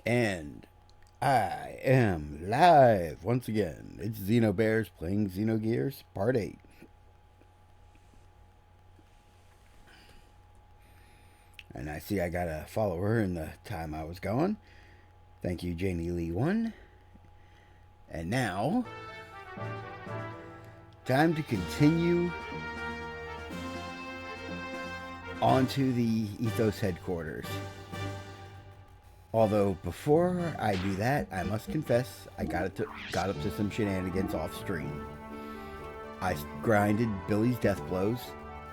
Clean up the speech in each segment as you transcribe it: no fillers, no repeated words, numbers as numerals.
And I am live once again. It's Xenobears playing Xenogears Part 8. And I see I got a follower in the time I was gone. Thank you, Janie Lee 1. And now, time to continue onto the Ethos headquarters. Although before I do that, I must confess I got up to some shenanigans off stream. I grinded Billy's death blows,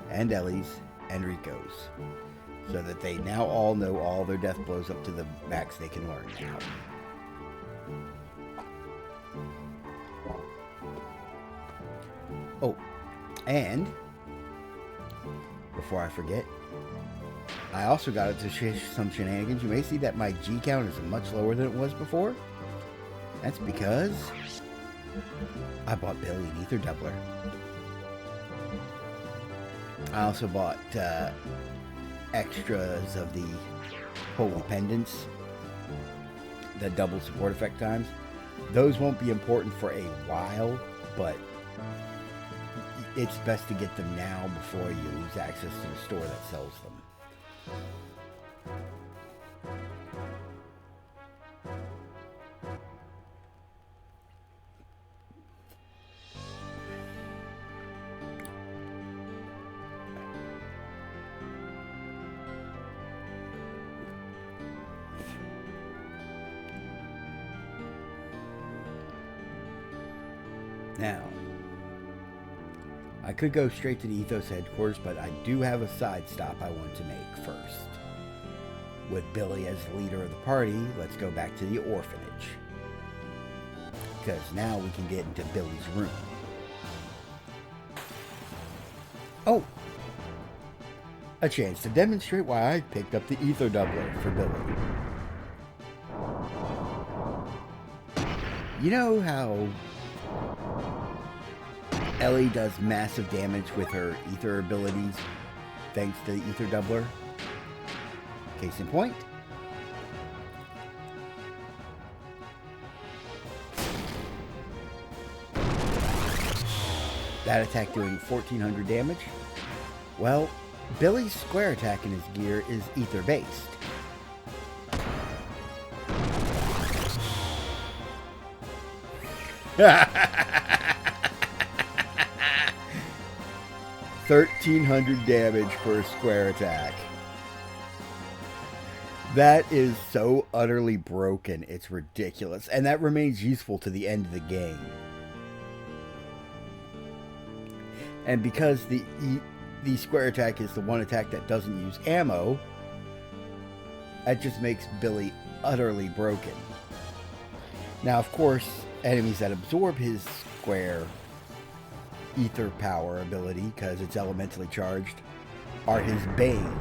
and Ellie's, and Rico's, so that they now all know all their death blows up to the max they can learn now. Oh, and before I forget, I also got it to some shenanigans. You may see that my G count is much lower than it was before. That's because I bought Billy an Ether Doubler. I also bought extras of the Holy Pendants that double support effect times. Those won't be important for a while, but it's best to get them now before you lose access to the store that sells them. Now, I could go straight to the Ethos headquarters, but I do have a side stop I want to make first. With Billy as the leader of the party, let's go back to the orphanage. Because now we can get into Billy's room. Oh! A chance to demonstrate why I picked up the Ether Doubler for Billy. You know how Ellie does massive damage with her ether abilities thanks to the Ether Doubler? Case in point. That attack doing 1400 damage. Well, Billy's square attack in his gear is ether based. Ha 1300 damage for a square attack. That is so utterly broken, it's ridiculous. And that remains useful to the end of the game. And because the square attack is the one attack that doesn't use ammo, that just makes Billy utterly broken. Now, of course, enemies that absorb his square ether power ability, because it's elementally charged, are his bane.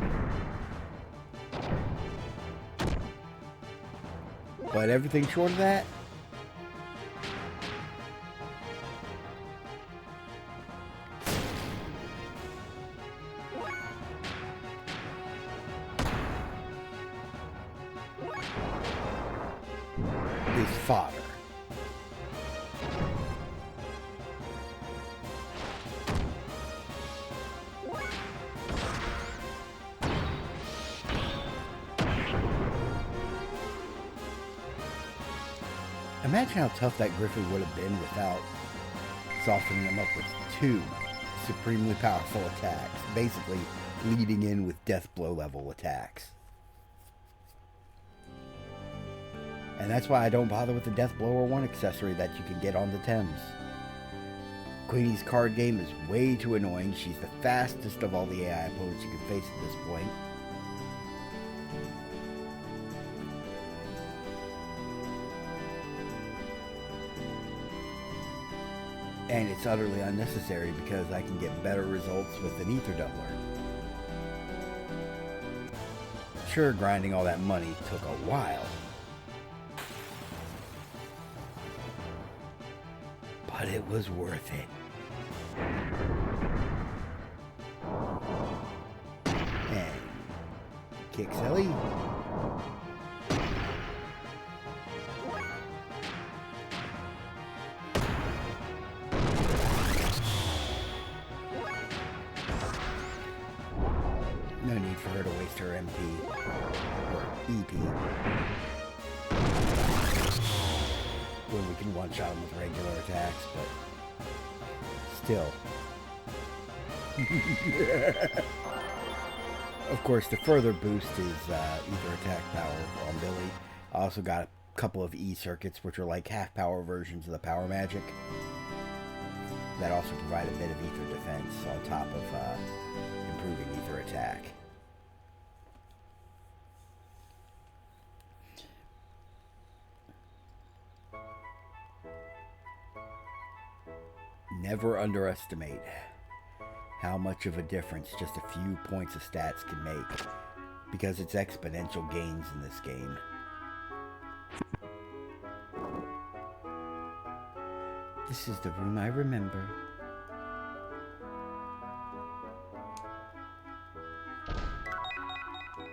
But everything short of that, is fodder. Imagine how tough that Griffin would have been without softening him up with two supremely powerful attacks, basically leading in with death blow level attacks. And that's why I don't bother with the Death Blower 1 accessory that you can get on the Thames. Queenie's card game is way too annoying. She's the fastest of all the AI opponents you can face at this point. And it's utterly unnecessary because I can get better results with an Ether Doubler. Sure, grinding all that money took a while. But it was worth it. And kicks Ellie. can one-shot him with regular attacks, but still. Of course, the further boost is ether attack power on Billy. I also got a couple of E circuits, which are like half-power versions of the power magic. That also provide a bit of ether defense on top of improving ether attack. Never underestimate how much of a difference just a few points of stats can make, because it's exponential gains in this game. This is the room I remember.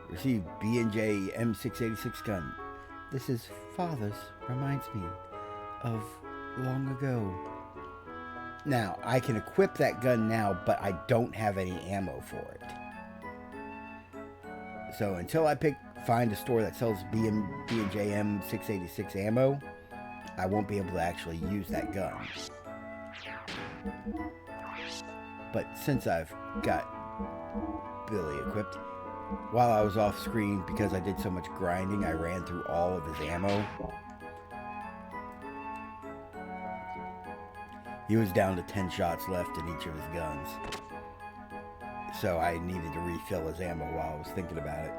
Receive B&J M686 gun. This is Father's. Reminds me of long ago. Now, I can equip that gun now, but I don't have any ammo for it. So until I find a store that sells B&J M686 ammo, I won't be able to actually use that gun. But since I've got Billy equipped, while I was off screen, because I did so much grinding, I ran through all of his ammo. He was down to 10 shots left in each of his guns. So I needed to refill his ammo while I was thinking about it.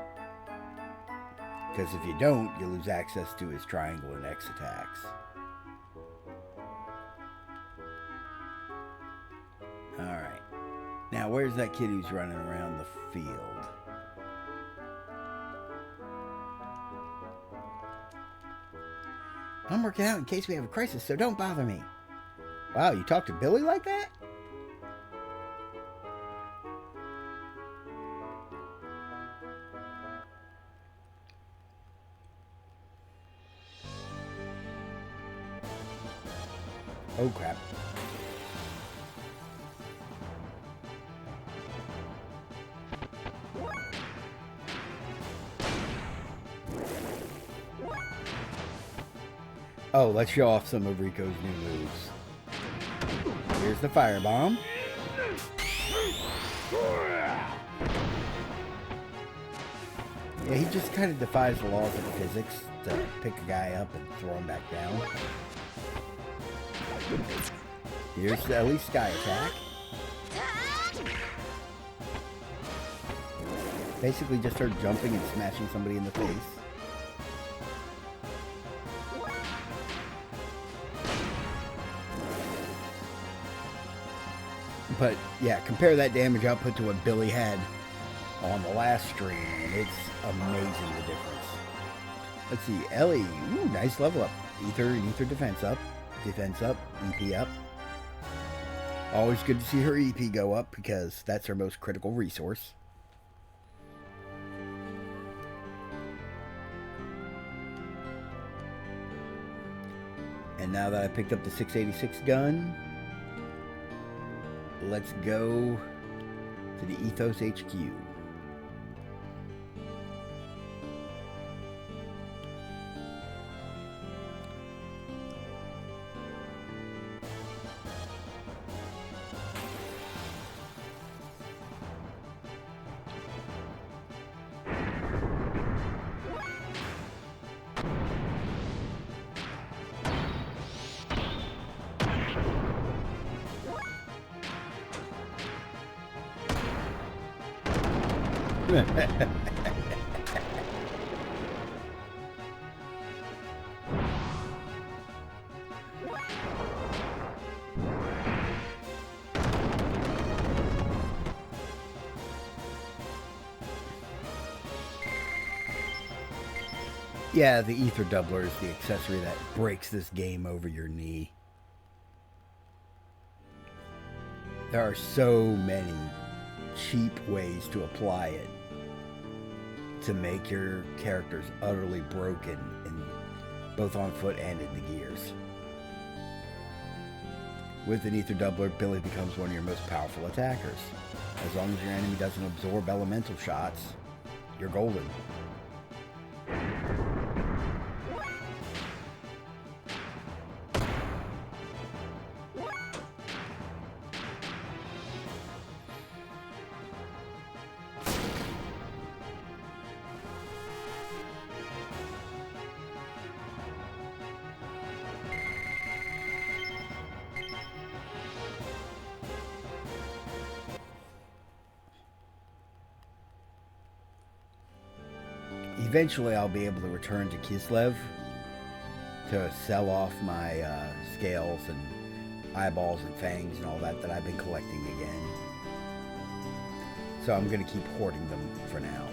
Because if you don't, you lose access to his triangle and X attacks. Alright. Now, where's that kid who's running around the field? I'm working out in case we have a crisis, so don't bother me. Wow, you talk to Billy like that? Oh, crap. Oh, let's show off some of Rico's new moves. Here's the firebomb. Yeah, he just kind of defies the laws of physics to pick a guy up and throw him back down. Here's the at least sky attack. Basically just her jumping and smashing somebody in the face. But yeah, compare that damage output to what Billy had on the last stream, and it's amazing the difference. Let's see, Ellie, ooh, nice level up. Ether and ether defense up, EP up. Always good to see her EP go up because that's her most critical resource. And now that I picked up the 686 gun, let's go to the Ethos HQ. Yeah, the Ether Doubler is the accessory that breaks this game over your knee. There are so many cheap ways to apply it to make your characters utterly broken, both on foot and in the gears. With an Ether Doubler, Billy becomes one of your most powerful attackers. As long as your enemy doesn't absorb elemental shots, you're golden. eventually I'll be able to return to Kislev to sell off my scales and eyeballs and fangs and all that I've been collecting again. So I'm going to keep hoarding them for now.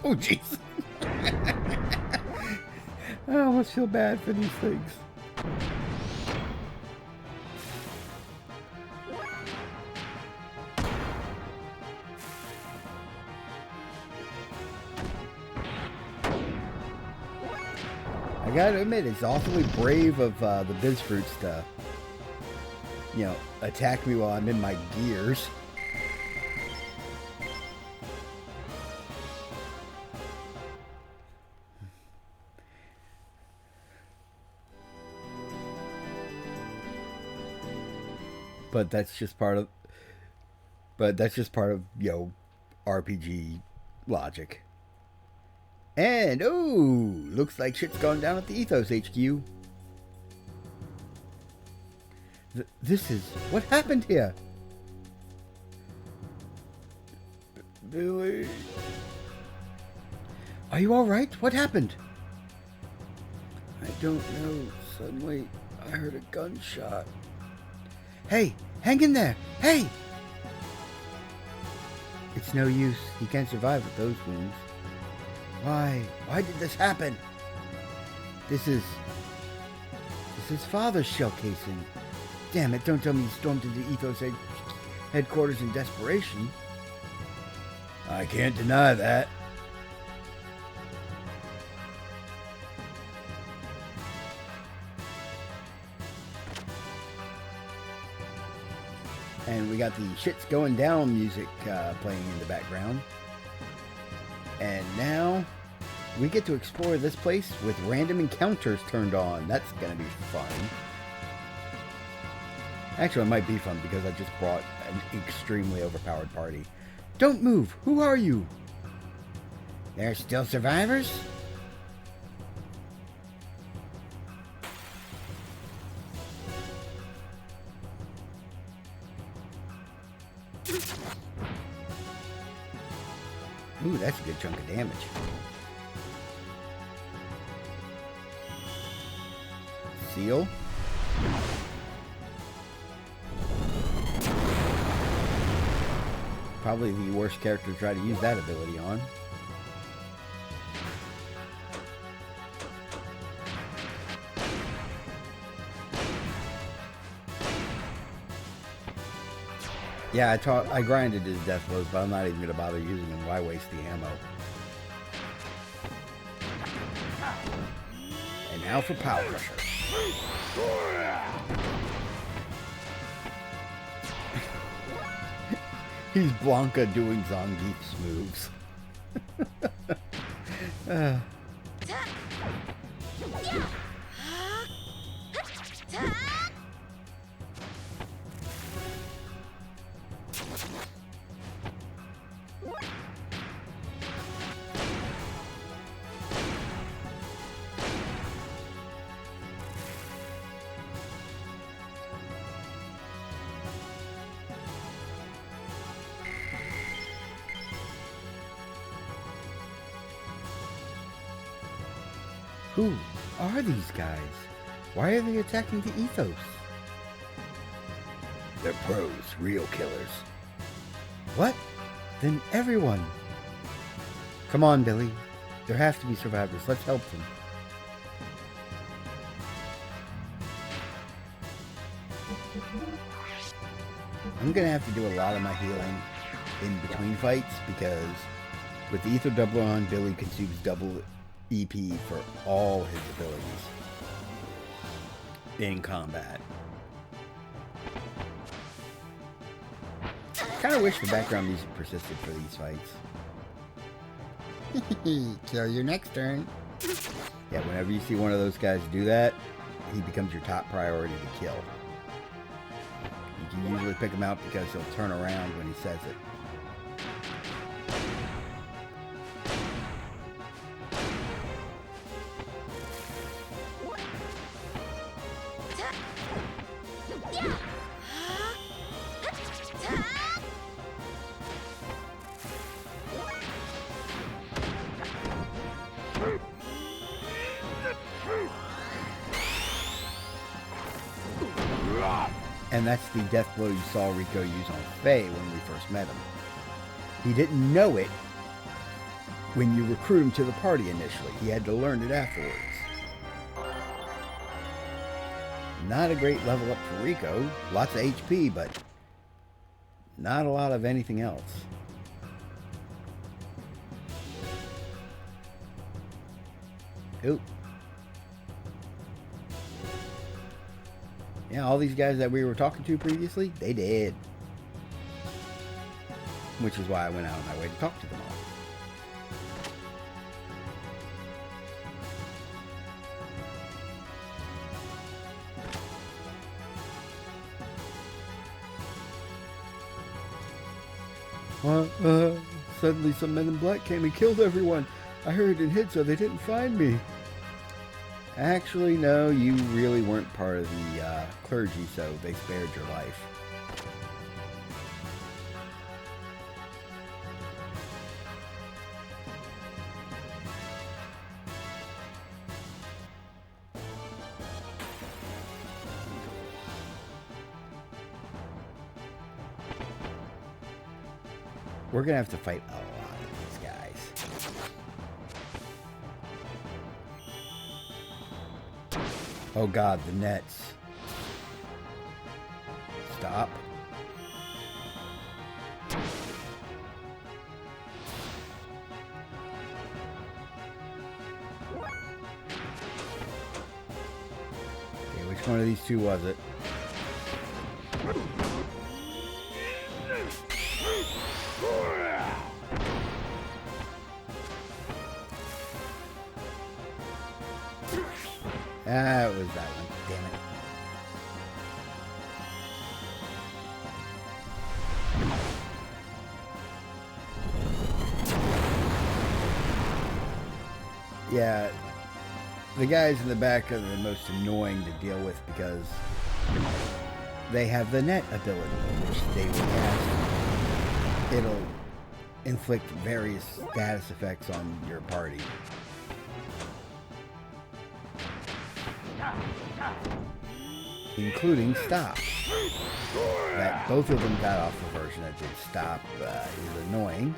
Oh, jeez. I almost feel bad for these things. I gotta admit, it's awfully brave of the Bizfruits to, you know, attack me while I'm in my gears. But that's just part of, you know, RPG logic. And, oh, looks like shit's gone down at the Ethos HQ. This is, what happened here? Billy. Are you alright? What happened? I don't know. Suddenly, I heard a gunshot. Hey, hang in there. Hey! It's no use. He can't survive with those wounds. Why? Why did this happen? This is father's shell casing. Damn it, don't tell me he stormed into Ethos headquarters in desperation. I can't deny that. And we got the shit's going down music playing in the background. And now we get to explore this place with random encounters turned on. That's going to be fun. Actually, it might be fun because I just brought an extremely overpowered party. Don't move! Who are you? There's still survivors? Ooh, that's a good chunk of damage. Seal. Probably the worst character to try to use that ability on. Yeah, I grinded his death blows, but I'm not even going to bother using them. Why waste the ammo? And now for Power Crusher. He's Blanca doing Zangief's moves. Who are these guys? Why are they attacking the Ethos? They're pros, real killers. What? Then everyone. Come on, Billy. There have to be survivors. Let's help them. I'm going to have to do a lot of my healing in between fights because with the Ether Doubler on, Billy consumes double EP for all his abilities in combat. Kind of wish the background music persisted for these fights. Kill your next turn. Yeah, whenever you see one of those guys do that, he becomes your top priority to kill. You can usually pick him out because he'll turn around when he says it. And that's the death blow you saw Rico use on Faye when we first met him. He didn't know it when you recruit him to the party initially. He had to learn it afterwards. Not a great level up for Rico. Lots of HP, but not a lot of anything else. Oop. Yeah, all these guys that we were talking to previously, they did. Which is why I went out of my way to talk to them all. Suddenly some men in black came and killed everyone. I hurried and hid so they didn't find me. Actually, no, you really weren't part of the clergy, so they spared your life. We're going to have to fight a lot of these guys. Oh god, the nets. Stop. Okay, which one of these two was it? Ah, it was that one. Damn it. Yeah, the guys in the back are the most annoying to deal with because they have the net ability, which they will cast. It'll inflict various status effects on your party. Including stop. That both of them got off the version that did stop is annoying.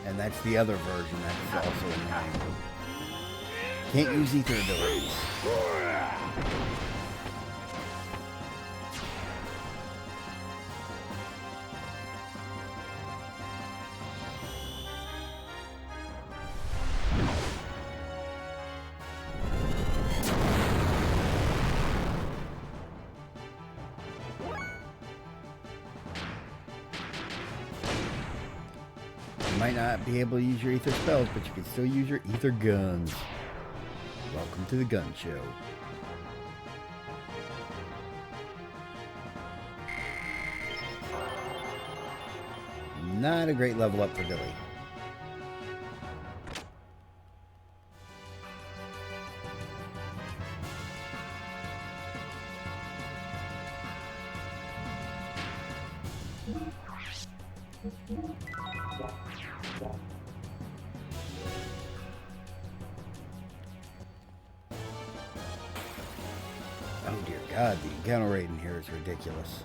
And that's the other version that's also annoying. Can't use ether abilities. You might not be able to use your ether spells, but you can still use your ether guns. Welcome to the gun show. Not a great level up for Billy. Oh dear God, the encounter rate in here is ridiculous.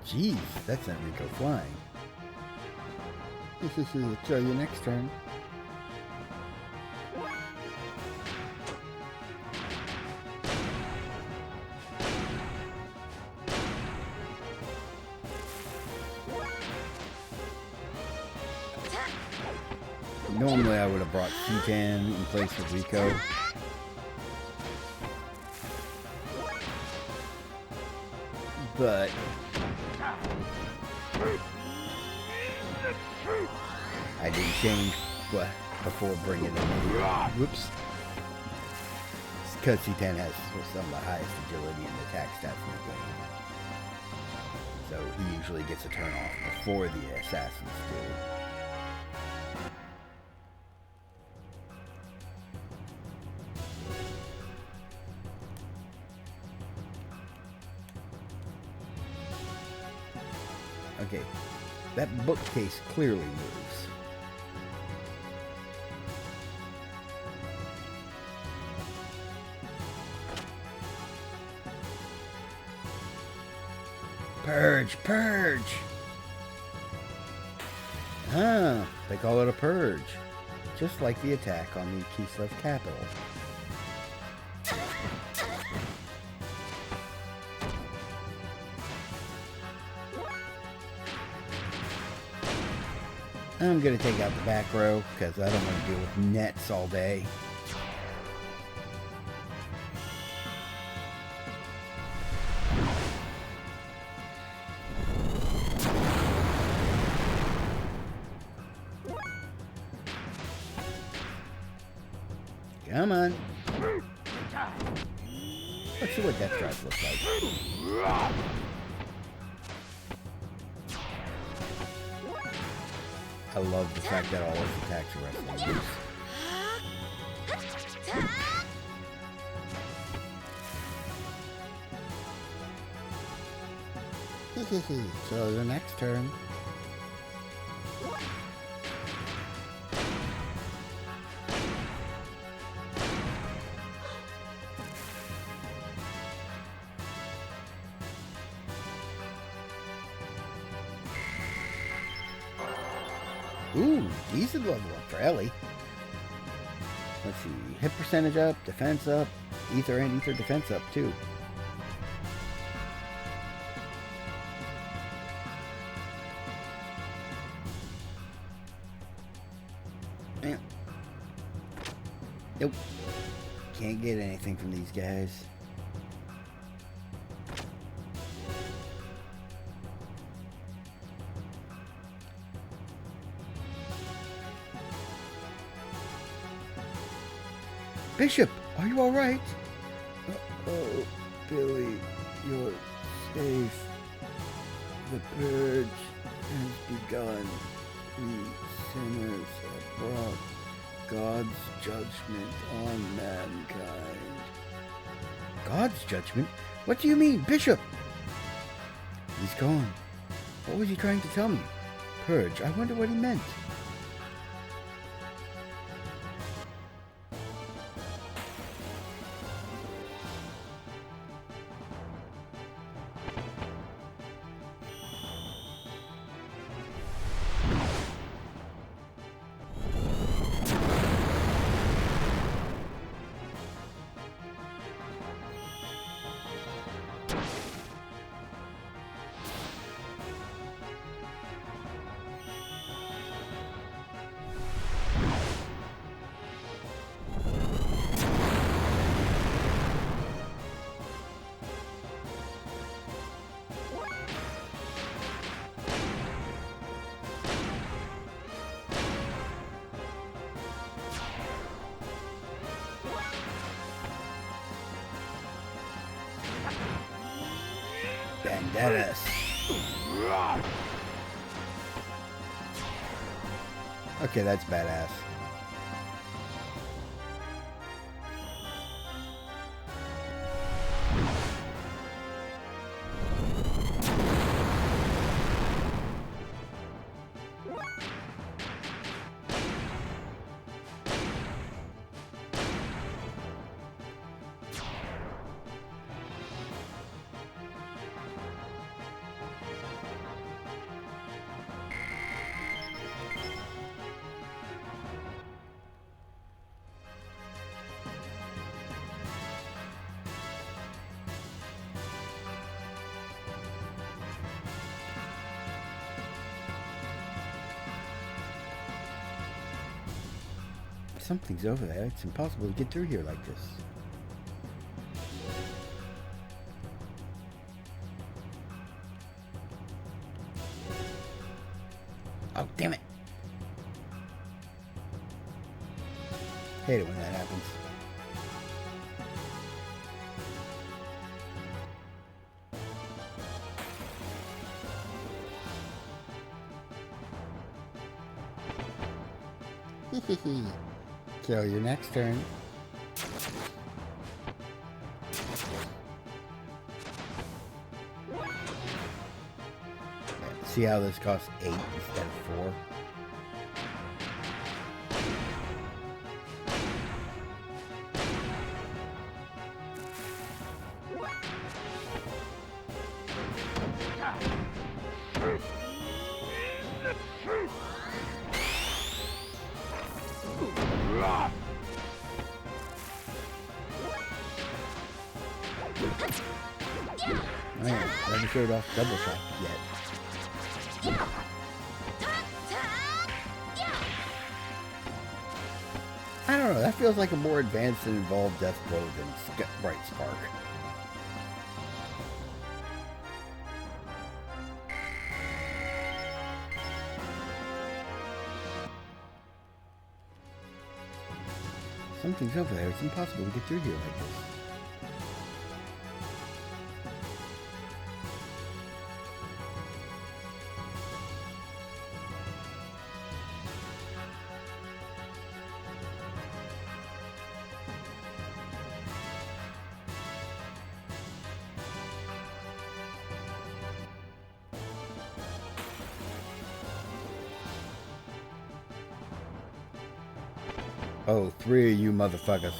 Jeez, that sent Rico flying. Try you next turn. Normally I would have brought C-Tan in place of Rico. But I didn't change before bringing it in. Whoops. Just because C10 has some of the highest agility and attack stats in the game. So he usually gets a turn off before the assassins do. Okay, that bookcase clearly moves. Purge! Purge! Ah, they call it a purge. Just like the attack on the Kislev capital. I'm going to take out the back row because I don't want to deal with nets all day. Come on. Let's see what Death Drive looks like. I love the fact that all his attacks are wrestling moves. So the next turn. Ooh, decent level up for Ellie. Let's see, hit percentage up, defense up, ether and ether defense up too. Man. Nope. Can't get anything from these guys. Bishop, are you alright? Oh, Billy, you're safe. The purge has begun. We sinners have brought God's judgment on mankind. God's judgment? What do you mean, Bishop? He's gone. What was he trying to tell me? Purge, I wonder what he meant. Banderas. Okay, that's badass. Something's over there. It's impossible to get through here like this. Oh, damn it. Hate it when that happens. Kill your next turn. See how this costs 8 instead of 4? Man, never showed off double shot yet. I don't know, that feels like a more advanced and involved death blow than Bright Spark. Something's over there. It's impossible to get through here like this. Oh, 3 of you motherfuckers.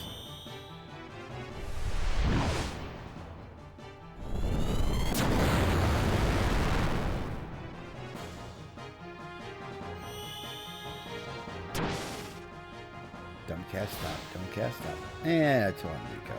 Don't cast stop. Don't cast stop. And that's on Rico.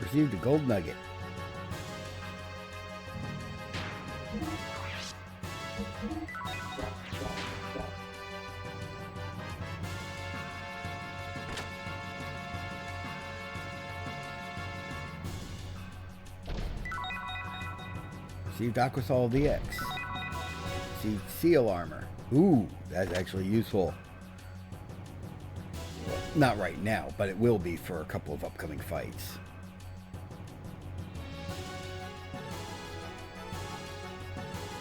Received a gold nugget. Received Aquasol DX. Received Seal Armor. Ooh, that's actually useful. Well, not right now, but it will be for a couple of upcoming fights.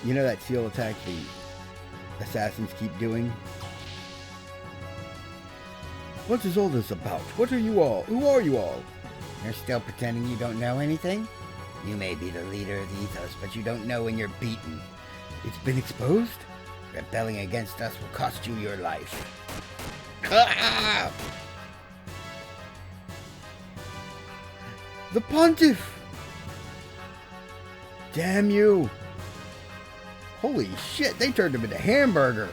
You know that seal attack the assassins keep doing? What is all this about? What are you all? Who are you all? You're still pretending you don't know anything? You may be the leader of the Ethos, but you don't know when you're beaten. It's been exposed? Rebelling against us will cost you your life. Ah! The Pontiff! Damn you! Holy shit, they turned him into hamburger.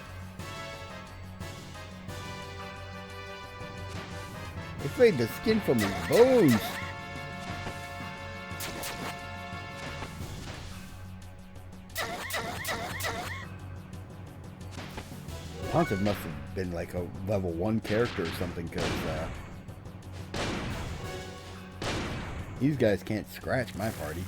They freed the skin from his bones. Pontiff must have been like a level 1 character or something, because these guys can't scratch my party.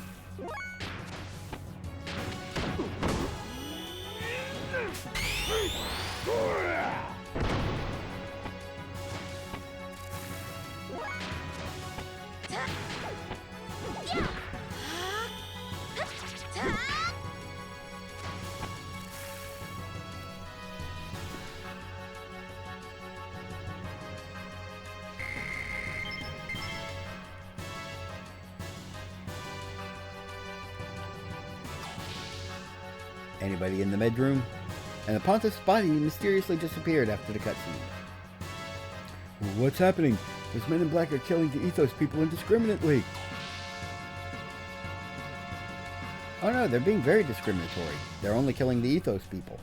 Anybody in the med room? and the pontiff's body mysteriously disappeared after the cutscene. What's happening? Those men in black are killing the Ethos people indiscriminately. Oh no, they're being very discriminatory. They're only killing the Ethos people.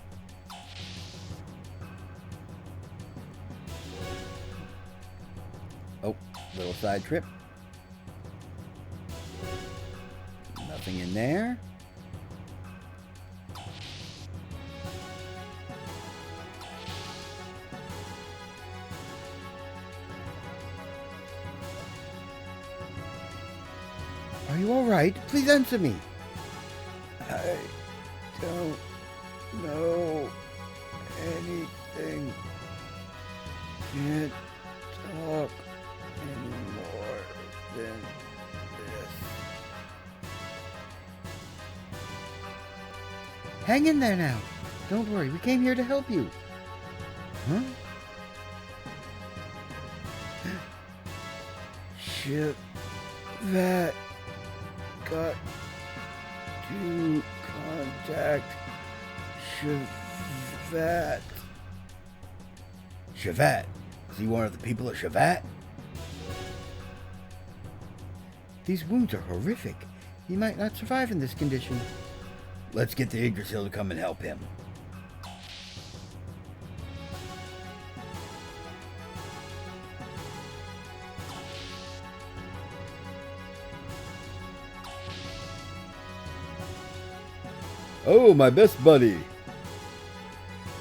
Oh, little side trip. Nothing in there. Are you alright? Please answer me. I don't know anything. Can't talk anymore than this. Hang in there now. Don't worry, we came here to help you. Huh? Ship that got to contact Shavat. Shavat? Is he one of the people of Shavat? These wounds are horrific. He might not survive in this condition. Let's get the Yggdrasil to come and help him. Oh, my best buddy.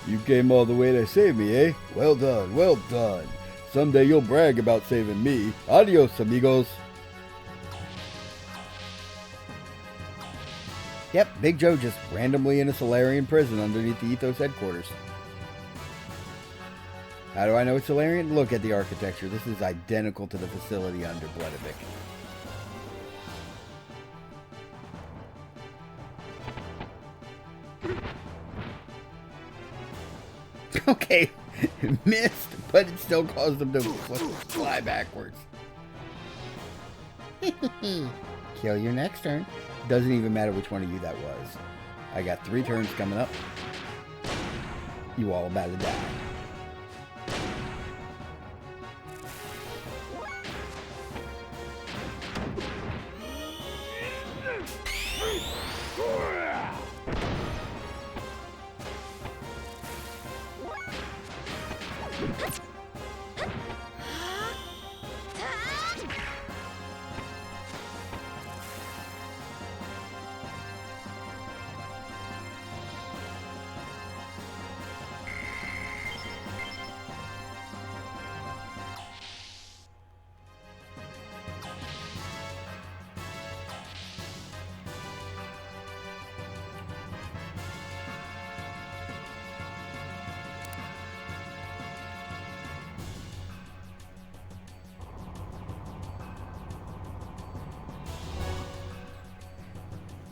You came all the way to save me, eh? Well done, well done. Someday you'll brag about saving me. Adios, amigos. Yep, Big Joe just randomly in a Solarian prison underneath the Ethos headquarters. How do I know it's Solarian? Look at the architecture. This is identical to the facility under Bloodivik. Okay, it missed, but it still caused them to fly backwards. Kill your next turn. Doesn't even matter which one of you that was. I got 3 turns coming up. You all about to die.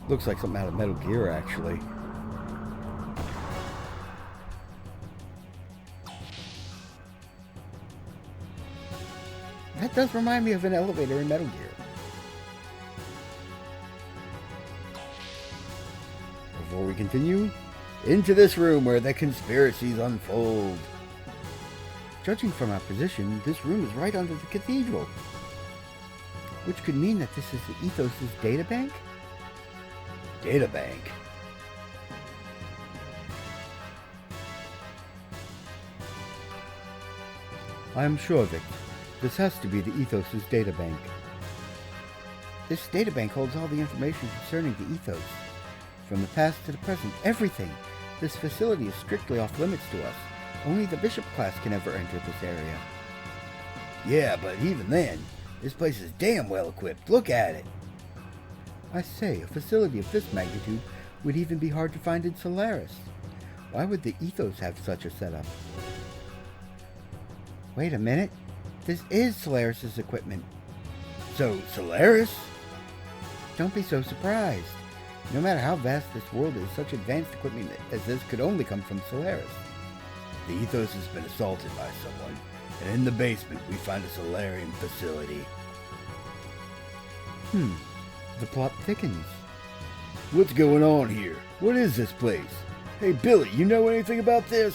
Looks like something out of Metal Gear, actually. That does remind me of an elevator in Metal Gear. Before we continue, into this room where the conspiracies unfold. Judging from our position, this room is right under the cathedral. Which could mean that this is the Ethos' databank? Databank? I am sure of it. This has to be the Ethos' databank. This databank holds all the information concerning the Ethos. From the past to the present, everything. This facility is strictly off limits to us. Only the Bishop class can ever enter this area. Yeah, but even then, this place is damn well equipped. Look at it. I say, a facility of this magnitude would even be hard to find in Solaris. Why would the Ethos have such a setup? Wait a minute. This is Solaris' equipment. So, Solaris? Don't be so surprised. No matter how vast this world is, such advanced equipment as this could only come from Solaris. The Ethos has been assaulted by someone, and in the basement we find a Solarian facility. The plot thickens. What's going on here? What is this place? Hey, Billy, you know anything about this?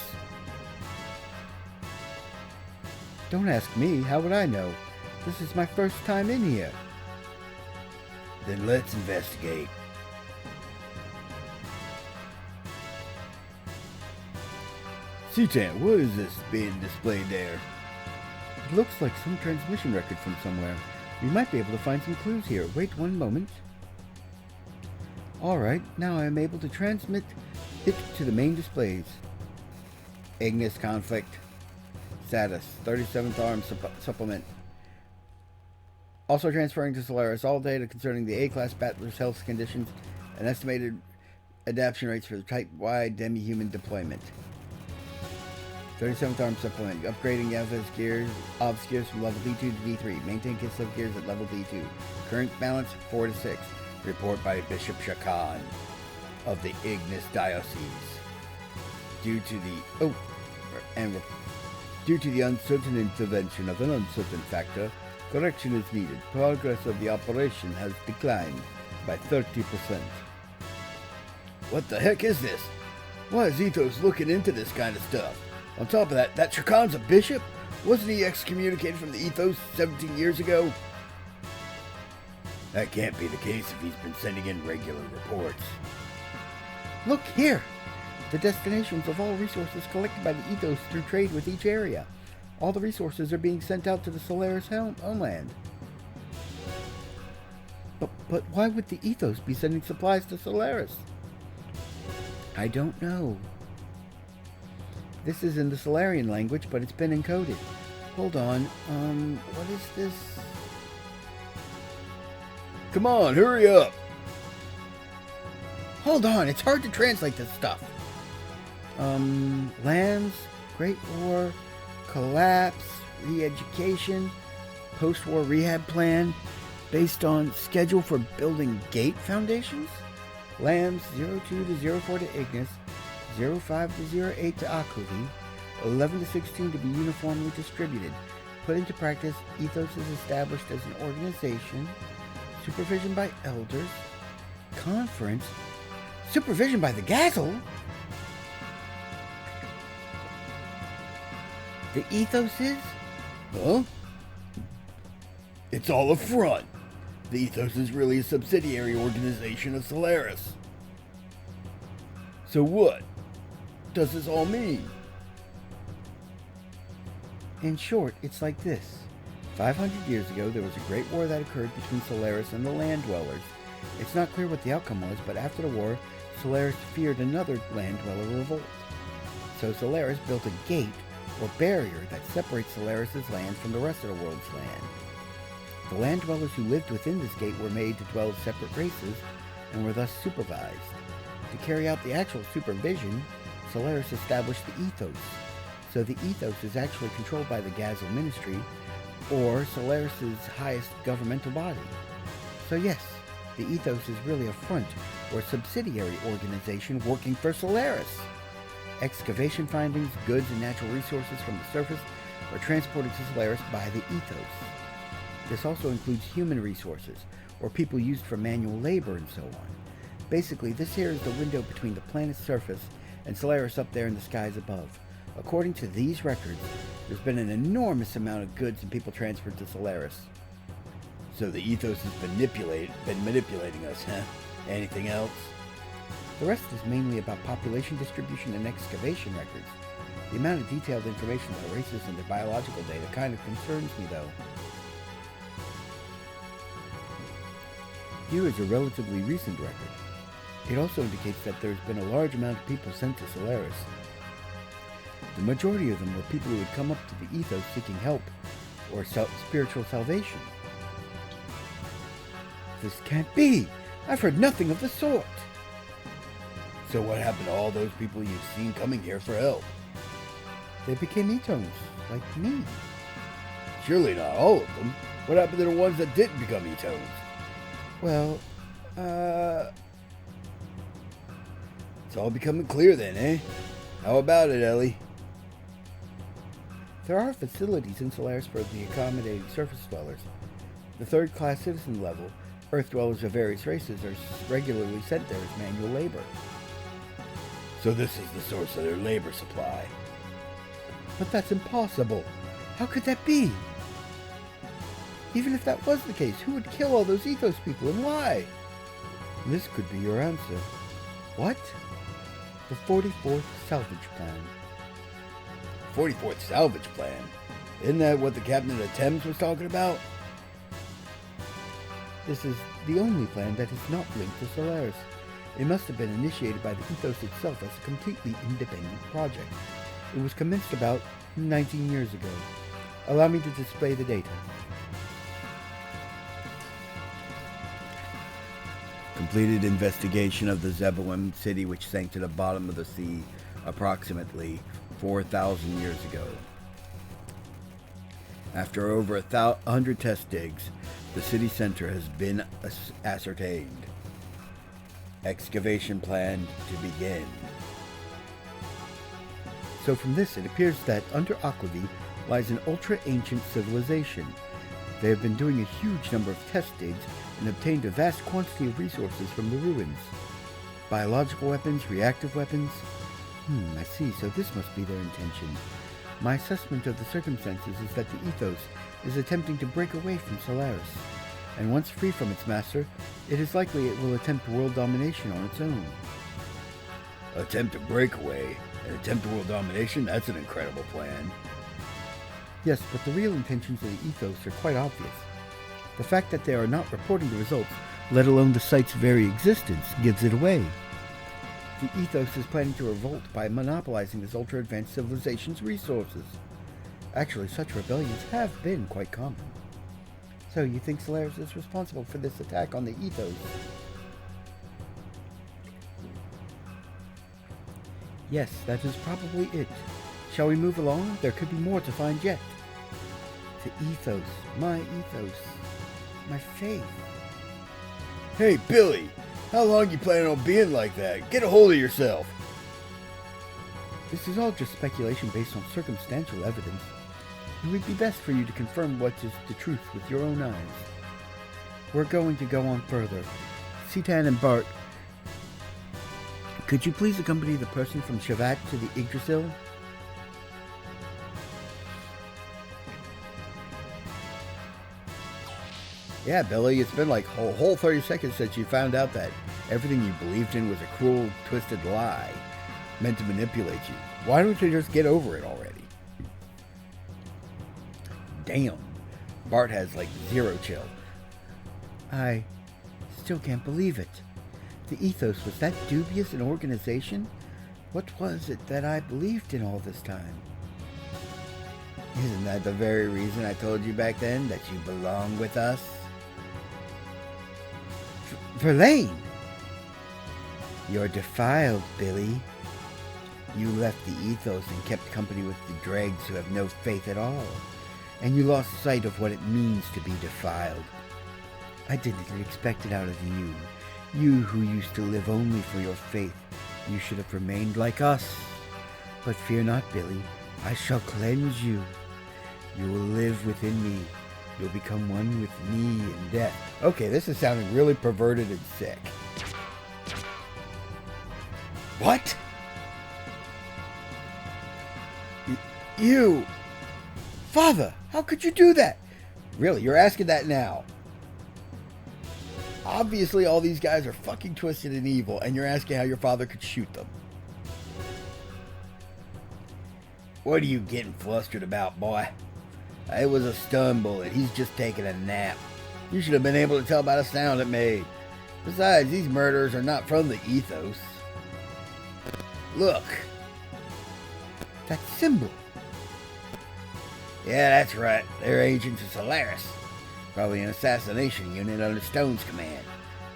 Don't ask me. How would I know? This is my first time in here. Then let's investigate. Citan, what is this being displayed there? It looks like some transmission record from somewhere. We might be able to find some clues here. Wait one moment. Alright, now I am able to transmit it to the main displays. Ignis conflict. Status. 37th arm supplement. Also transferring to Solaris all data concerning the A-class battlers' health conditions and estimated adaptation rates for the type-wide demi-human deployment. 37th arm supplement. Upgrading Xenogears from level D2 to D3. Maintain Xenogears at level D2. Current balance 4 to 6. Report by Bishop Shakan of the Ignis Diocese. Due to the uncertain intervention of an uncertain factor, correction is needed. Progress of the operation has declined by 30%. What the heck is this? Why is Ethos looking into this kind of stuff? On top of that Shakan's a bishop? Wasn't he excommunicated from the Ethos 17 years ago? That can't be the case if he's been sending in regular reports. Look here! The destinations of all resources collected by the Ethos through trade with each area. All the resources are being sent out to the Solaris homeland. But why would the Ethos be sending supplies to Solaris? I don't know. This is in the Solarian language, but it's been encoded. Hold on, what is this? Come on, hurry up! Hold on, it's hard to translate this stuff. Lands, Great War, collapse, re-education, post-war rehab plan, based on schedule for building gate foundations? Lambs 02 to 04 to Ignis, 05 to 08 to Akuvi, 11 to 16 to be uniformly distributed. Put into practice, Ethos is established as an organization, supervision by elders, conference, supervision by the Gazzle? The Ethos is? Huh? It's all a front. The Ethos is really a subsidiary organization of Solaris. So what does this all mean? In short, it's like this. 500 years ago, there was a great war that occurred between Solaris and the Land Dwellers. It's not clear what the outcome was, but after the war, Solaris feared another Land Dweller revolt. So Solaris built a gate or barrier that separates Solaris' land from the rest of the world's land. The Land Dwellers who lived within this gate were made to dwell as separate races and were thus supervised. To carry out the actual supervision, Solaris established the Ethos. So the Ethos is actually controlled by the Gazzle Ministry, or Solaris' highest governmental body. So yes, the Ethos is really a front or subsidiary organization working for Solaris. Excavation findings, goods, and natural resources from the surface are transported to Solaris by the Ethos. This also includes human resources, or people used for manual labor and so on. Basically, this here is the window between the planet's surface and Solaris up there in the skies above. According to these records, there's been an enormous amount of goods and people transferred to Solaris. So the Ethos has been manipulating us, huh? Anything else? The rest is mainly about population distribution and excavation records. The amount of detailed information about races and their biological data kind of concerns me, though. Here is a relatively recent record. It also indicates that there's been a large amount of people sent to Solaris. The majority of them were people who had come up to the Ethos seeking help or spiritual salvation. This can't be! I've heard nothing of the sort! So what happened to all those people you've seen coming here for help? They became Ethos, like me. Surely not all of them. What happened to the ones that didn't become Ethos? Well, it's all becoming clear then, eh? How about it, Ellie? There are facilities in Solaris for the accommodating surface dwellers. The third-class citizen level, Earth dwellers of various races are regularly sent there as manual labor. So this is the source of their labor supply. But that's impossible. How could that be? Even if that was the case, who would kill all those Ethos people and why? This could be your answer. What? The 44th Salvage Plan. 44th Salvage Plan? Isn't that what the captain of the Thames was talking about? This is the only plan that is not linked to Solaris. It must have been initiated by the Ethos itself as a completely independent project. It was commenced about 19 years ago. Allow me to display the data. Completed investigation of the Zebulon city which sank to the bottom of the sea approximately 4,000 years ago. After over 100 test digs, the city center has been ascertained. Excavation planned to begin. So from this, it appears that under Aquavi lies an ultra-ancient civilization. They have been doing a huge number of test digs and obtained a vast quantity of resources from the ruins. Biological weapons, reactive weapons. I see, so this must be their intention. My assessment of the circumstances is that the Ethos is attempting to break away from Solaris, and once free from its master, it is likely it will attempt world domination on its own. Attempt to break away? An attempt to world domination? That's an incredible plan. Yes, but the real intentions of the Ethos are quite obvious. The fact that they are not reporting the results, let alone the site's very existence, gives it away. The Ethos is planning to revolt by monopolizing this ultra-advanced civilization's resources. Actually, such rebellions have been quite common. So you think Solaris is responsible for this attack on the Ethos? Yes, that is probably it. Shall we move along? There could be more to find yet. The Ethos, my faith. Hey, Billy! How long you planning on being like that? Get a hold of yourself! This is all just speculation based on circumstantial evidence. It would be best for you to confirm what is the truth with your own eyes. We're going to go on further. Citan and Bart, could you please accompany the person from Shavat to the Yggdrasil? Yeah, Billy, it's been like a whole 30 seconds since you found out that everything you believed in was a cruel, twisted lie meant to manipulate you. Why don't you just get over it already? Damn. Bart has like zero chill. I still can't believe it. The Ethos was that dubious an organization? What was it that I believed in all this time? Isn't that the very reason I told you back then that you belong with us? Verlaine! You're defiled, Billy. You left the Ethos and kept company with the dregs who have no faith at all. And you lost sight of what it means to be defiled. I didn't expect it out of you. You who used to live only for your faith. You should have remained like us. But fear not, Billy. I shall cleanse you. You will live within me. You'll become one with me in death. Okay, this is sounding really perverted and sick. What? You... Father, how could you do that? Really, you're asking that now. Obviously, all these guys are fucking twisted and evil, and you're asking how your father could shoot them. What are you getting flustered about, boy? It was a stun bullet. He's just taking a nap. You should have been able to tell by the sound it made. Besides, these murderers are not from the Ethos. Look. That symbol. Yeah, that's right. They're agents of Solaris. Probably an assassination unit under Stone's command.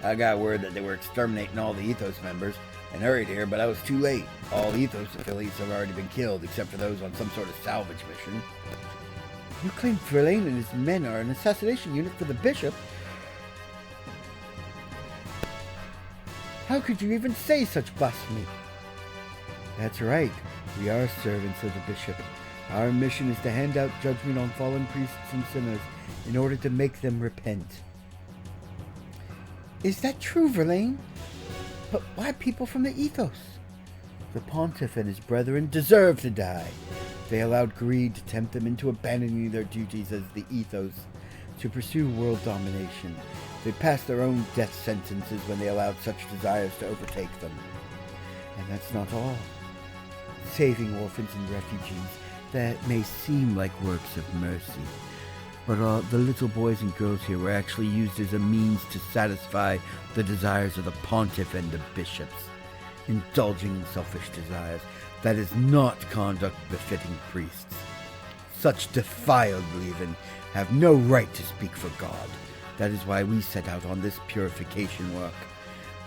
I got word that they were exterminating all the Ethos members and hurried here, but I was too late. All Ethos affiliates have already been killed, except for those on some sort of salvage mission. You claim Verlaine and his men are an assassination unit for the Bishop? How could you even say such blasphemy? That's right. We are servants of the Bishop. Our mission is to hand out judgment on fallen priests and sinners in order to make them repent. Is that true, Verlaine? But why people from the Ethos? The pontiff and his brethren deserve to die. They allowed greed to tempt them into abandoning their duties as the ethos to pursue world domination. They passed their own death sentences when they allowed such desires to overtake them. And that's not all. Saving orphans and refugees, that may seem like works of mercy, but the little boys and girls here were actually used as a means to satisfy the desires of the pontiff and the bishops. Indulging in selfish desires, that is not conduct befitting priests. Such defiled leaven have no right to speak for God. That is why we set out on this purification work.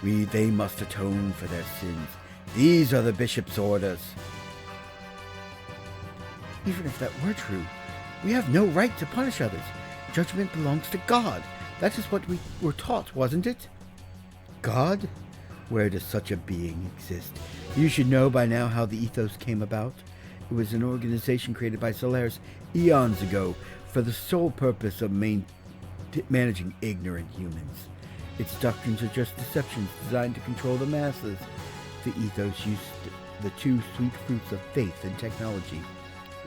They must atone for their sins. These are the bishop's orders. Even if that were true, we have no right to punish others. Judgment belongs to God. That is what we were taught, wasn't it? God? Where does such a being exist? You should know by now how the ethos came about. It was an organization created by Solaris eons ago for the sole purpose of managing ignorant humans. Its doctrines are just deceptions designed to control the masses. The ethos used the two sweet fruits of faith and technology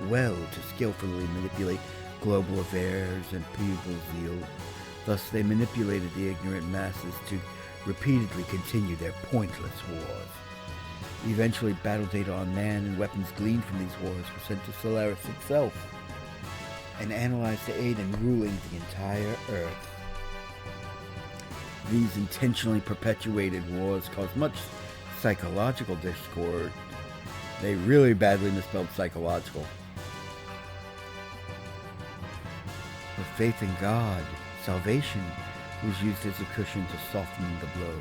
well to skillfully manipulate global affairs and people's zeal. Thus they manipulated the ignorant masses to repeatedly continue their pointless wars. Eventually, battle data on man and weapons gleaned from these wars were sent to Solaris itself and analyzed to aid in ruling the entire Earth. These intentionally perpetuated wars caused much psychological discord. They really badly misspelled psychological. But faith in God, salvation, was used as a cushion to soften the blow.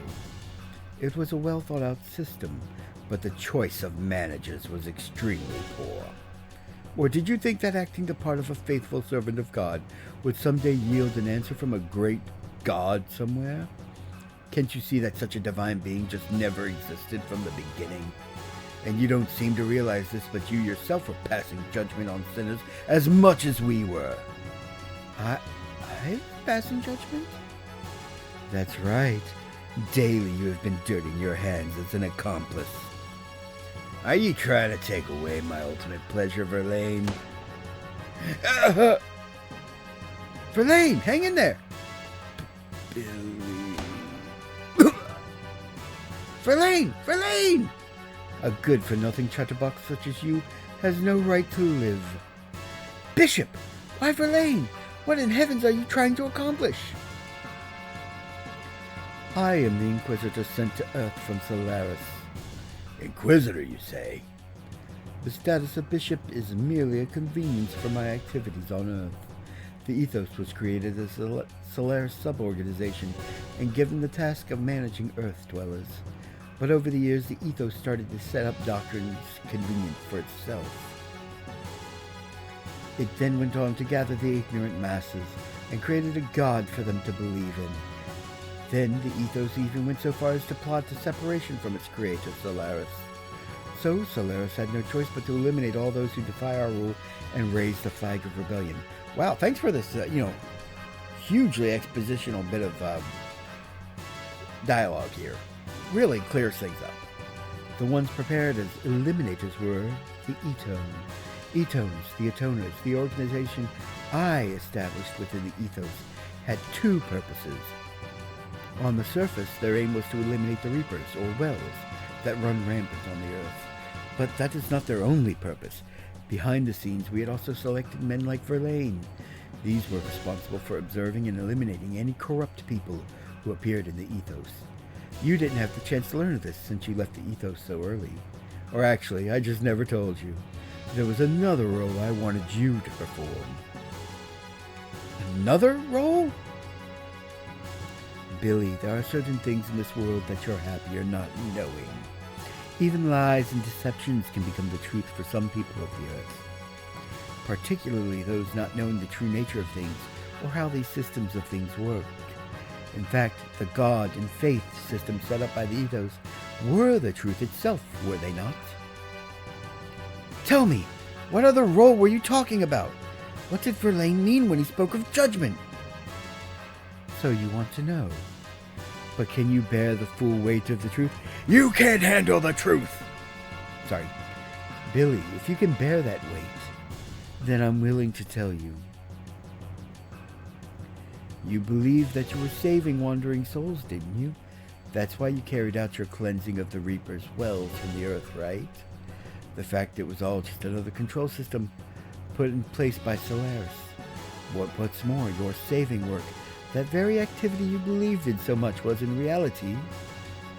It was a well-thought-out system, but the choice of managers was extremely poor. Or did you think that acting the part of a faithful servant of God would someday yield an answer from a great God somewhere? Can't you see that such a divine being just never existed from the beginning? And you don't seem to realize this, but you yourself were passing judgment on sinners as much as we were. I'm passing judgment? That's right. Daily you have been dirtying your hands as an accomplice. Are you trying to take away my ultimate pleasure, Verlaine? Verlaine, hang in there! Billy. Verlaine! A good-for-nothing chatterbox such as you has no right to live. Bishop! Why, Verlaine? What in heavens are you trying to accomplish? I am the Inquisitor sent to Earth from Solaris. Inquisitor, you say? The status of Bishop is merely a convenience for my activities on Earth. The Ethos was created as a Solaris sub-organization and given the task of managing Earth dwellers. But over the years, the Ethos started to set up doctrines convenient for itself. It then went on to gather the ignorant masses and created a god for them to believe in. Then the Ethos even went so far as to plot the separation from its creator, Solaris. So Solaris had no choice but to eliminate all those who defy our rule and raise the flag of rebellion. Wow, thanks for this, hugely expositional bit of dialogue here. Really clears things up. The ones prepared as eliminators were the Etones, the Atoners. The organization I established within the Ethos had two purposes. On the surface, their aim was to eliminate the Reapers, or Wells, that run rampant on the Earth. But that is not their only purpose. Behind the scenes, we had also selected men like Verlaine. These were responsible for observing and eliminating any corrupt people who appeared in the Ethos. You didn't have the chance to learn of this since you left the Ethos so early. Or actually, I just never told you. There was another role I wanted you to perform. Another role? Billy, there are certain things in this world that you're happier not knowing. Even lies and deceptions can become the truth for some people of the Earth. Particularly those not knowing the true nature of things or how these systems of things work. In fact, the God and faith system set up by the Ethos were the truth itself, were they not? Tell me, what other role were you talking about? What did Verlaine mean when he spoke of judgment? So you want to know. But can you bear the full weight of the truth? You can't handle the truth! Sorry. Billy, if you can bear that weight, then I'm willing to tell you. You believed that you were saving wandering souls, didn't you? That's why you carried out your cleansing of the Reaper's wells from the earth, right? The fact it was all just another control system put in place by Solaris. What's more, your saving work, that very activity you believed in so much, was in reality...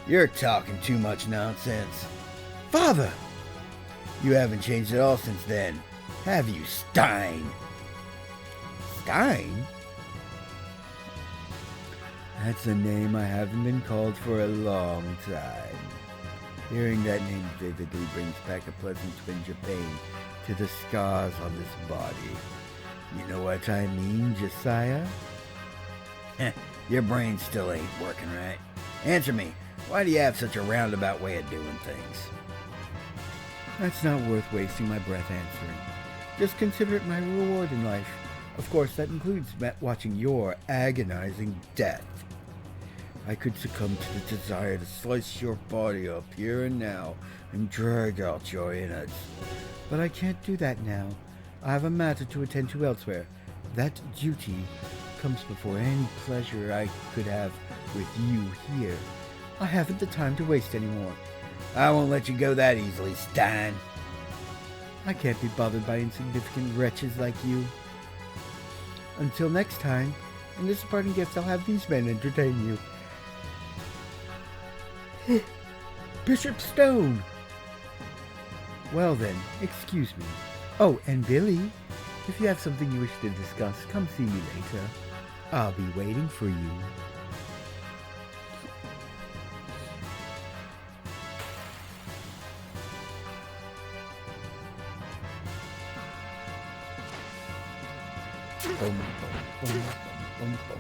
You're talking too much nonsense. Father! You haven't changed at all since then, have you, Stein? Stein? That's a name I haven't been called for a long time. Hearing that name vividly brings back a pleasant twinge of pain to the scars on this body. You know what I mean, Josiah? Your brain still ain't working right. Answer me, why do you have such a roundabout way of doing things? That's not worth wasting my breath answering. Just consider it my reward in life. Of course, that includes watching your agonizing death. I could succumb to the desire to slice your body up here and now and drag out your innards. But I can't do that now. I have a matter to attend to elsewhere. That duty comes before any pleasure I could have with you here. I haven't the time to waste anymore. I won't let you go that easily, Stein. I can't be bothered by insignificant wretches like you. Until next time, in this parting gift, I'll have these men entertain you. Bishop Stone! Well then, excuse me. Oh, and Billy, if you have something you wish to discuss, come see me later. I'll be waiting for you. Boom, boom, boom, boom, boom.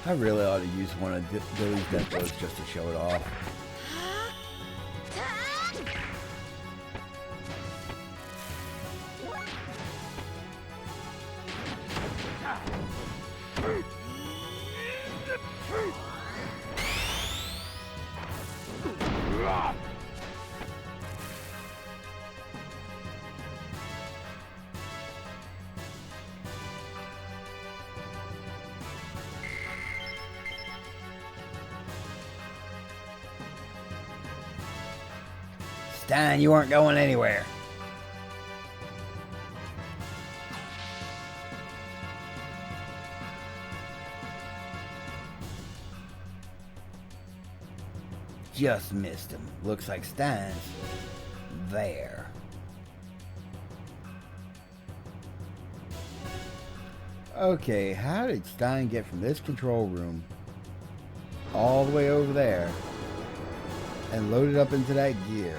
I really ought to use one of Billy's death blows just to show it off. Stein, you aren't going anywhere. Just missed him. Looks like Stein's there. Okay, how did Stein get from this control room all the way over there and load it up into that gear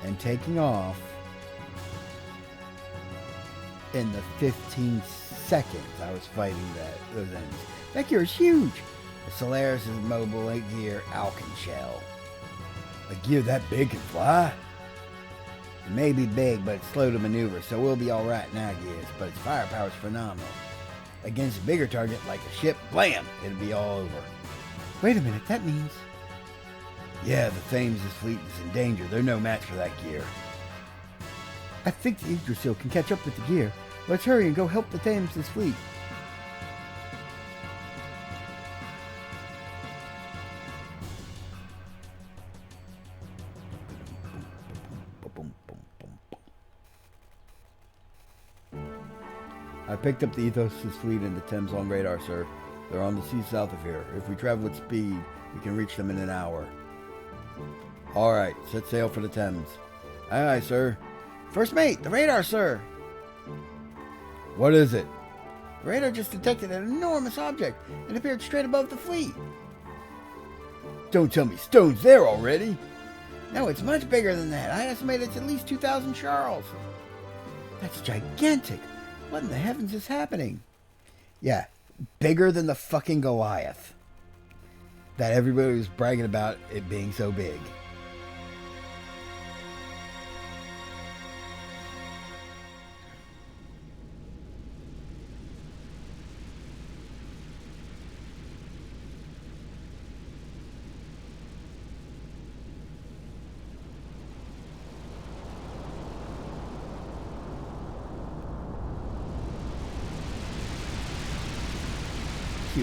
and taking off in the 15 seconds I was fighting those enemies? That gear is huge. The Solaris' mobile gear Alkin Shell. A gear that big can fly? It may be big, but it's slow to maneuver, so we'll be alright in our gears, but its firepower is phenomenal. Against a bigger target like a ship, blam, it'll be all over. Wait a minute, that means... Yeah, the Thames' fleet is in danger. They're no match for that gear. I think the Yggdrasil can catch up with the gear. Let's hurry and go help the Thames' fleet. I picked up the Ethos' fleet in the Thames on radar, sir. They're on the sea south of here. If we travel with speed, we can reach them in an hour. Alright, set sail for the Thames. Aye, aye, sir. First mate, the radar, sir. What is it? The radar just detected an enormous object and appeared straight above the fleet. Don't tell me Stone's there already. No, it's much bigger than that. I estimate it's at least 2,000 Charles. That's gigantic. What in the heavens is happening? Yeah, bigger than the fucking Goliath. That everybody was bragging about it being so big.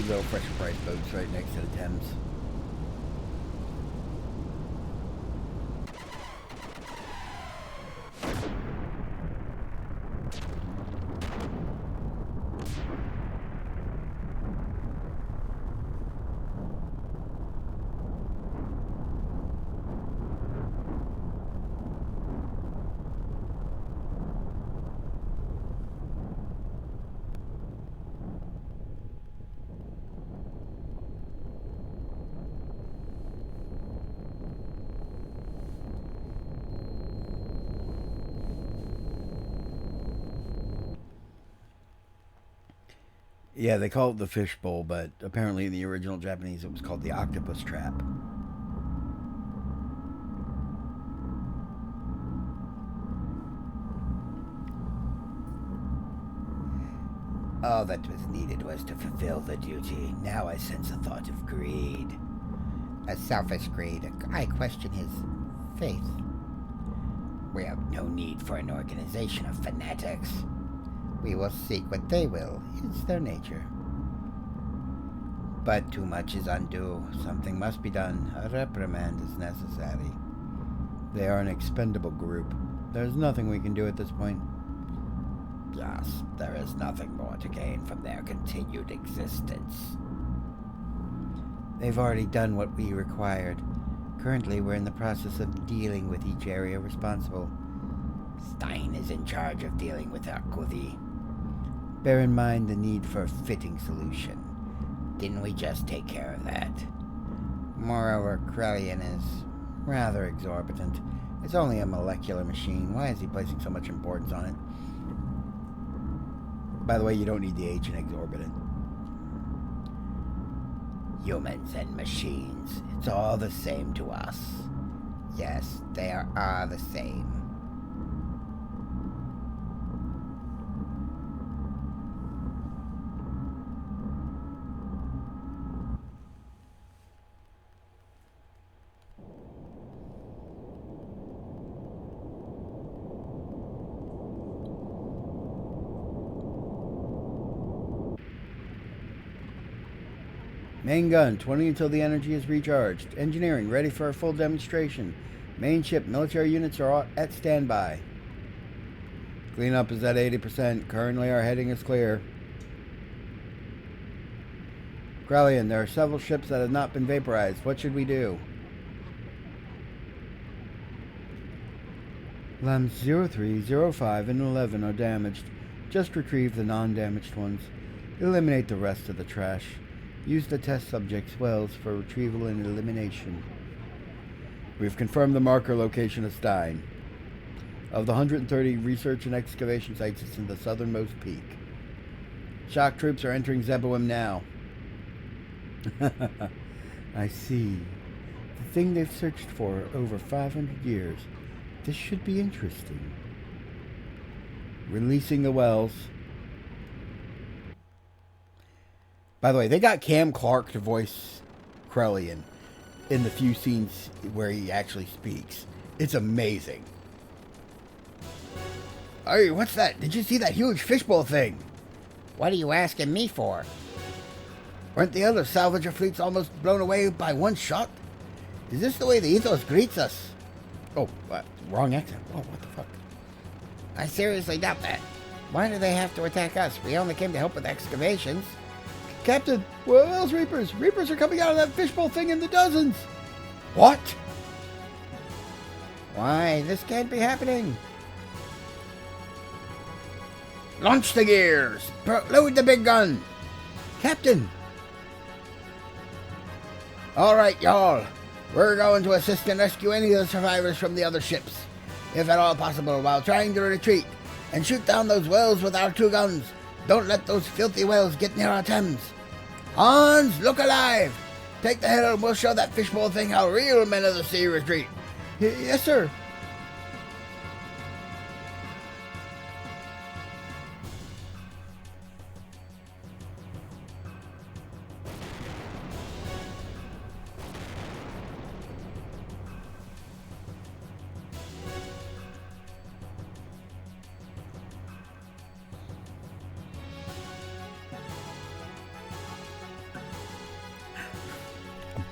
little fresher price boats right next to the Thames. Yeah, they call it the fishbowl, but apparently in the original Japanese it was called the octopus trap. All that was needed was to fulfill the duty. Now I sense a thought of greed. A selfish greed. I question his faith. We have no need for an organization of fanatics. We will seek what they will. It's their nature. But too much is undue. Something must be done. A reprimand is necessary. They are an expendable group. There's nothing we can do at this point. Yes, there is nothing more to gain from their continued existence. They've already done what we required. Currently, we're in the process of dealing with each area responsible. Stein is in charge of dealing with Akuthi. Bear in mind the need for a fitting solution. Didn't we just take care of that? Moreover, Krellian is rather exorbitant. It's only a molecular machine. Why is he placing so much importance on it? By the way, you don't need the H in exorbitant. Humans and machines, it's all the same to us. Yes, they are the same. Main gun, 20 until the energy is recharged. Engineering, ready for a full demonstration. Main ship, military units are at standby. Cleanup is at 80%. Currently our heading is clear. Krellian, there are several ships that have not been vaporized. What should we do? Lamps 03, 05, and 11 are damaged. Just retrieve the non-damaged ones. Eliminate the rest of the trash. Use the test subject's wells for retrieval and elimination. We've confirmed the marker location of Stein. Of the 130 research and excavation sites, it's in the southernmost peak. Shock troops are entering Zeboim now. I see. The thing they've searched for over 500 years. This should be interesting. Releasing the wells. By the way, they got Cam Clark to voice Krellian in the few scenes where he actually speaks. It's amazing. Hey, what's that? Did you see that huge fishbowl thing? What are you asking me for? Weren't the other salvager fleets almost blown away by one shot? Is this the way the Ethos greets us? Oh, wrong accent. Oh, what the fuck? I seriously doubt that. Why do they have to attack us? We only came to help with excavations. Captain, where else Reapers? Reapers are coming out of that fishbowl thing in the dozens. What? Why, this can't be happening. Launch the gears. Load the big gun. Captain. All right, y'all. We're going to assist and rescue any of the survivors from the other ships, if at all possible, while trying to retreat, and shoot down those whales with our two guns. Don't let those filthy whales get near our Thames. Hans, look alive! Take the hill and we'll show that fishbowl thing how real men of the sea retreat. Yes, sir.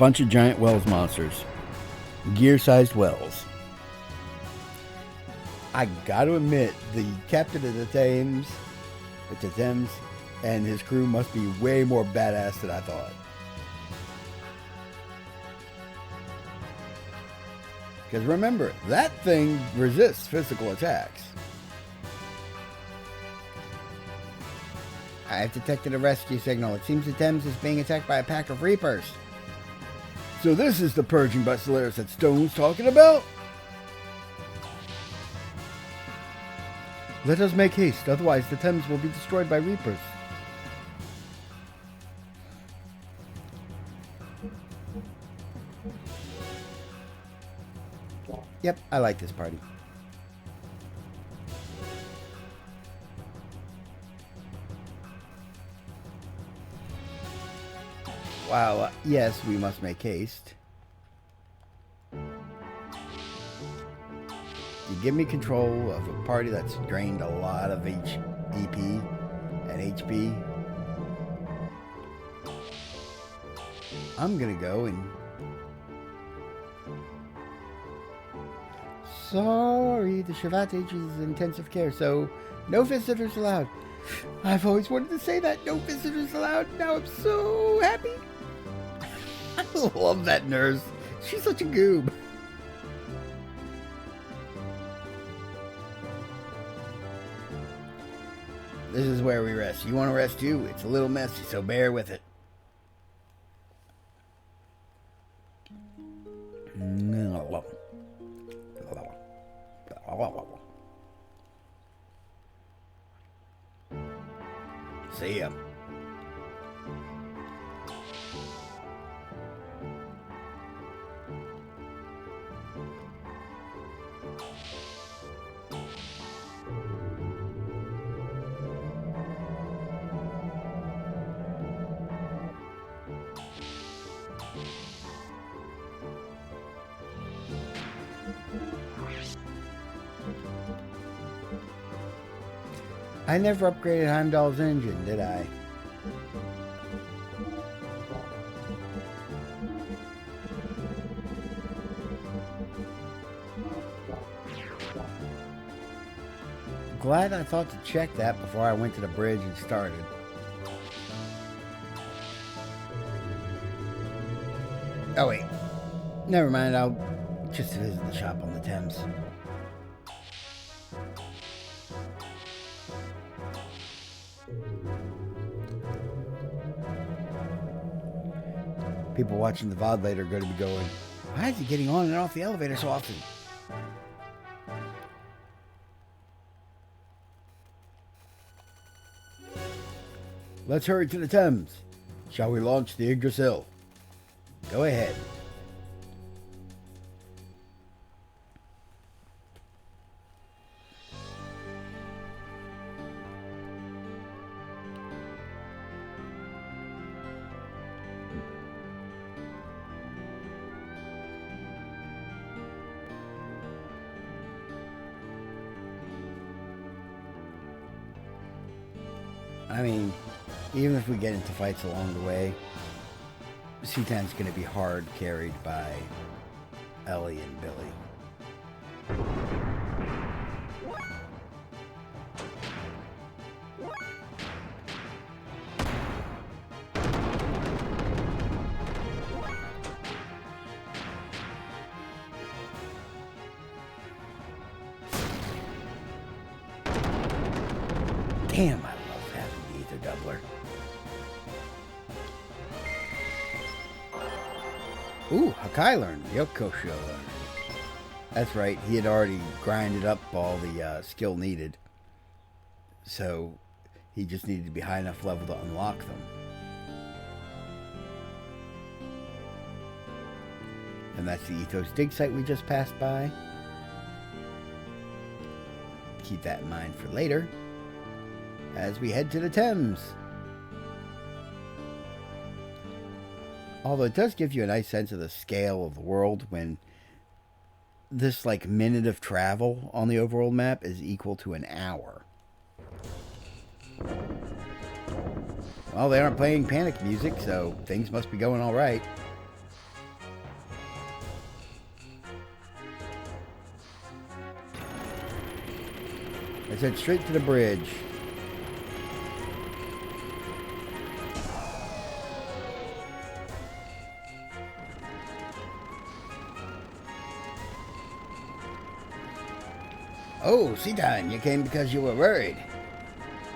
bunch of giant Wells monsters. Gear-sized Wells. I gotta admit, the captain of the Thames, and his crew must be way more badass than I thought. Because remember, that thing resists physical attacks. I have detected a rescue signal. It seems the Thames is being attacked by a pack of Reapers. So this is the purging by Solaris that Stone's talking about? Let us make haste, otherwise the Thames will be destroyed by Reapers. Yep, I like this party. Wow, yes, we must make haste. You give me control of a party that's drained a lot of EP and HP. I'm gonna go and... Sorry, the Shavatage is intensive care, so no visitors allowed. I've always wanted to say that, no visitors allowed. Now I'm so happy. I love that nurse. She's such a goob. This is where we rest. You want to rest too? It's a little messy, so bear with it. See ya. I never upgraded Heimdall's engine, did I? Glad I thought to check that before I went to the bridge and started. Oh wait, never mind, I'll just visit the shop on the Thames. People watching the VOD later are going to be going, why is he getting on and off the elevator so often? Let's hurry to the Thames. Shall we launch the Yggdrasil? Go ahead. I mean, even if we get into fights along the way, C-10's going to be hard carried by Ellie and Billy. Damn, I love having the ether doubler. Ooh, Hakai learned. Yokosho learned. That's right, he had already grinded up all the skill needed. So, he just needed to be high enough level to unlock them. And that's the Ethos dig site we just passed by. Keep that in mind for later, as we head to the Thames. Although it does give you a nice sense of the scale of the world when this like minute of travel on the overworld map is equal to an hour. Well, they aren't playing panic music, so things must be going all right. I said straight to the bridge. Oh, Citan, you came because you were worried.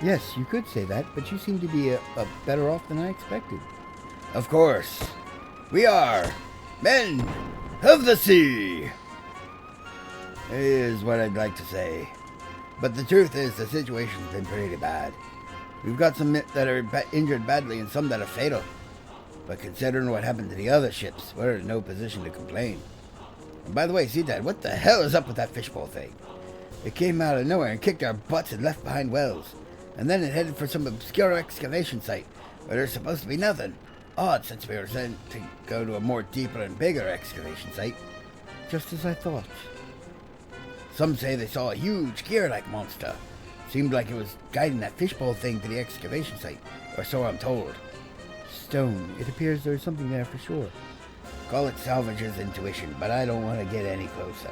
Yes, you could say that, but you seem to be a better off than I expected. Of course. We are men of the sea, is what I'd like to say. But the truth is, the situation's been pretty bad. We've got some that are injured badly and some that are fatal. But considering what happened to the other ships, we're in no position to complain. And by the way, Citan, what the hell is up with that fishbowl thing? It came out of nowhere and kicked our butts and left behind wells. And then it headed for some obscure excavation site where there's supposed to be nothing. Odd, since we were sent to go to a more deeper and bigger excavation site. Just as I thought. Some say they saw a huge gear-like monster. Seemed like it was guiding that fishbowl thing to the excavation site, or so I'm told. Stone, it appears there's something there for sure. Call it salvager's intuition, but I don't want to get any closer.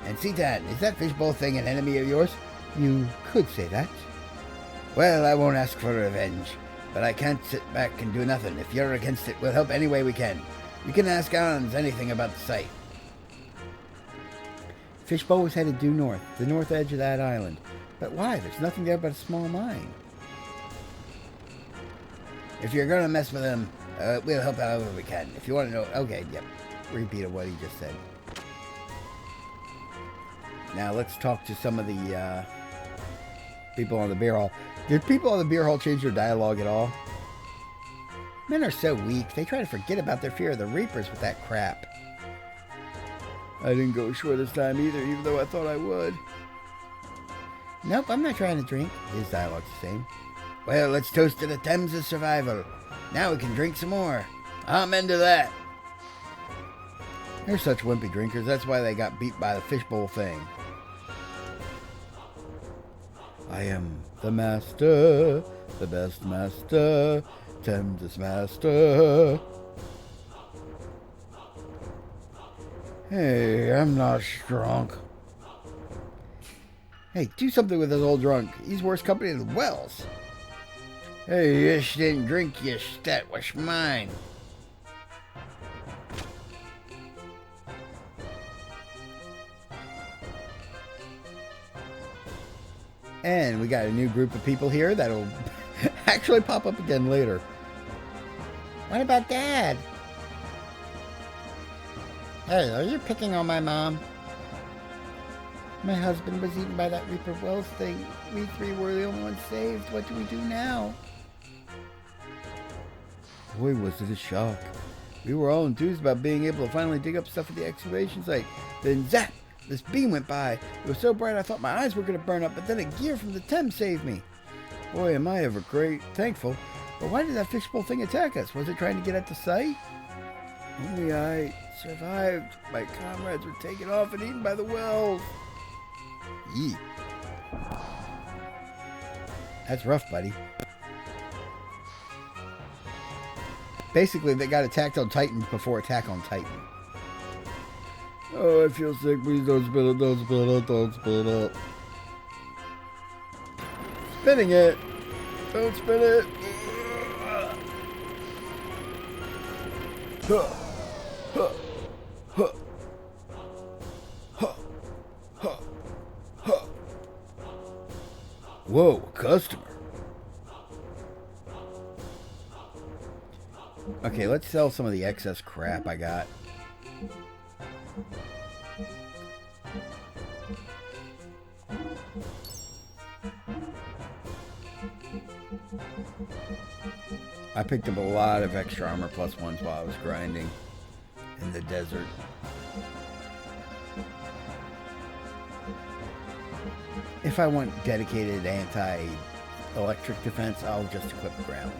And Citan, is that fishbowl thing an enemy of yours? You could say that. Well, I won't ask for revenge, but I can't sit back and do nothing. If you're against it, we'll help any way we can. You can ask Hans anything about the site. Fishbowl was headed due north, the north edge of that island. But why? There's nothing there but a small mine. If you're going to mess with him, we'll help however we can. If you want to know... Okay, yep. Repeat of what he just said. Now, let's talk to some of the people on the beer hall. Did people on the beer hall change their dialogue at all? Men are so weak. They try to forget about their fear of the Reapers with that crap. I didn't go ashore this time either, even though I thought I would. Nope, I'm not trying to drink. His dialogue's the same. Well, let's toast to the Thames' survival. Now we can drink some more. I'm into that. They're such wimpy drinkers. That's why they got beat by the fishbowl thing. I am the master, the best master, Thames' master. Hey, I'm not drunk. Hey, do something with this old drunk. He's worse company than Wells. Hey, you didn't drink your stat. What's mine? And we got a new group of people here that'll actually pop up again later. What about Dad? Hey, are you picking on my mom? My husband was eaten by that Reaper Wells thing. We three were the only ones saved. What do we do now? Boy, was it a shock. We were all enthused about being able to finally dig up stuff at the excavation site. Then zap! This beam went by. It was so bright I thought my eyes were going to burn up, but then a gear from the Thames saved me. Boy, am I ever thankful. But why did that fishbowl thing attack us? Was it trying to get at the site? Only I survived. My comrades were taken off and eaten by the wells. Yee. That's rough, buddy. Basically, they got attacked on Titan before Attack on Titan. Oh, I feel sick. Please don't spit it. Don't spit it. Don't spit it. Spitting it. Don't spit it. Huh. Huh. Huh. Huh. Huh. Huh. Whoa, customer. Okay, let's sell some of the excess crap I got. I picked up a lot of extra armor plus ones while I was grinding in the desert. If I want dedicated anti-electric defense, I'll just equip grounds.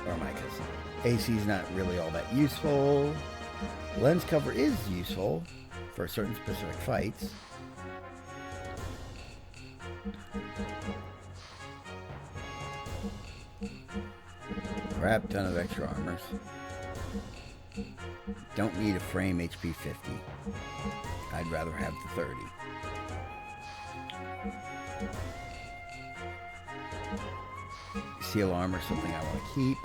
Or Micah's. AC's not really all that useful. Lens cover is useful for certain specific fights. Crap ton of extra armors. Don't need a frame HP 50. I'd rather have the 30. Seal armor, something I want to keep.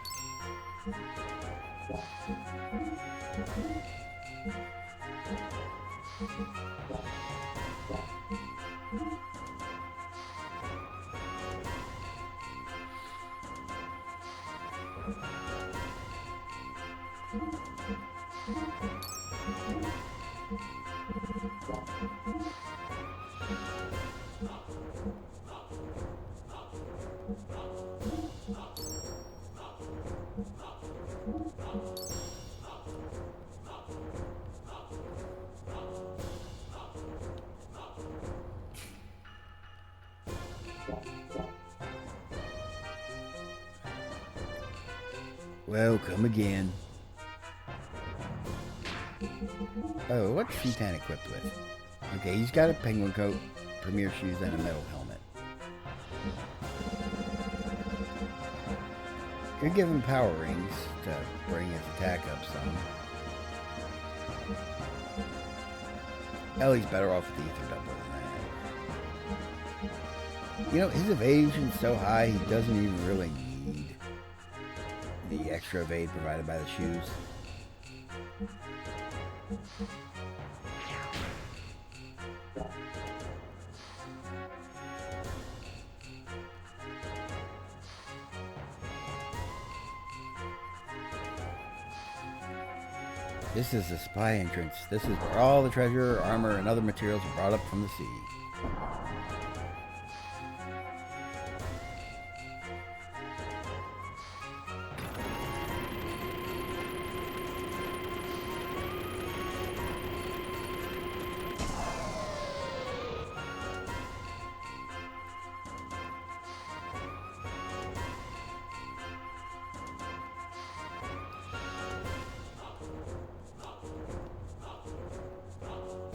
Well, come again. Oh, what's Sheetan equipped with? Okay, he's got a penguin coat, premier shoes, and a metal helmet. Could give him power rings to bring his attack up some. Oh, he's better off with the ether double than that. You know, his evasion's so high, he doesn't even really need the extra evade provided by the shoes. This is the supply entrance. This is where all the treasure, armor, and other materials are brought up from the sea.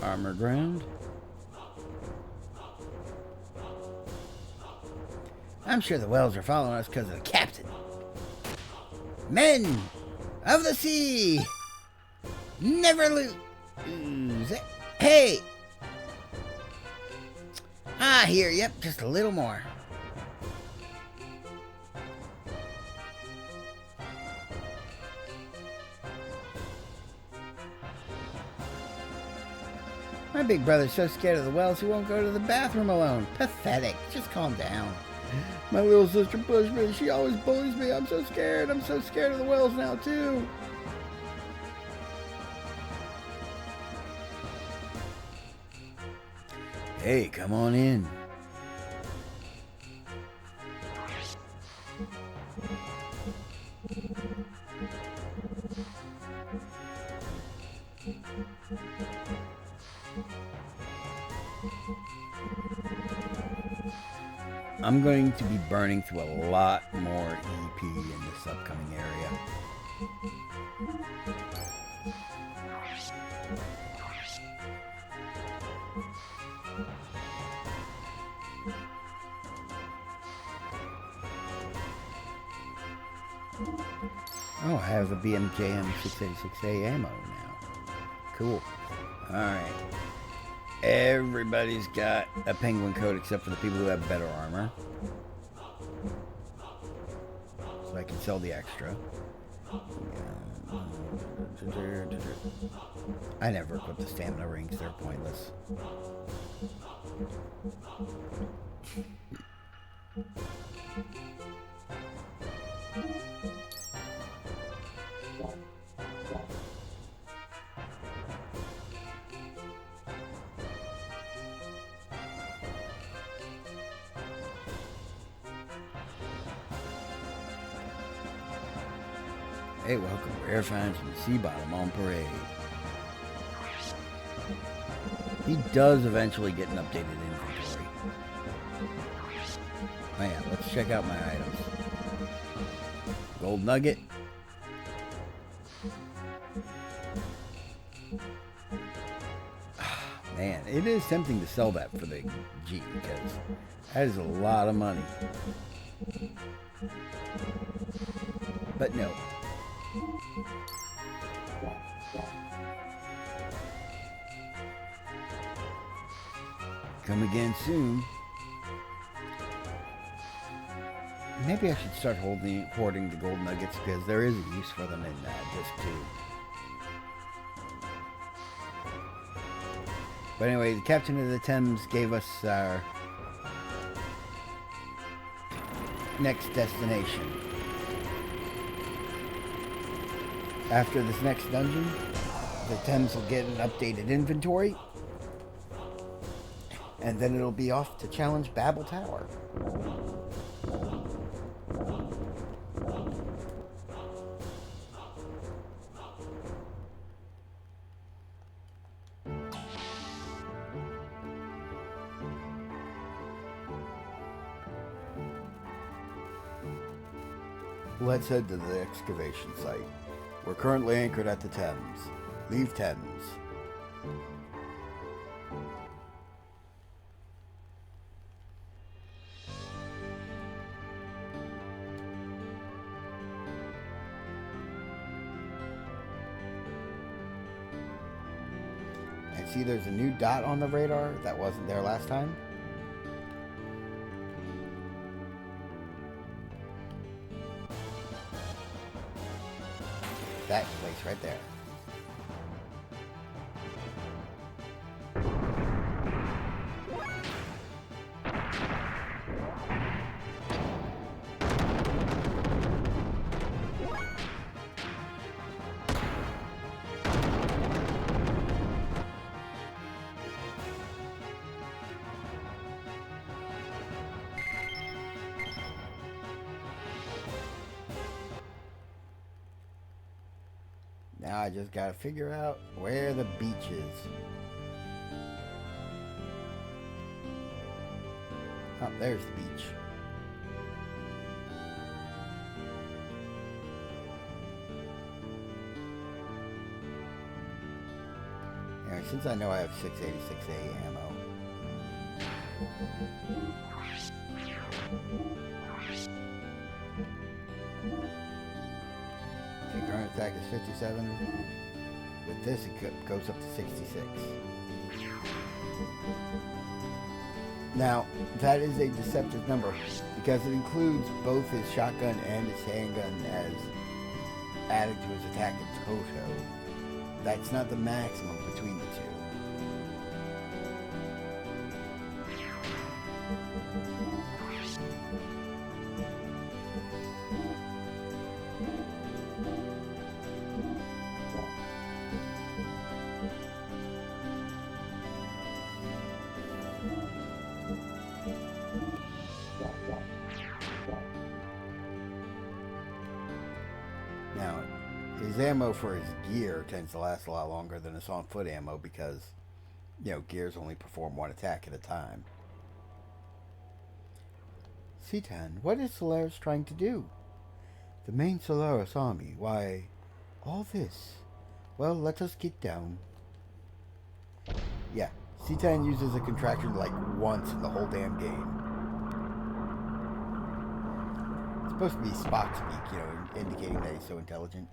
Armor ground. I'm sure the whales are following us because of the captain. Men of the sea, never lose. Hey! Ah, here, yep, just a little more. My big brother's so scared of the whales he won't go to the bathroom alone. Pathetic. Just calm down. My little sister pushed me. She always bullies me. I'm so scared. I'm so scared of the whales now, too. Hey, come on in. I'm going to be burning through a lot more EP in this upcoming area. Oh, I have the BMJM 686A ammo now. Cool. Alright. Everybody's got a penguin coat except for the people who have better armor. So I can sell the extra. I never equip the stamina rings, they're pointless. Hey, welcome. Rare finds from the sea bottom on parade. He does eventually get an updated inventory. Oh yeah, let's check out my items. Gold nugget. Man, it is tempting to sell that for the G because that is a lot of money. But no. Come again soon. Maybe I should start hoarding the gold nuggets because there is a use for them in Disc 2. But anyway, the Captain of the Thames gave us our next destination. After this next dungeon, the Thames will get an updated inventory, and then it'll be off to challenge Babel Tower. Let's head to the excavation site. We're currently anchored at the Thames. Leave Thames. And see, there's a new dot on the radar that wasn't there last time. That place right there. Now I just gotta figure out where the beach is. Oh, there's the beach. Anyway, since I know I have 686A ammo. Okay, current attack is 57. With this, it goes up to 66. Now, that is a deceptive number because it includes both his shotgun and his handgun as added to his attack in toto. That's not the maximum between the two. Now, his ammo for his gear tends to last a lot longer than his on-foot ammo because, you know, gears only perform one attack at a time. Citan, what is Solaris trying to do? The main Solaris army, why, all this. Well, let us get down. Yeah, Citan uses a contraction like once in the whole damn game. Supposed to be Spock speak, you know, indicating that he's so intelligent.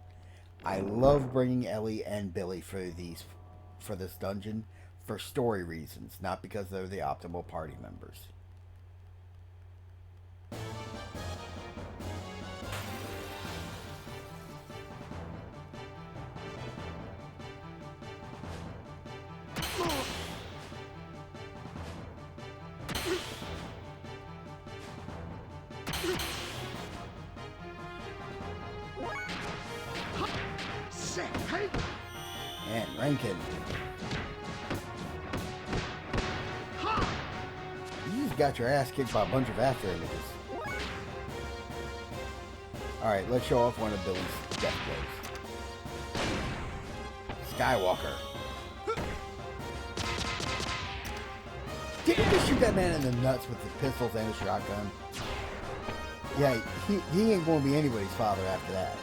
I love bringing Ellie and Billy for this dungeon for story reasons, not because they're the optimal party members. And Rankin. You just got your ass kicked by a bunch of after images. Alright, let's show off one of Billy's death blows. Skywalker. Didn't you just shoot that man in the nuts with his pistols and his shotgun? Yeah, he ain't gonna be anybody's father after that.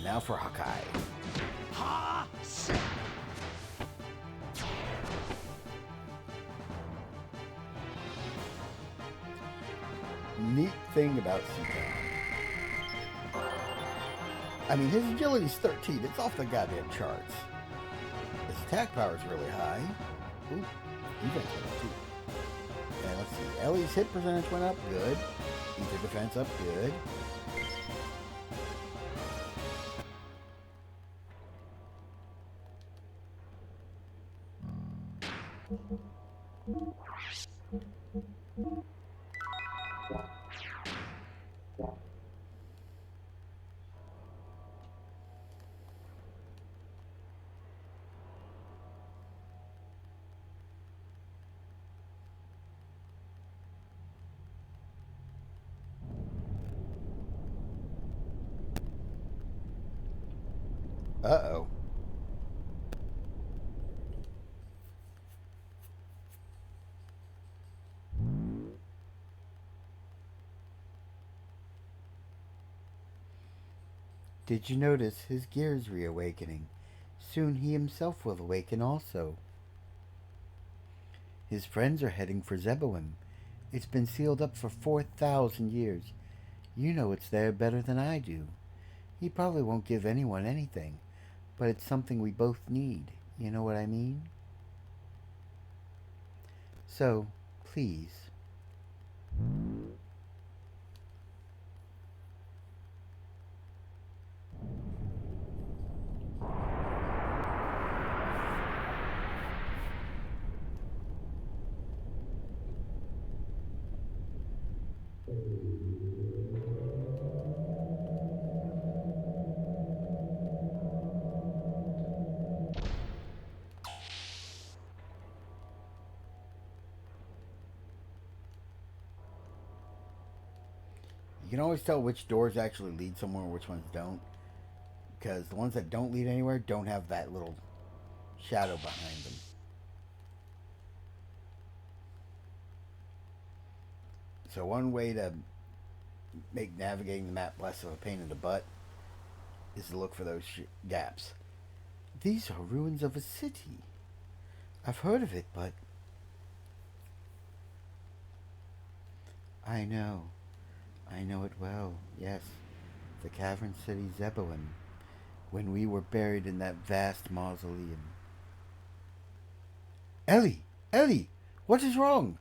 Now for Hawkeye. thing about Seatown. I mean, his agility's 13. It's off the goddamn charts. His attack power's really high. Ooh, defense went up too. And let's see. Ellie's hit percentage went up. Good. Ether defense up. Good. Uh-oh. Did you notice his gears reawakening? Soon he himself will awaken also. His friends are heading for Zeboim. It's been sealed up for 4,000 years. You know it's there better than I do. He probably won't give anyone anything, but it's something we both need. You know what I mean? So, please. You can always tell which doors actually lead somewhere and which ones don't. Because the ones that don't lead anywhere don't have that little shadow behind them. So one way to make navigating the map less of a pain in the butt is to look for those gaps. These are ruins of a city. I've heard of it, but... I know it well, yes. The cavern city Zeboim, when we were buried in that vast mausoleum. Ellie! Ellie! What is wrong?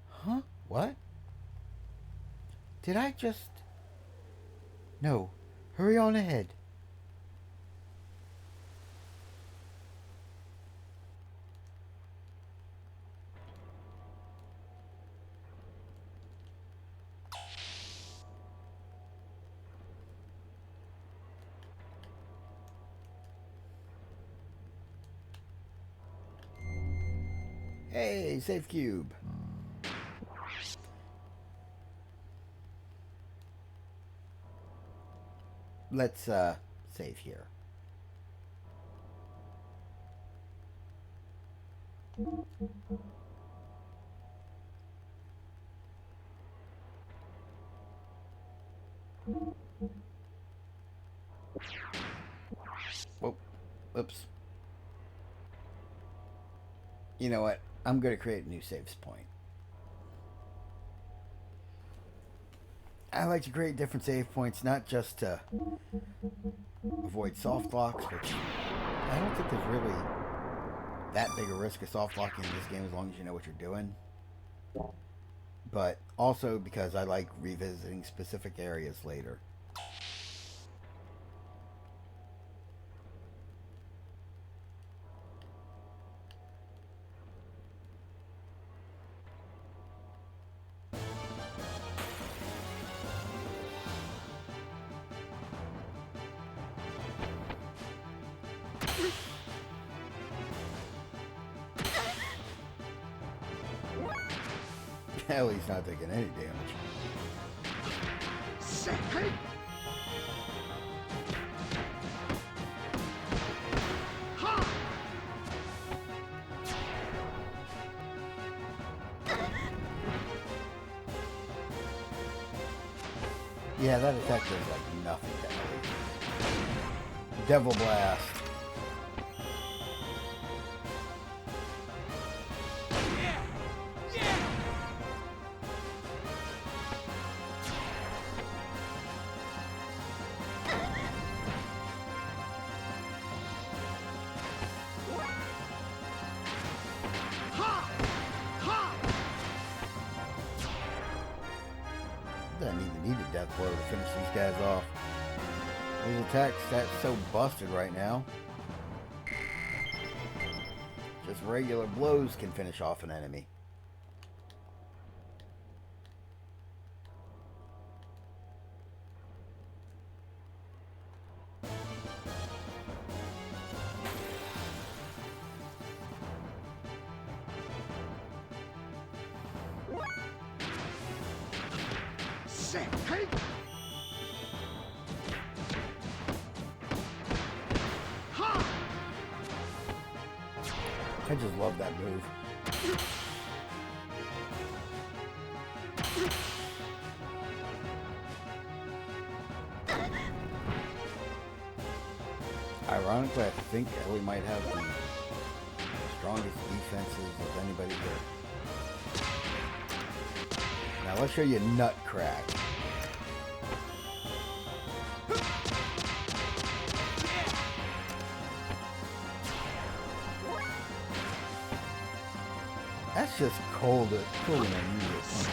Huh? What? Did I just... No. Hurry on ahead. Hey, safe cube. Let's save here. Whoa. Oops. You know what? I'm going to create a new saves point. I like to create different save points, not just to avoid soft locks, which I don't think there's really that big a risk of soft locking in this game as long as you know what you're doing. But also because I like revisiting specific areas later. Hell, he's not taking any damage. Yeah, that attack does like nothing to Ellie. Devil Blast. doesn't even need a death blow to finish these guys off. His attack stat's so busted right now. Just regular blows can finish off an enemy. I just love that move. Ironically, I think Ellie might have the strongest defenses of anybody here. Now let's show you Nutcrack. That's just cool and unusual.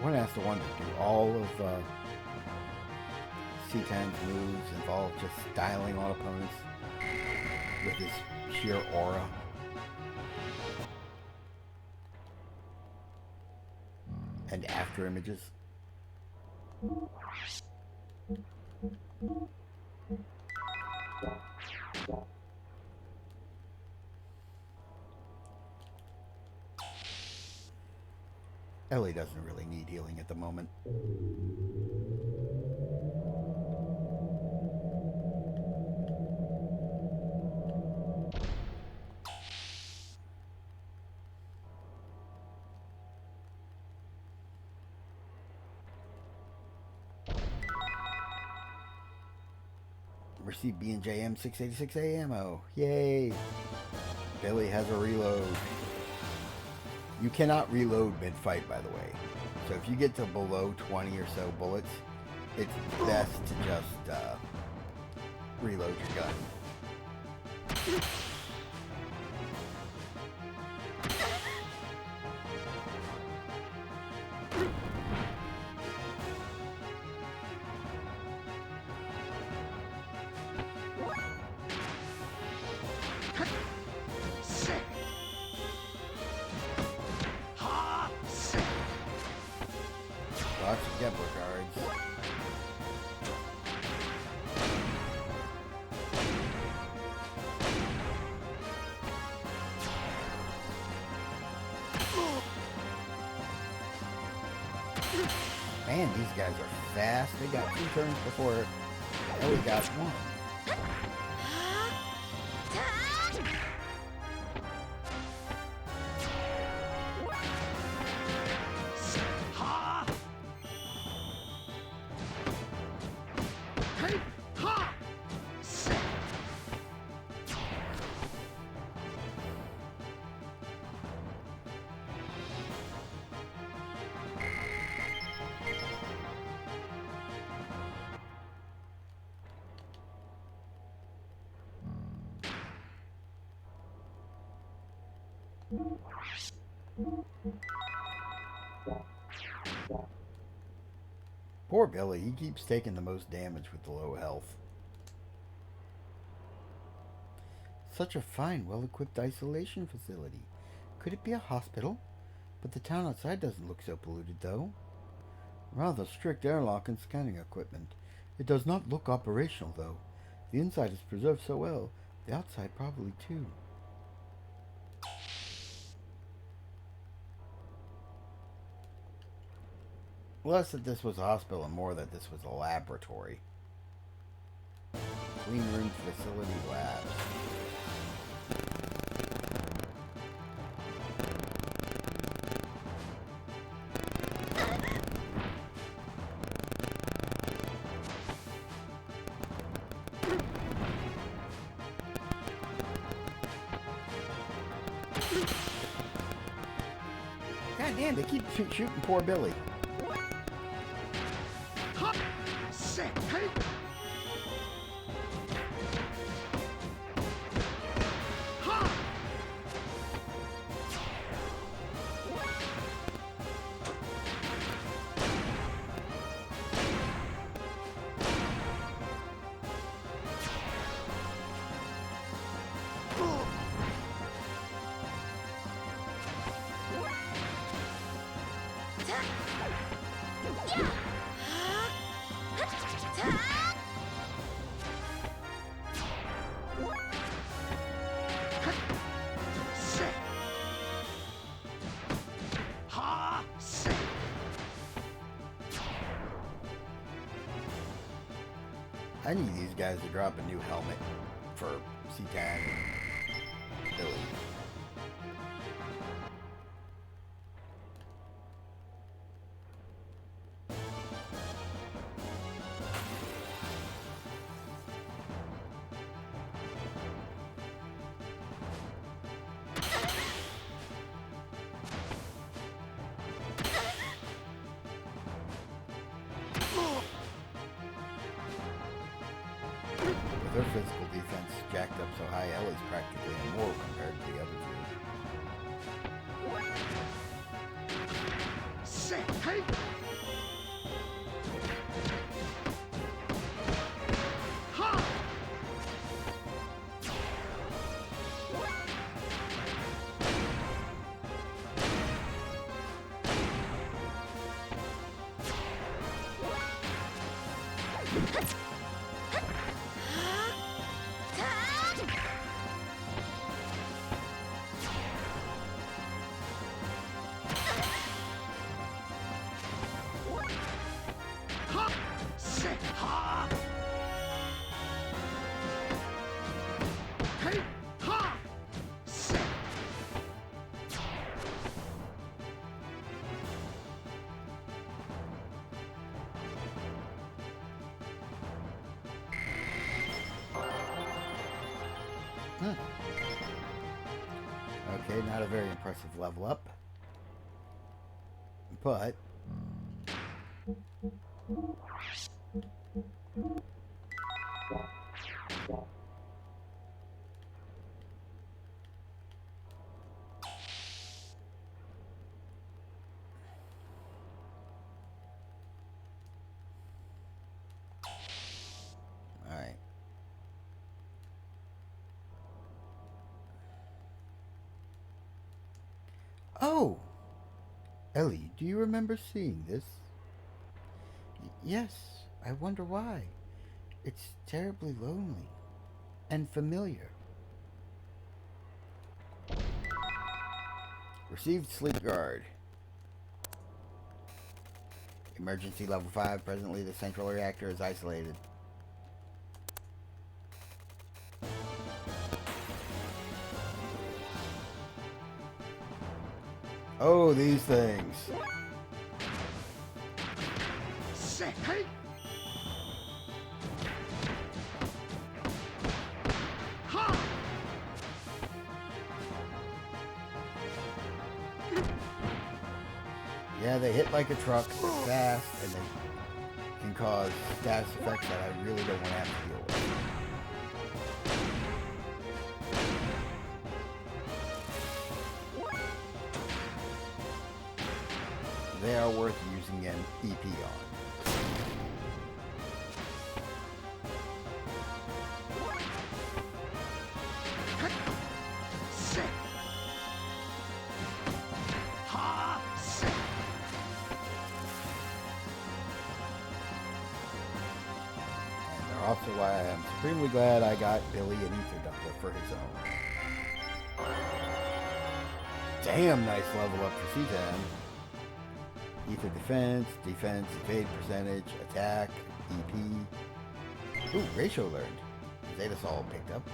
One has to wonder, do all of C-Tan's moves involve just styling on opponents with his sheer aura? And after images? Ellie doesn't really need healing at the moment. Receive B&J M686A ammo. Yay! Billy has a reload. You cannot reload mid-fight, by the way. So if you get to below 20 or so bullets, it's best to just reload your gun. Lots of Gembler guards. Man, these guys are fast. They got 2 turns before Ellie got 1. Poor Billy, he keeps taking the most damage with the low health. Such a fine, well-equipped isolation facility. Could it be a hospital? But the town outside doesn't look so polluted, though. Rather strict airlock and scanning equipment. It does not look operational, though. The inside is preserved so well, the outside probably too. Less that this was a hospital and more that this was a laboratory. Clean room facility labs. Man, they keep shooting poor Billy. I need these guys to drop a new helmet for C-Tag and Billy. With her physical defense jacked up so high, Ellie's practically immortal compared to the other two. Set, hey! Okay, not a very impressive level up. But alright. Oh! Ellie, do you remember seeing this? Yes, I wonder why. It's terribly lonely and familiar. Received sleep guard. Emergency level 5. Presently, the central reactor is isolated. Oh, these things. Hey. Yeah, they hit like a truck, fast, and they can cause status effects that I really don't want to have to deal with. They are worth using an EP on. And they're also why I am supremely glad I got Billy an ether dumpler for his own. Damn nice level up for C10. Ether defense, evade percentage, attack, EP. Ooh, ratio learned. Zeta Sol picked up.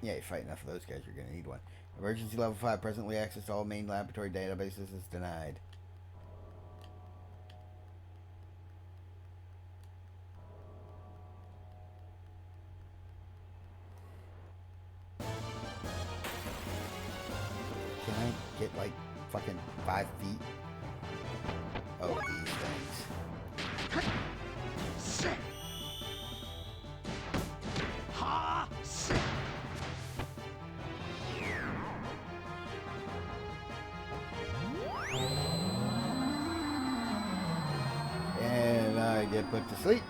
Yeah, you fight enough of those guys, you're gonna need one. Emergency level 5, presently access to all main laboratory databases is denied. Can I get, like, fucking 5 feet. Oh, these things. And I get put to sleep.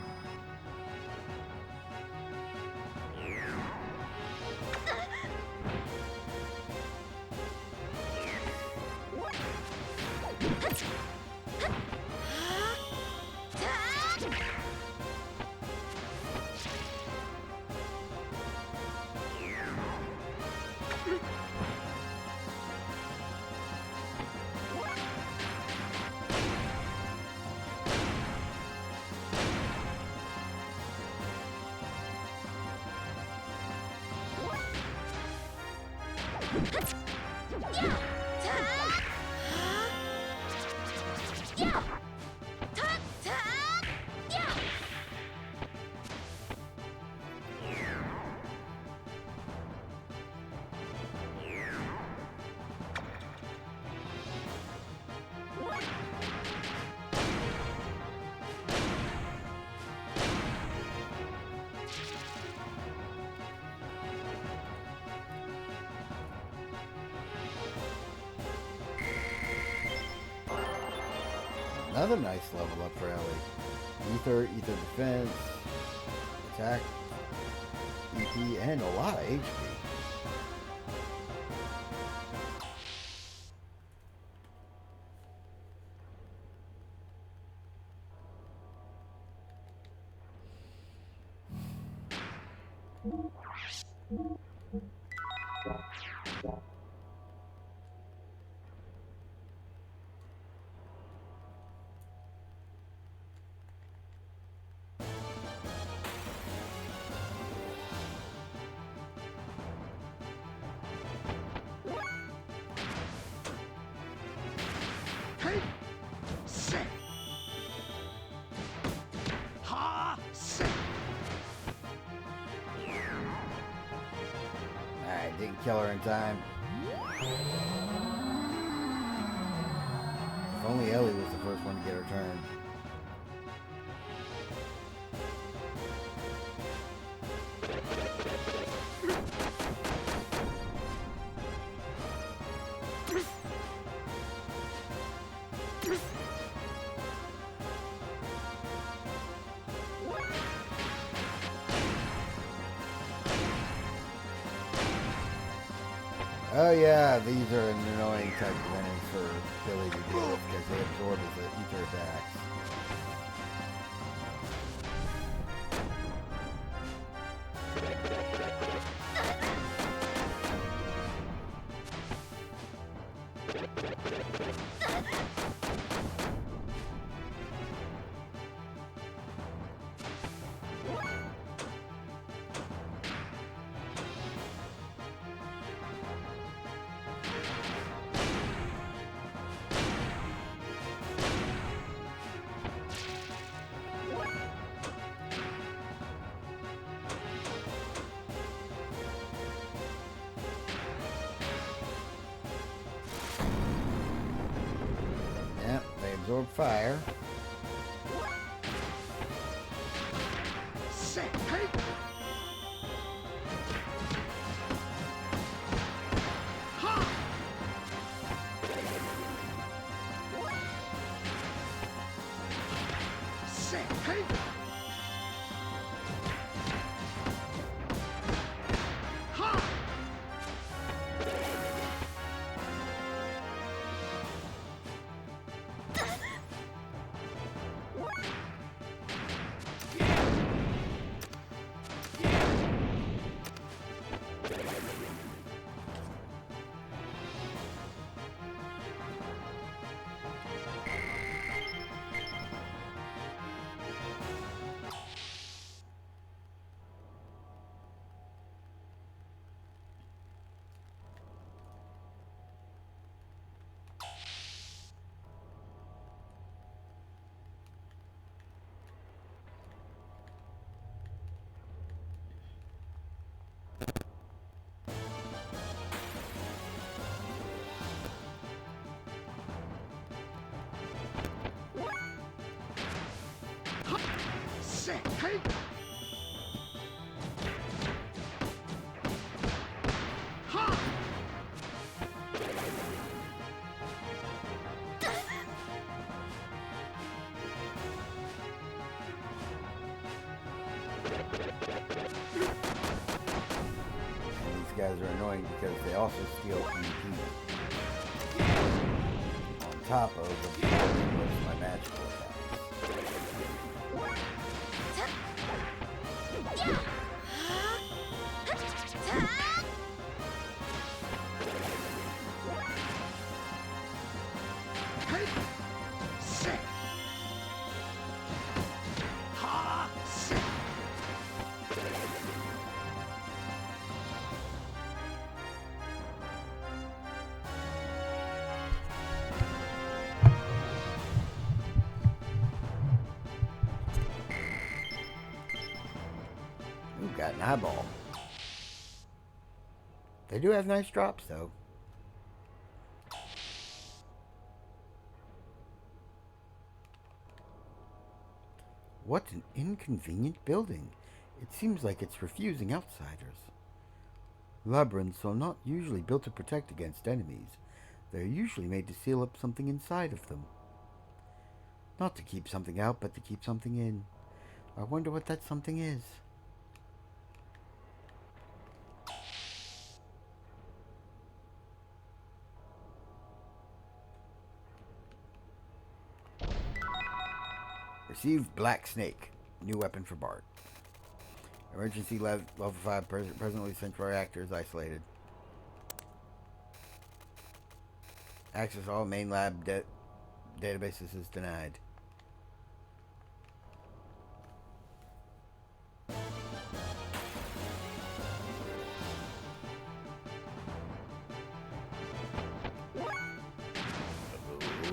Another nice level up for Ellie. Ether defense, attack, EP, and a lot of HP. Didn't kill her in time. If only Ellie was the first one to get her turn. Oh yeah, these are an annoying type of enemies for Billy to deal with because they absorb his ether attacks. Absorb fire. These guys are annoying because they also steal EP on top of the my magical attacks. Ooh, got an eyeball. They do have nice drops, though. What an inconvenient building. It seems like it's refusing outsiders. Labyrinths are not usually built to protect against enemies. They're usually made to seal up something inside of them. Not to keep something out, but to keep something in. I wonder what that something is. Receive Black Snake. New weapon for Bart. Emergency level 5 presently central reactor is isolated. Access all main lab databases is denied.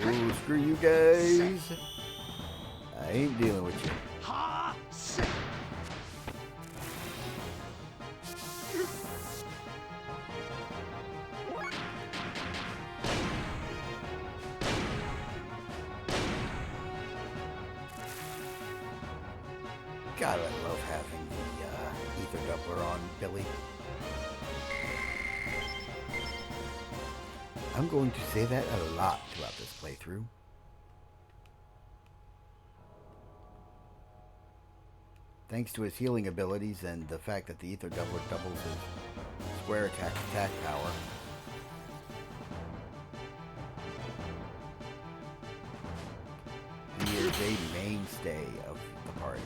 Ooh, screw you guys. I ain't dealing with you. God, I love having the ether doubler on Billy. I'm going to say that a lot throughout this playthrough. Thanks to his healing abilities and the fact that the ether doubler doubles his square attack power. He is a mainstay of the party.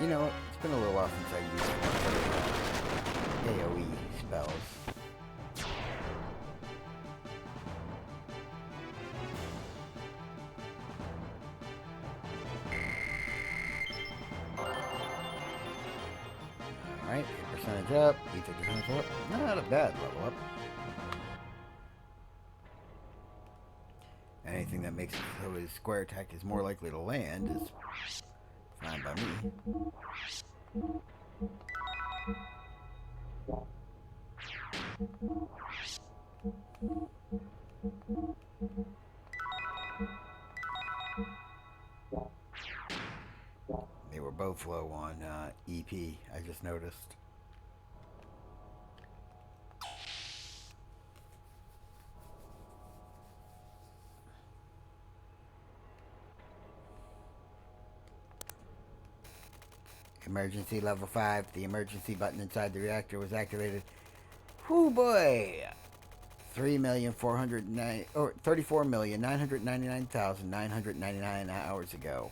You know, it's been a little while since I used AoE spells. Alright, hit percentage up, ether percentage up. Not a bad level up. Anything that makes it so his square attack is more likely to land is fine by me. They were both low on EP, I just noticed. Emergency level 5. The emergency button inside the reactor was activated. Whoo boy! 34,999,999 hours ago.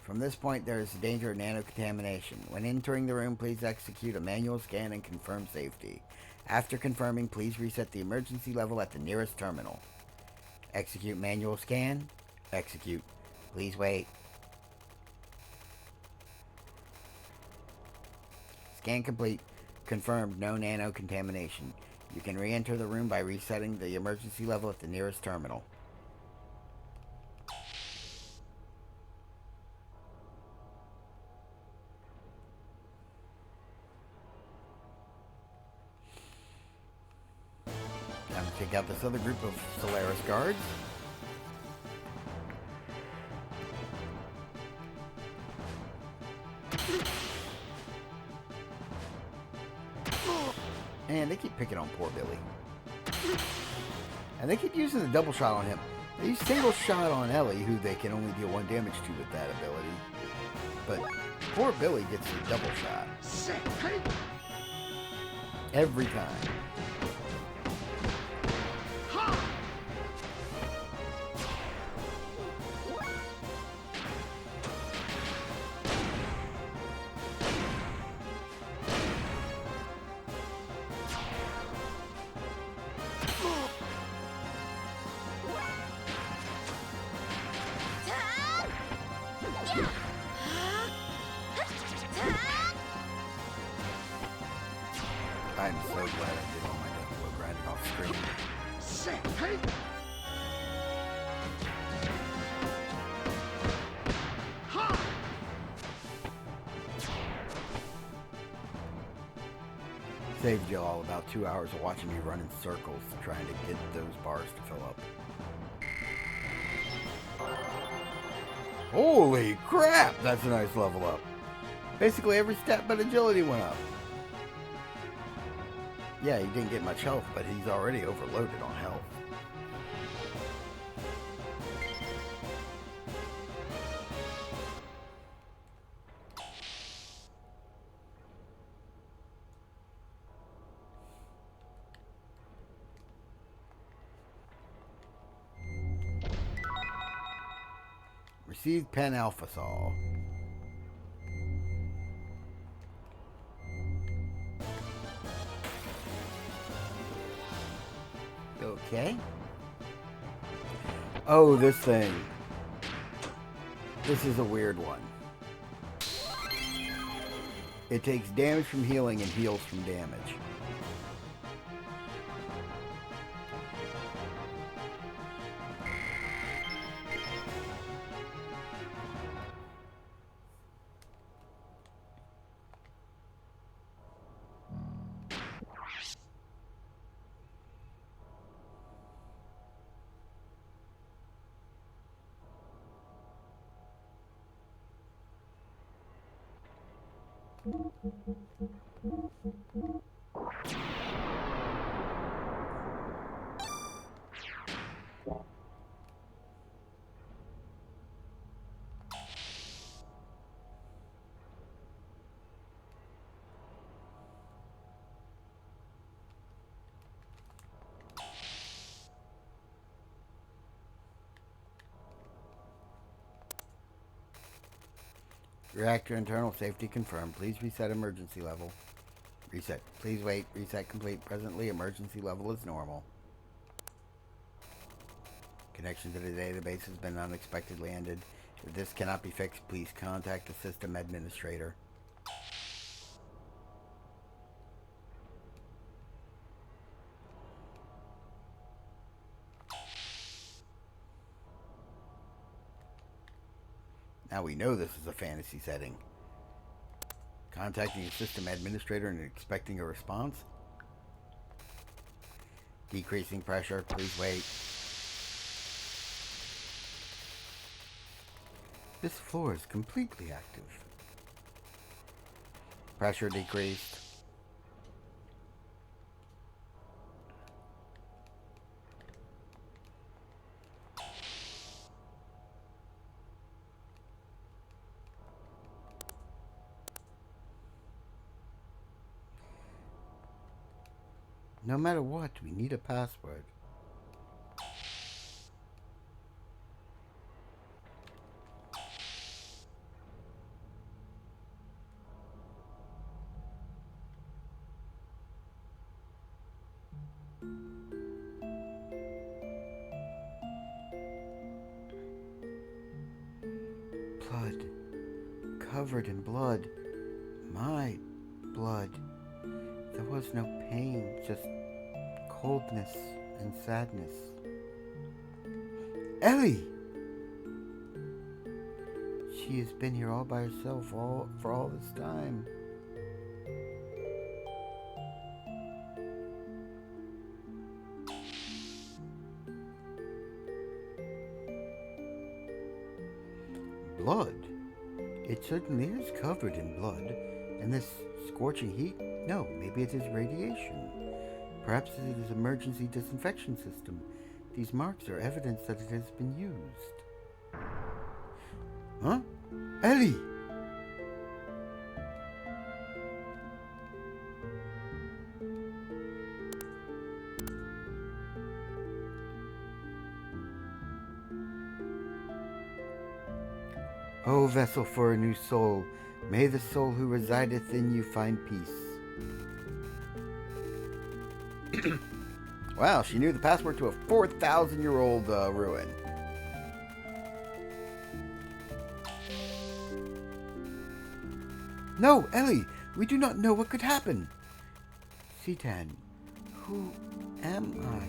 From this point, there is a danger of nanocontamination. When entering the room, please execute a manual scan and confirm safety. After confirming, please reset the emergency level at the nearest terminal. Execute manual scan. Execute. Please wait. Scan complete. Confirmed. No nanocontamination. You can re-enter the room by resetting the emergency level at the nearest terminal. Time to take out this other group of Solaris guards. And they keep picking on poor Billy. And they keep using the double shot on him. They use single shot on Ellie, who they can only deal 1 damage to with that ability. But poor Billy gets the double shot. Every time. I'm so glad I did all my double grinding off screen. Saved you all about 2 hours of watching me run in circles trying to get those bars to fill up. Holy crap! That's a nice level up. Basically every stat but agility went up. Yeah, he didn't get much health, but he's already overloaded on health. Receive Pen Alpha Saw. Okay. Oh, this thing. This is a weird one. It takes damage from healing and heals from damage. Reactor internal safety confirmed. Please reset emergency level. Reset. Please wait. Reset complete. Presently, emergency level is normal. Connection to the database has been unexpectedly ended. If this cannot be fixed, please contact the system administrator. Now we know this is a fantasy setting. Contacting a system administrator and expecting a response. Decreasing pressure. Please wait. This floor is completely active. Pressure decreased. No matter what, we need a password. Blood. Covered in blood. My blood. There was no pain, just coldness and sadness. Ellie! She has been here all by herself for all this time. Blood? It certainly is covered in blood. And this scorching heat? No, maybe it is radiation. Perhaps it is emergency disinfection system. These marks are evidence that it has been used. Huh? Ellie! O vessel for a new soul, may the soul who resideth in you find peace. Wow, she knew the password to a 4,000-year-old ruin. No, Ellie, we do not know what could happen. Citan, who am I?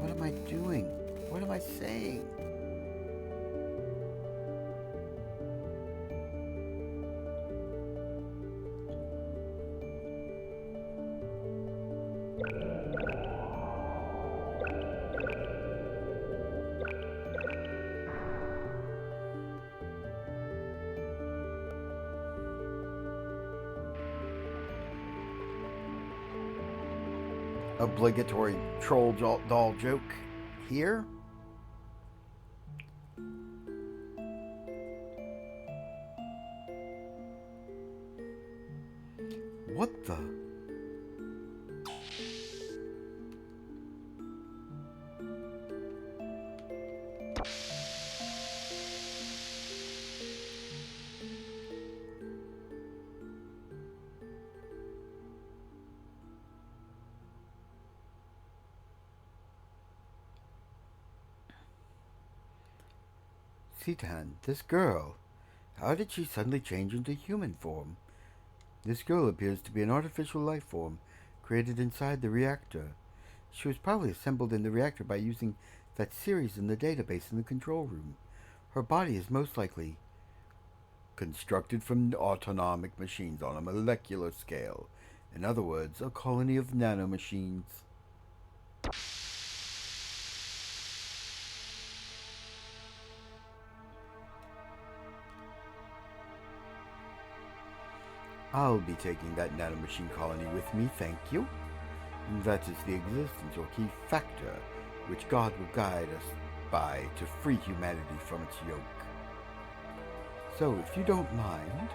What am I doing? What am I saying? Obligatory troll doll joke here. What the? Citan, this girl, how did she suddenly change into human form? This girl appears to be an artificial life form created inside the reactor. She was probably assembled in the reactor by using that series in the database in the control room. Her body is most likely constructed from autonomic machines on a molecular scale. In other words, a colony of nanomachines. I'll be taking that nanomachine colony with me, thank you. That is the existence or key factor which God will guide us by to free humanity from its yoke. So, if you don't mind...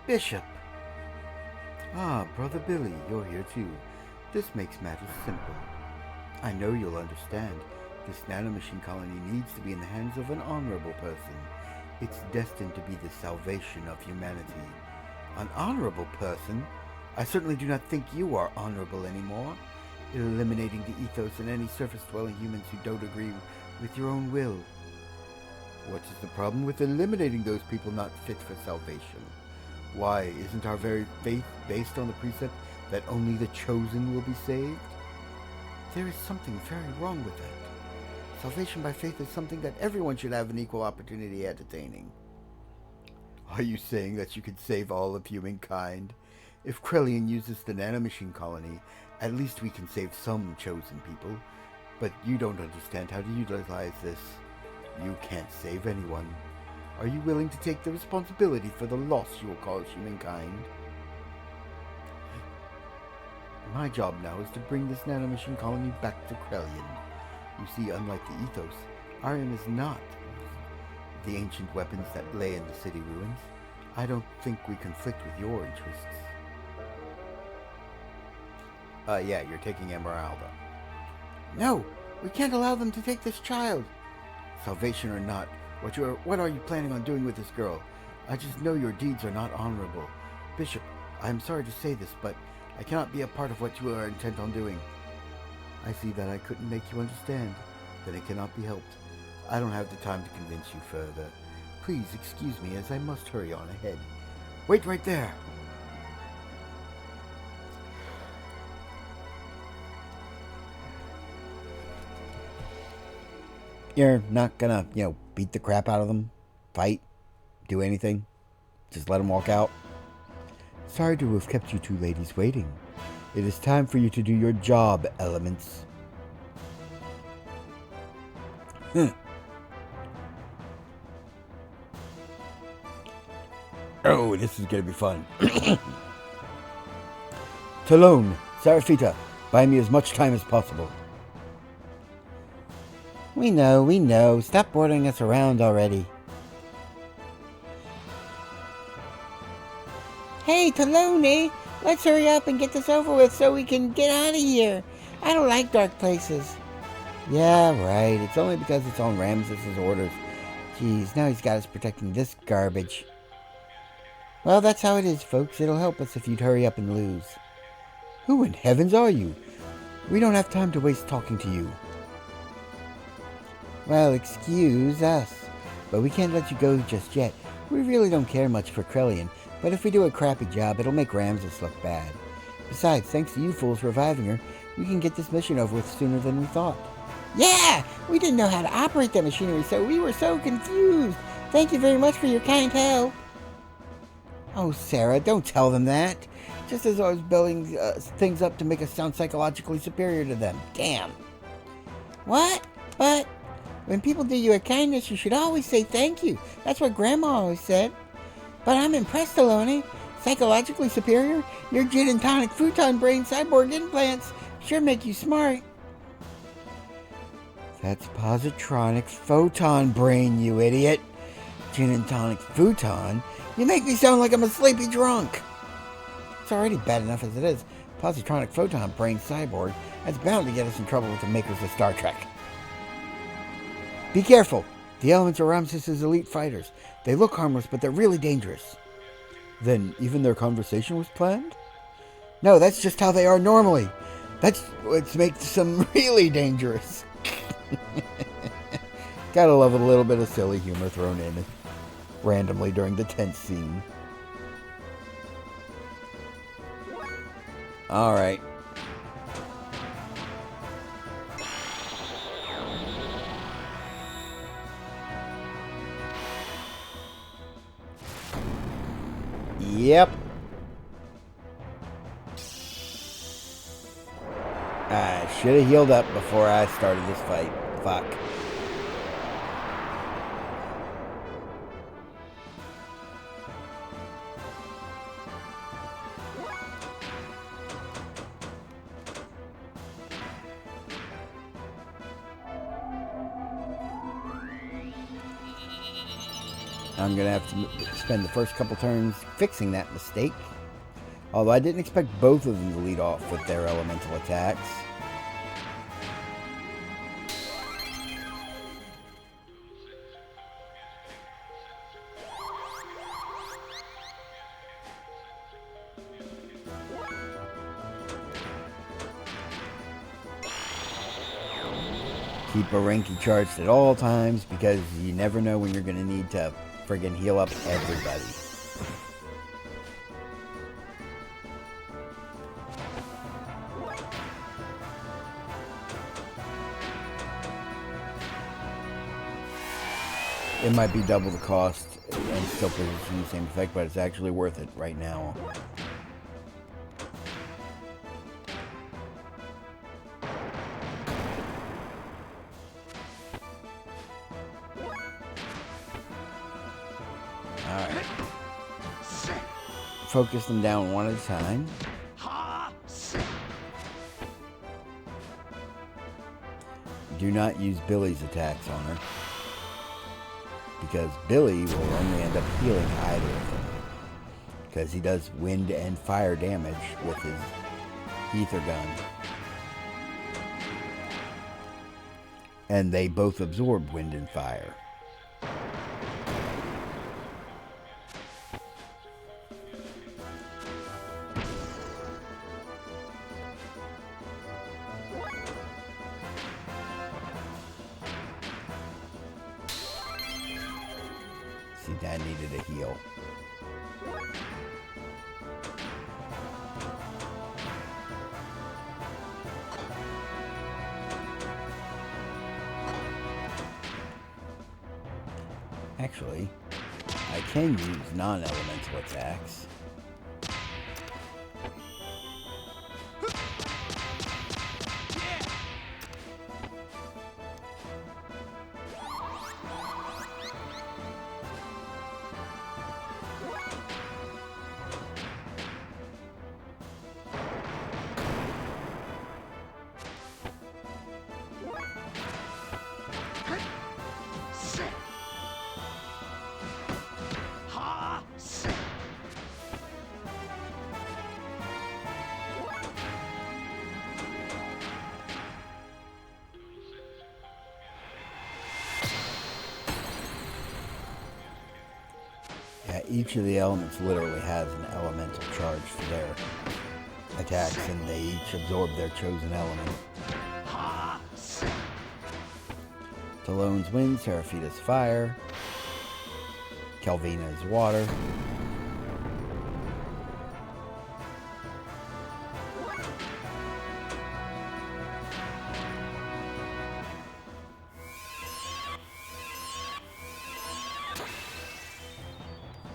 Bishop! Ah, Brother Billy, you're here too. This makes matters simple. I know you'll understand. This nanomachine colony needs to be in the hands of an honorable person. It's destined to be the salvation of humanity. An honorable person? I certainly do not think you are honorable anymore. Eliminating the ethos and any surface-dwelling humans who don't agree with your own will. What is the problem with eliminating those people not fit for salvation? Why, isn't our very faith based on the precept that only the chosen will be saved? There is something very wrong with that. Salvation by faith is something that everyone should have an equal opportunity at attaining. Are you saying that you could save all of humankind? If Krellian uses the nanomachine colony, at least we can save some chosen people. But you don't understand how to utilize this. You can't save anyone. Are you willing to take the responsibility for the loss you will cause humankind? My job now is to bring this nanomachine colony back to Krellian. You see, unlike the ethos, our aim is not the ancient weapons that lay in the city ruins. I don't think we conflict with your interests. Yeah, you're taking Esmeralda. No, we can't allow them to take this child. Salvation or not, what are you planning on doing with this girl? I just know your deeds are not honorable. Bishop, I am sorry to say this, but I cannot be a part of what you are intent on doing. I see that I couldn't make you understand. Then it cannot be helped. I don't have the time to convince you further. Please excuse me as I must hurry on ahead. Wait right there. You're not gonna, beat the crap out of them? Fight? Do anything? Just let them walk out? Sorry to have kept you two ladies waiting. It is time for you to do your job, elements. Oh, this is gonna be fun. Talone, Seraphita, buy me as much time as possible. We know. Stop ordering us around already. Hey, Talone, let's hurry up and get this over with so we can get out of here. I don't like dark places. Yeah, right. It's only because it's on Ramses' orders. Geez, now he's got us protecting this garbage. Well, that's how it is, folks. It'll help us if you'd hurry up and lose. Who in heavens are you? We don't have time to waste talking to you. Well, excuse us, but we can't let you go just yet. We really don't care much for Krellian, but if we do a crappy job, it'll make Ramses look bad. Besides, thanks to you fools reviving her, we can get this mission over with sooner than we thought. Yeah! We didn't know how to operate that machinery, so we were so confused. Thank you very much for your kind help. Oh, Sarah, don't tell them that. Just as I was building things up to make us sound psychologically superior to them. Damn. What? But when people do you a kindness, you should always say thank you. That's what Grandma always said. But I'm impressed, Alone. Psychologically superior? Your gin and tonic futon brain cyborg implants sure make you smart. That's positronic photon brain, you idiot. Gin and tonic futon? You make me sound like I'm a sleepy drunk. It's already bad enough as it is. Positronic photon brain cyborg. That's bound to get us in trouble with the makers of Star Trek. Be careful. The elements are Ramses' elite fighters. They look harmless, but they're really dangerous. Then even their conversation was planned? No, that's just how they are normally. That's what makes them really dangerous. Gotta love a little bit of silly humor thrown in randomly during the tense scene. Alright. Yep. I should have healed up before I started this fight. Fuck. I'm going to have to spend the first couple turns fixing that mistake. Although I didn't expect both of them to lead off with their elemental attacks. Keep a Ranky charged at all times because you never know when you're going to need to friggin' heal up everybody. It might be double the cost and still producing the same effect, but it's actually worth it right now. Alright. Focus them down one at a time. Do not use Billy's attacks on her, because Billy will only end up healing either of them, because he does wind and fire damage with his ether gun. And they both absorb wind and fire. Yeah, I needed a heal. Actually, I can use non-elemental attacks. Yeah, each of the elements literally has an elemental charge to their attacks, and they each absorb their chosen element. Talon's wind, Seraphita's fire, Kelvina's water.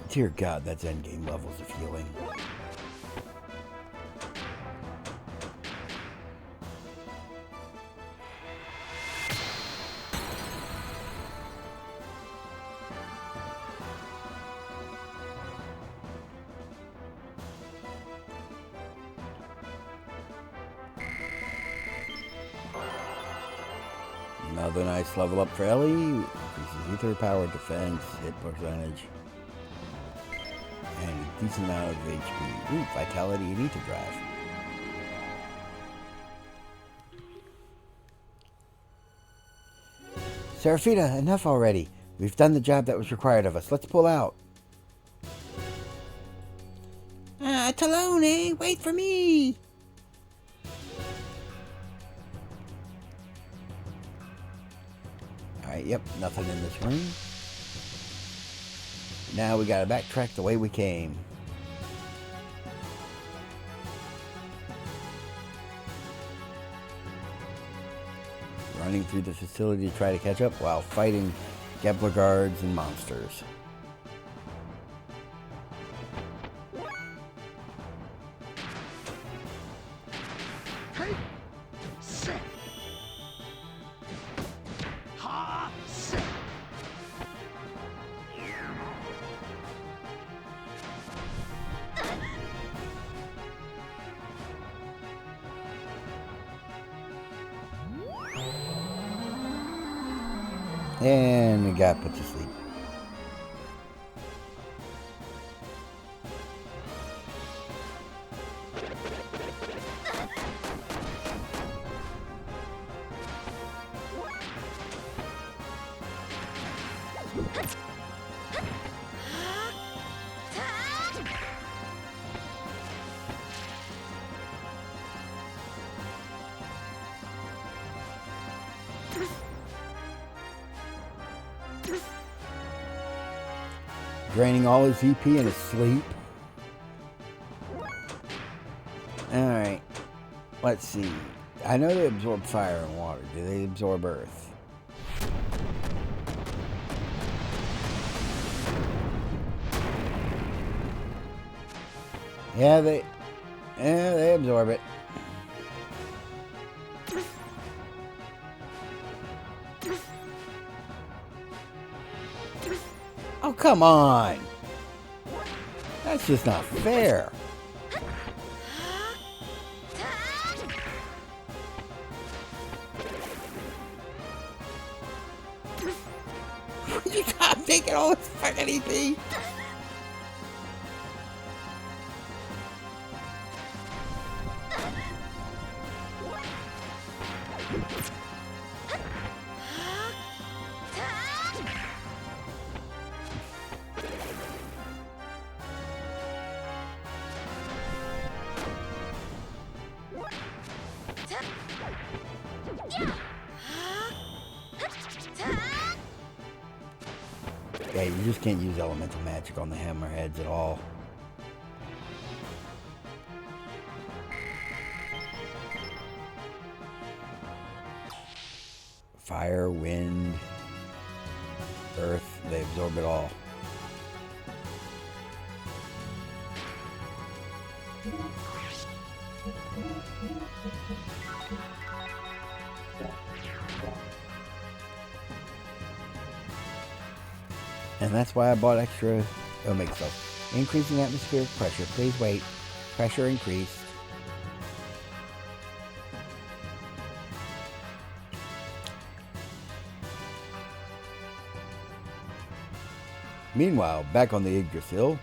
Dear God, that's endgame levels of healing. Another nice level up for Ellie. Increases ether power, defense, hit percentage, and a decent amount of HP. Ooh, vitality and ether drive. Seraphita, enough already. We've done the job that was required of us. Let's pull out. Talone, wait for me! Alright, yep, nothing in this room. Now we gotta backtrack the way we came. Running through the facility to try to catch up while fighting Gebler guards and monsters. And we got put to sleep. Draining all his EP in his sleep. Alright. Let's see. I know they absorb fire and water. Do they absorb earth? Yeah, they absorb it. Oh, come on! That's just not fair. You gotta take it all this fucking EP. Yeah, you just can't use elemental magic on the hammerheads at all. Fire, wind, earth, they absorb it all. And that's why I bought extra Omega stuff. Increasing atmospheric pressure. Please wait. Pressure increased. Meanwhile, back on the Yggdrasil,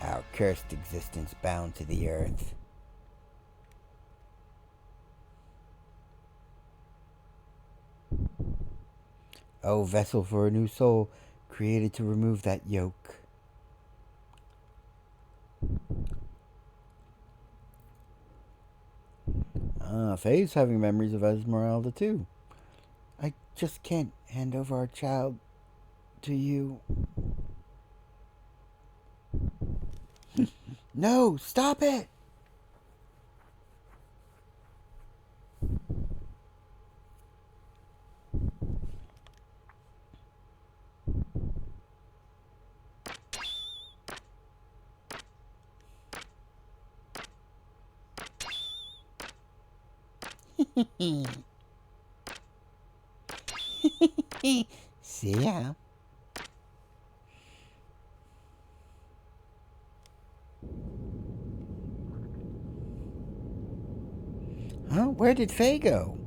our cursed existence bound to the earth. Oh, vessel for a new soul, created to remove that yoke. Faye's having memories of Esmeralda too. I just can't hand over our child to you. No, stop it! See ya. Huh? Where did Faye go?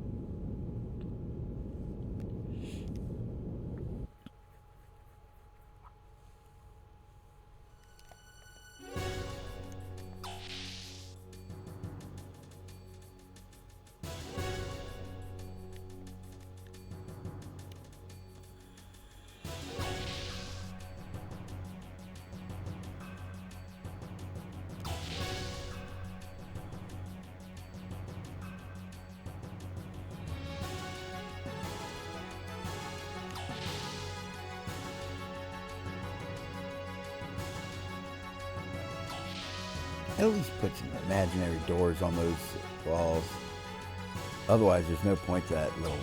At least put some imaginary doors on those walls. Otherwise, there's no point to that little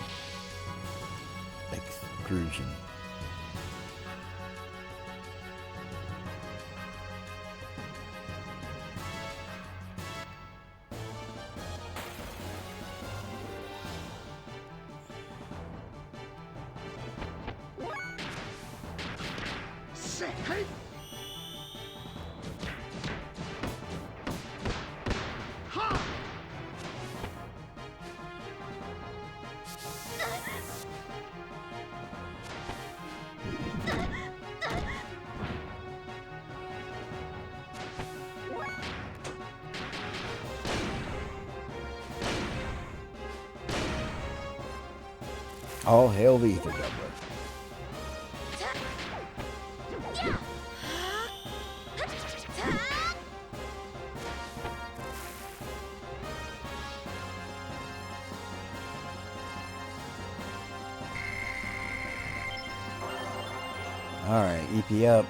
extrusion. All hail the Ether Juggler. Alright, EP up,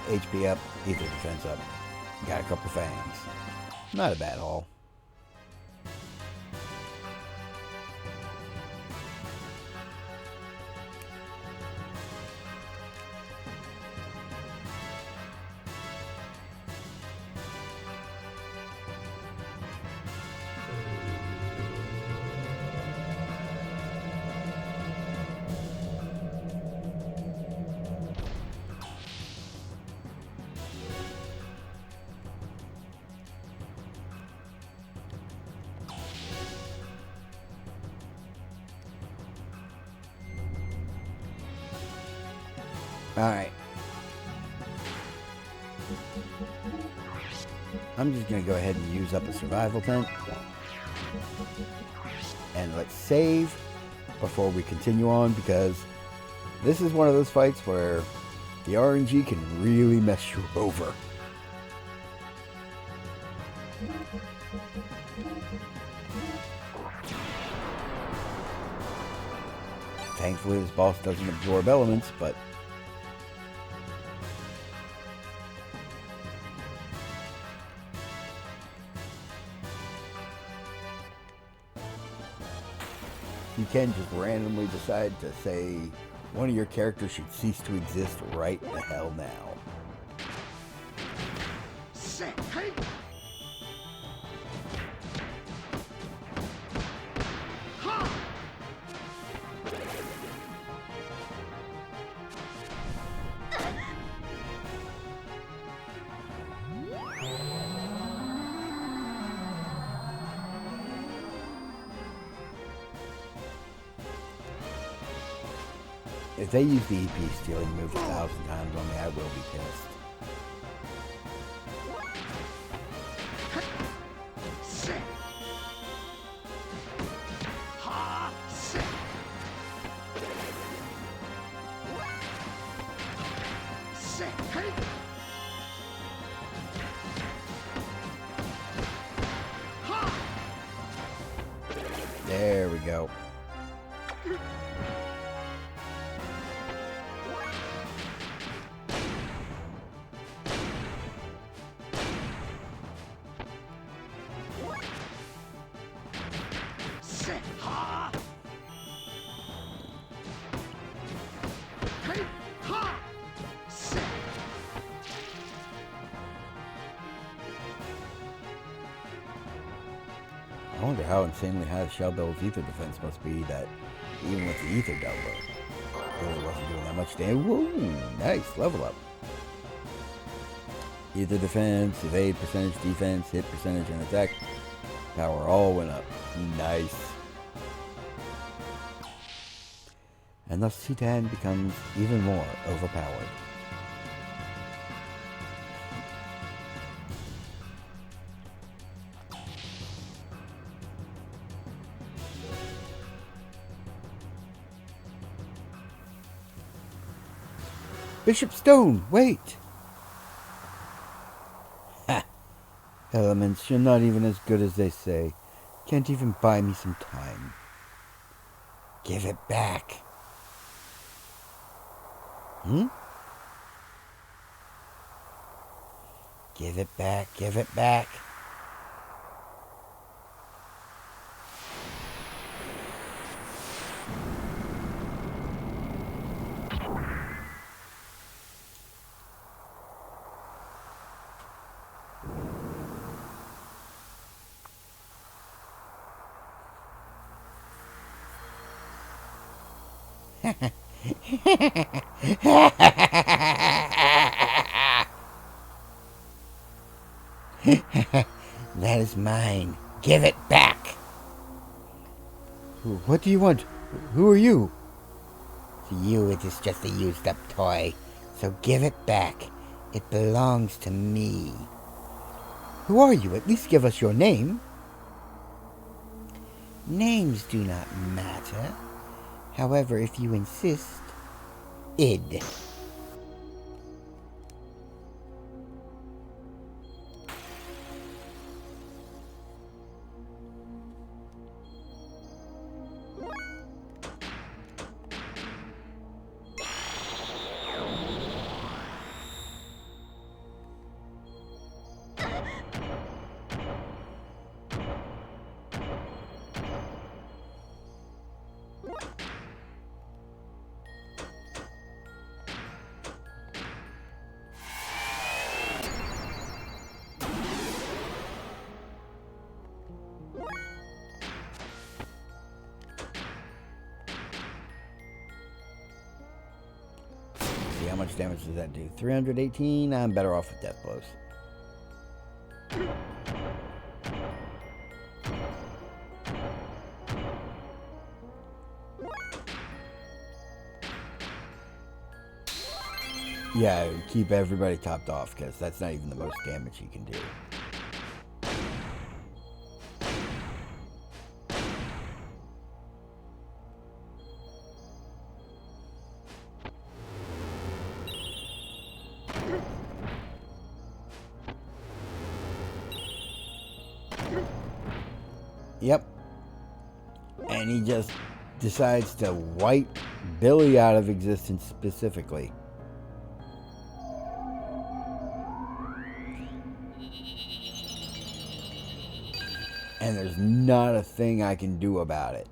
HP up, Ether Defense up. Got a couple fangs. Not a bad haul. Alright. I'm just going to go ahead and use up a survival tent. And let's save before we continue on, because this is one of those fights where the RNG can really mess you over. Thankfully, this boss doesn't absorb elements, but You can just randomly decide to say one of your characters should cease to exist right the hell now. If they use the EP stealing move 1,000 times on me, I will be pissed. There we go. I wonder how insanely high Shellbell's ether defense must be that even with the ether doubler, it really wasn't doing that much damage. Woo! Nice, level up. Ether defense, evade percentage, defense, hit percentage, and attack power all went up. Nice. And thus Titan becomes even more overpowered. Bishop Stone, wait! Ha! Elements, you're not even as good as they say. Can't even buy me some time. Give it back. Give it back, give it back. That is mine. Give it back. What do you want? Who are you? To you, it is just a used-up toy. So give it back. It belongs to me. Who are you? At least give us your name. Names do not matter. However, if you insist, id. How much damage does that do? 318? I'm better off with death blows. Yeah, keep everybody topped off, because that's not even the most damage you can do. Yep. And he just decides to wipe Billy out of existence specifically. And there's not a thing I can do about it.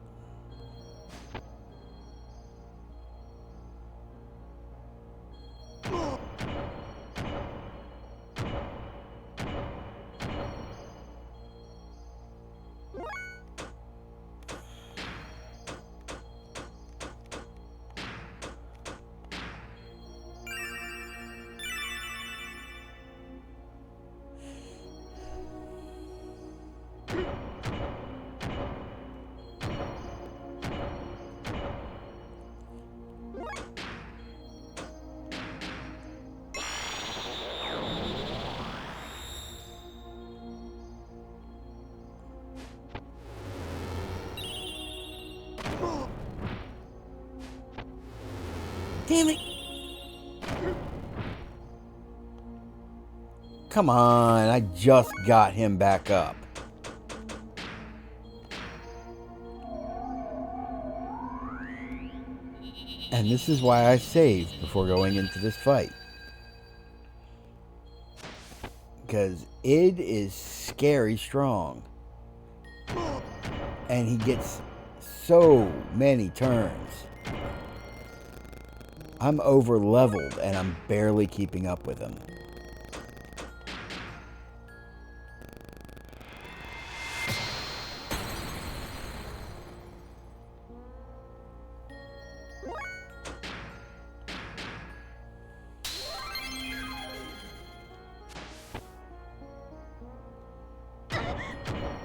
Damn it! Come on, I just got him back up. And this is why I saved before going into this fight. Because Id is scary strong. And he gets so many turns. I'm over leveled and I'm barely keeping up with him.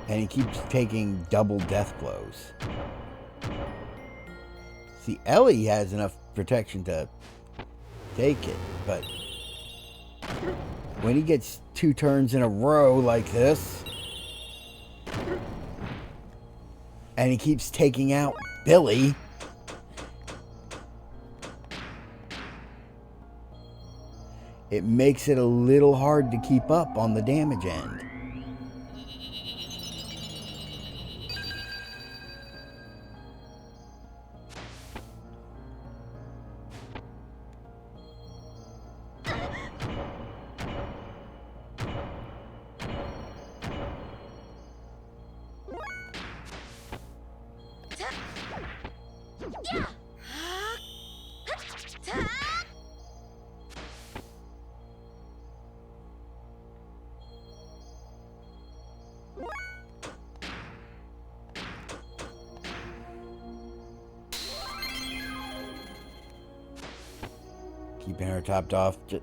And he keeps taking double death blows. See, Ellie has enough protection to take it, but when he gets 2 turns in a row like this, and he keeps taking out Billy, it makes it a little hard to keep up on the damage end. Keeping her topped off. You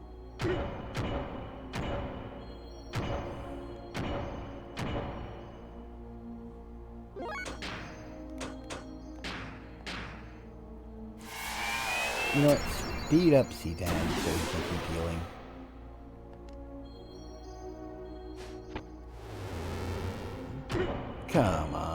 know what? Speed up C10 so you can keep healing. Come on.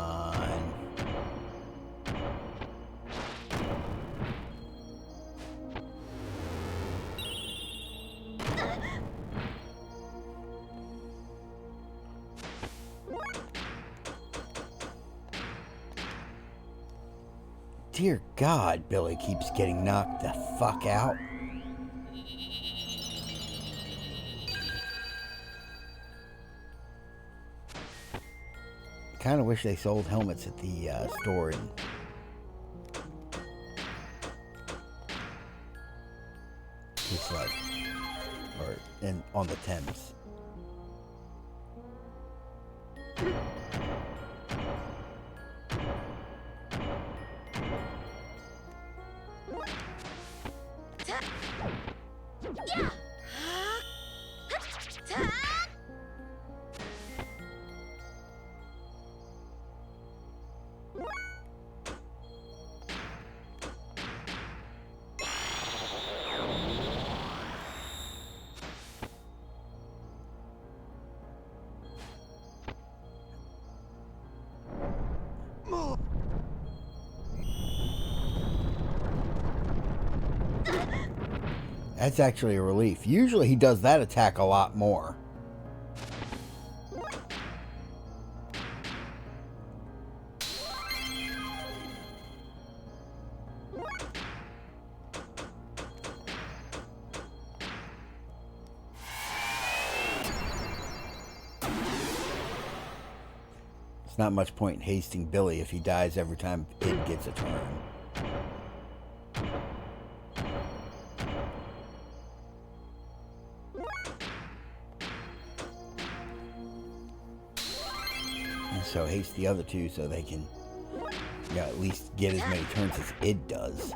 Dear God, Billy keeps getting knocked the fuck out. Kind of wish they sold helmets at the store in Kislev, or on the Thames. That's actually a relief. Usually he does that attack a lot more. It's not much point in hasting Billy if he dies every time it gets a turn. So haste the other two so they can, at least get as many turns as it does.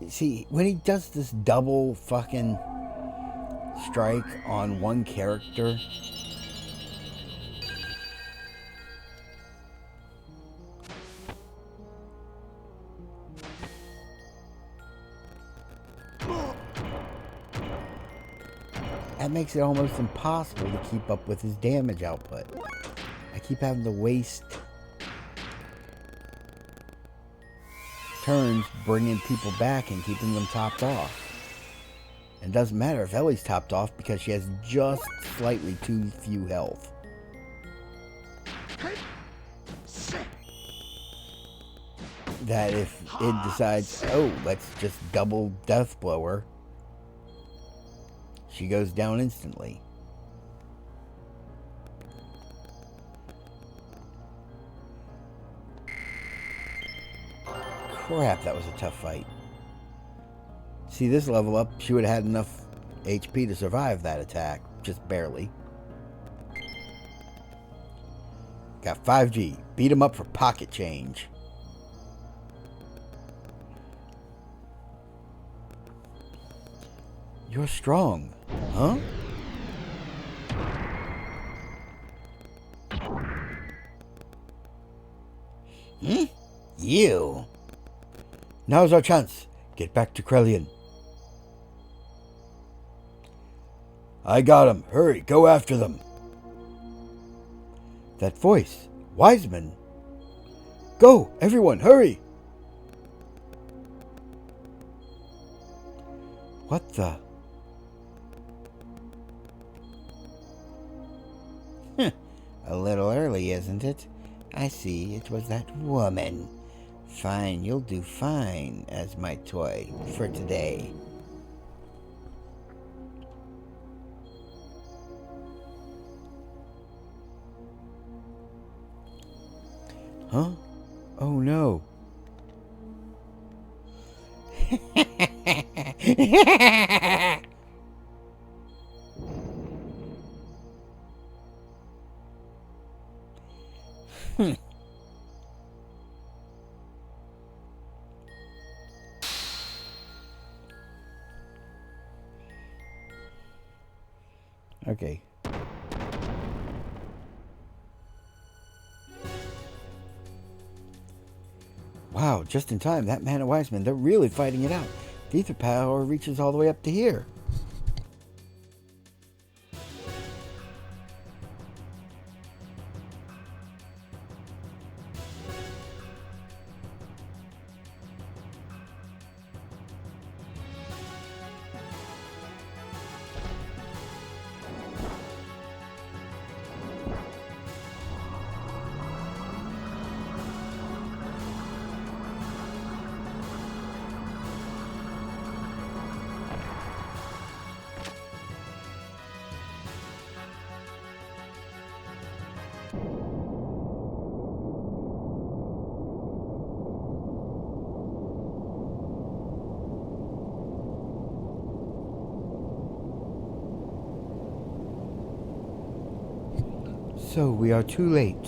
See, when he does this double fucking strike on one character, that makes it almost impossible to keep up with his damage output. I keep having to waste turns bringing people back and keeping them topped off. And it doesn't matter if Ellie's topped off because she has just slightly too few health. That if it decides, oh, let's just double death blow her, she goes down instantly. Crap, that was a tough fight. See, this level up, she would have had enough HP to survive that attack. Just barely. Got 5G. Beat him up for pocket change. You're strong, huh? You. Now's our chance. Get back to Krelian. I got him. Hurry, go after them. That voice. Wiseman. Go, everyone, hurry. What the? A little early, isn't it? I see, it was that woman. Fine, you'll do fine as my toy for today. Huh? Oh no. Okay. Wow, just in time. That man and Wiseman, they're really fighting it out. The ether power reaches all the way up to here. So we are too late.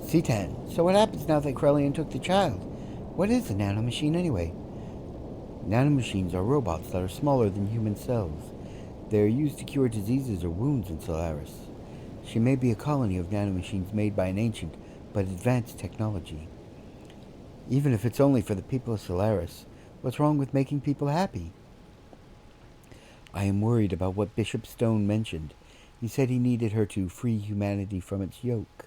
C10. So what happens now that Krelian took the child? What is a nanomachine anyway? Nanomachines are robots that are smaller than human cells. They are used to cure diseases or wounds in Solaris. She may be a colony of nanomachines made by an ancient but advanced technology. Even if it's only for the people of Solaris, what's wrong with making people happy? I am worried about what Bishop Stone mentioned. He said he needed her to free humanity from its yoke.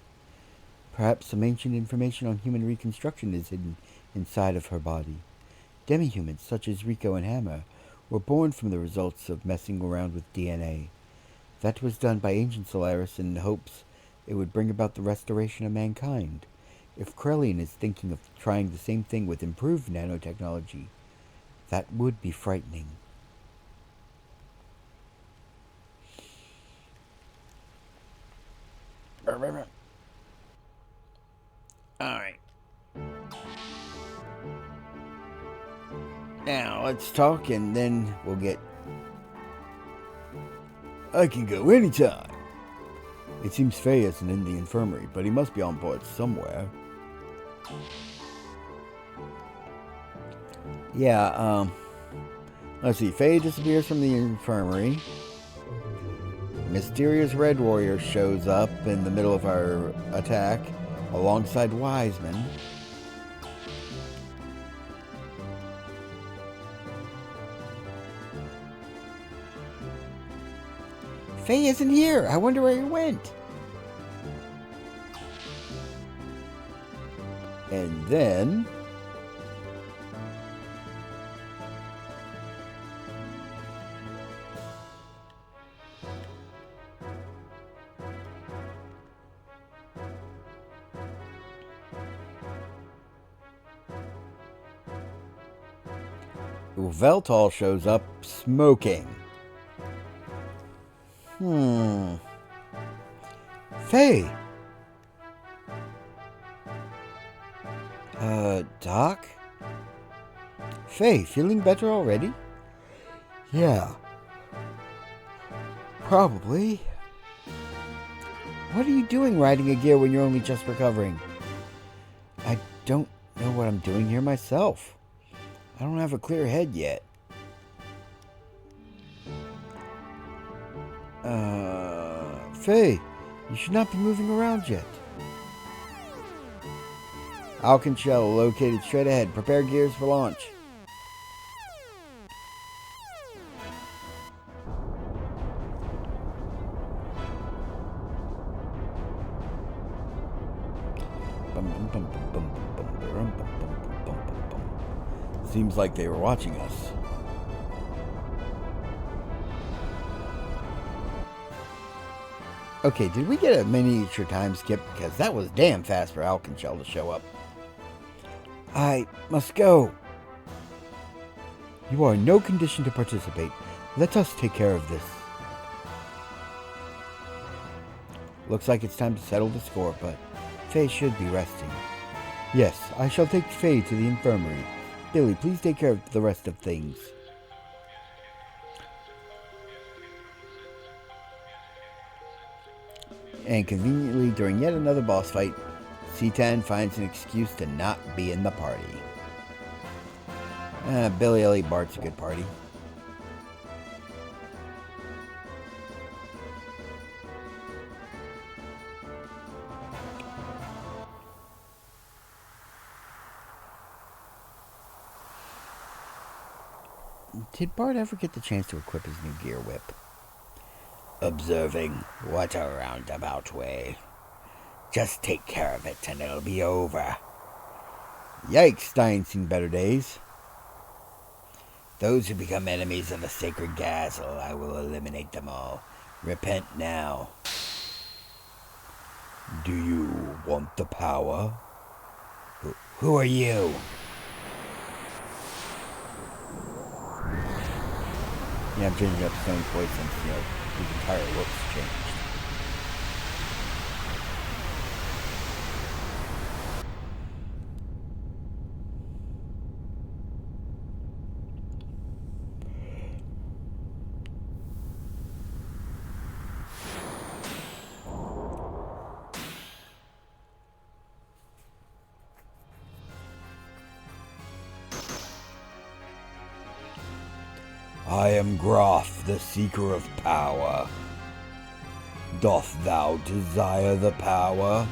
Perhaps some ancient information on human reconstruction is hidden inside of her body. Demi-humans, such as Rico and Hammer, were born from the results of messing around with DNA. That was done by ancient Solaris in the hopes it would bring about the restoration of mankind. If Krelian is thinking of trying the same thing with improved nanotechnology, that would be frightening. Alright. Now, let's talk and then we'll get... I can go anytime. It seems Faye isn't in the infirmary, but he must be on board somewhere. Yeah, let's see. Faye disappears from the infirmary. Mysterious Red Warrior shows up in the middle of our attack alongside Wiseman. Faye isn't here. I wonder where he went. And then Veltal shows up smoking. Faye. Doc? Faye, feeling better already? Yeah. Probably. What are you doing riding a gear when you're only just recovering? I don't know what I'm doing here myself. I don't have a clear head yet. Faye, you should not be moving around yet. Alconchel located straight ahead. Prepare gears for launch. Seems like they were watching us. Okay, did we get a miniature time skip? Because that was damn fast for Alconchel to show up. I must go. You are in no condition to participate. Let us take care of this. Looks like it's time to settle the score, but Faye should be resting. Yes, I shall take Faye to the infirmary. Billy, please take care of the rest of things. And conveniently, during yet another boss fight, C-Tan finds an excuse to not be in the party. Billy Ellie Bart's a good party. Did Bart ever get the chance to equip his new gear whip? Observing. What a roundabout way. Just take care of it and it'll be over. Yikes, I ain't seen better days. Those who become enemies of the sacred castle, I will eliminate them all. Repent now. Do you want the power? Who are you? Yeah, I'm changing up Sony's voice since, his entire looks changed. I am Groff, the Seeker of Power. Doth thou desire the power?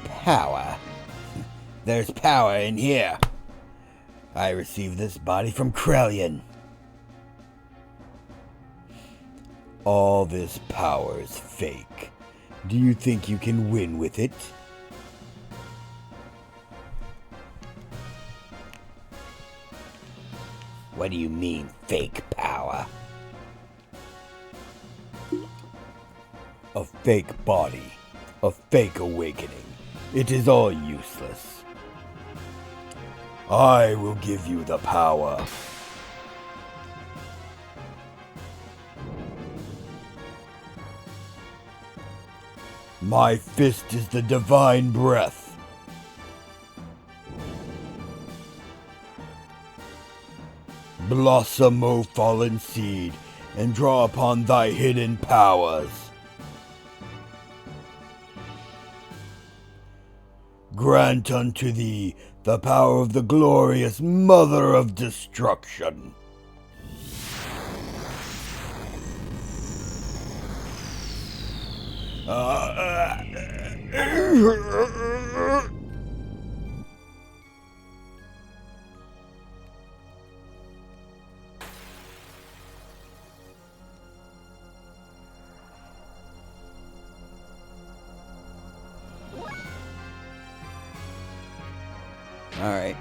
Power? There's power in here. I received this body from Krellian. All this power is fake. Do you think you can win with it? What do you mean, fake power? A fake body. A fake awakening. It is all useless. I will give you the power. My fist is the divine breath. Blossom, O fallen seed, and draw upon thy hidden powers. grant unto thee the power of the glorious Mother of Destruction. Alright.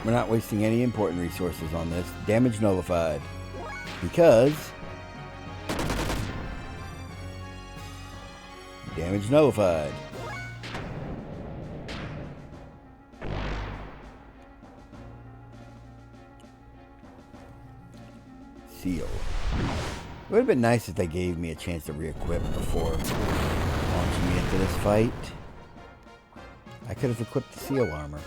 We're not wasting any important resources on this. Damage nullified. Because... damage nullified. Seal. It would have been nice if they gave me a chance to re-equip before launching me into this fight. I could have equipped the seal armor.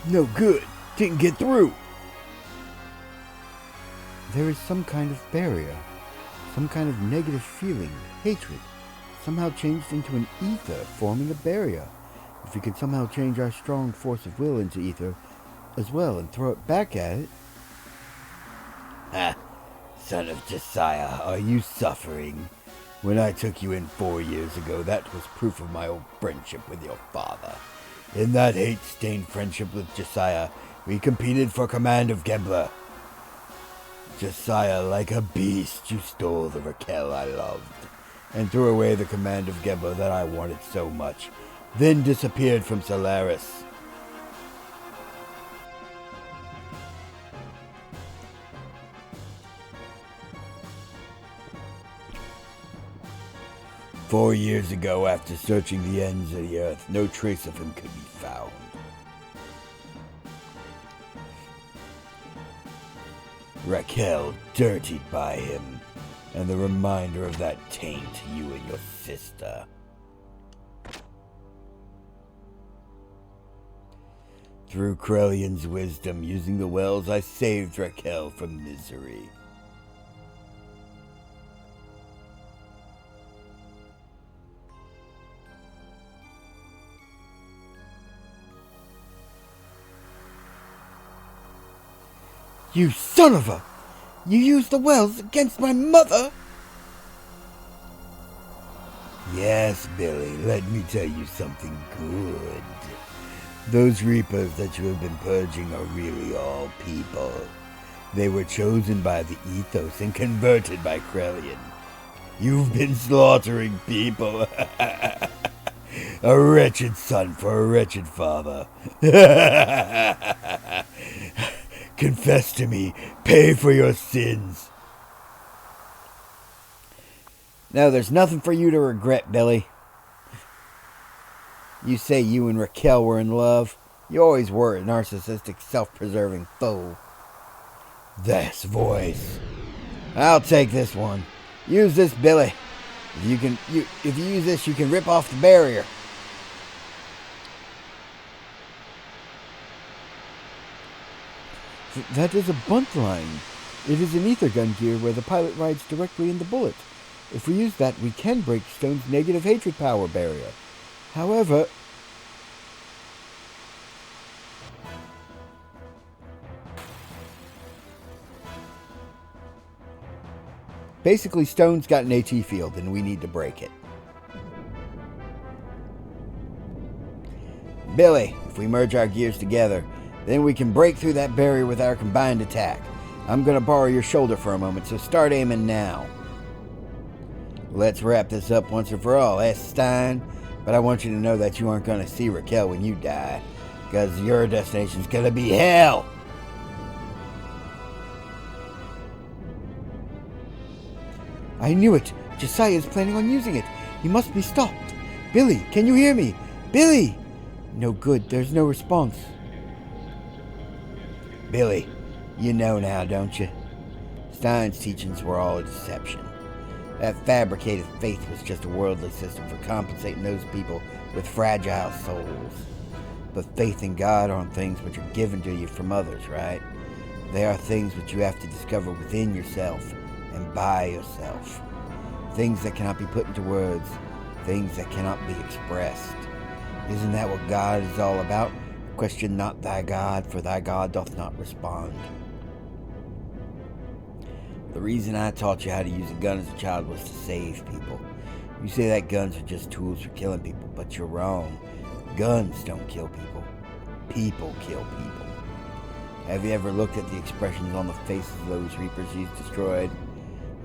No good. Didn't get through. There is some kind of barrier. Some kind of negative feeling, hatred, somehow changed into an ether, forming a barrier. If we could somehow change our strong force of will into ether as well and throw it back at it. Ah, son of Josiah, are you suffering? When I took you in 4 years ago, that was proof of my old friendship with your father. In that hate-stained friendship with Josiah, we competed for command of Gembler. Josiah, like a beast, you stole the Raquel I loved, and threw away the command of Gembler that I wanted so much, then disappeared from Solaris. "4 years ago, after searching the ends of the earth, no trace of him could be found. Raquel dirtied by him, and the reminder of that taint you and your sister. Through Krelian's wisdom, using the wells, I saved Raquel from misery. You son of a! You used the wells against my mother? Yes, Billy, let me tell you something good. Those reapers that you have been purging are really all people. They were chosen by the ethos and converted by Krelian. You've been slaughtering people. A wretched son for a wretched father. Confess to me. Pay for your sins. No, there's nothing for you to regret, Billy. You say you and Raquel were in love. You always were a narcissistic, self-preserving fool. This voice. I'll take this one. Use this, Billy. If you use this, you can rip off the barrier. That is a bunt line. It is an ether gun gear where the pilot rides directly in the bullet. If we use that, we can break Stone's negative hatred power barrier. However, basically Stone's got an AT field and we need to break it. Billy, if we merge our gears together, then we can break through that barrier with our combined attack. I'm going to borrow your shoulder for a moment, so start aiming now. Let's wrap this up once and for all, Stein. But I want you to know that you aren't going to see Raquel when you die, because your destination's going to be hell. I knew it. Josiah's planning on using it. He must be stopped. Billy, can you hear me? Billy! No good. There's no response. Billy, you know now, don't you? Stein's teachings were all a deception. That fabricated faith was just a worldly system for compensating those people with fragile souls. But faith in God aren't things which are given to you from others, right? They are things which you have to discover within yourself and by yourself. Things that cannot be put into words, things that cannot be expressed. Isn't that what God is all about? Question not thy God, for thy God doth not respond. The reason I taught you how to use a gun as a child was to save people. You say that guns are just tools for killing people, but you're wrong. Guns don't kill people. People kill people. Have you ever looked at the expressions on the faces of those Reapers you've destroyed?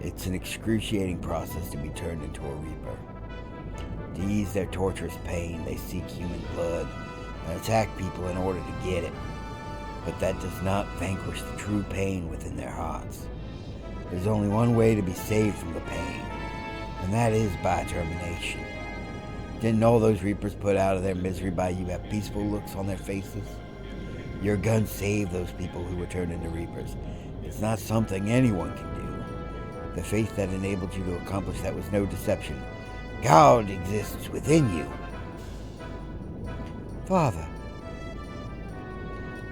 It's an excruciating process to be turned into a Reaper. To ease their torturous pain, they seek human blood and attack people in order to get it. But that does not vanquish the true pain within their hearts. There's only one way to be saved from the pain, and that is by termination. Didn't all those Reapers put out of their misery by you have peaceful looks on their faces? Your gun saved those people who were turned into Reapers. It's not something anyone can do. The faith that enabled you to accomplish that was no deception. God exists within you. Father.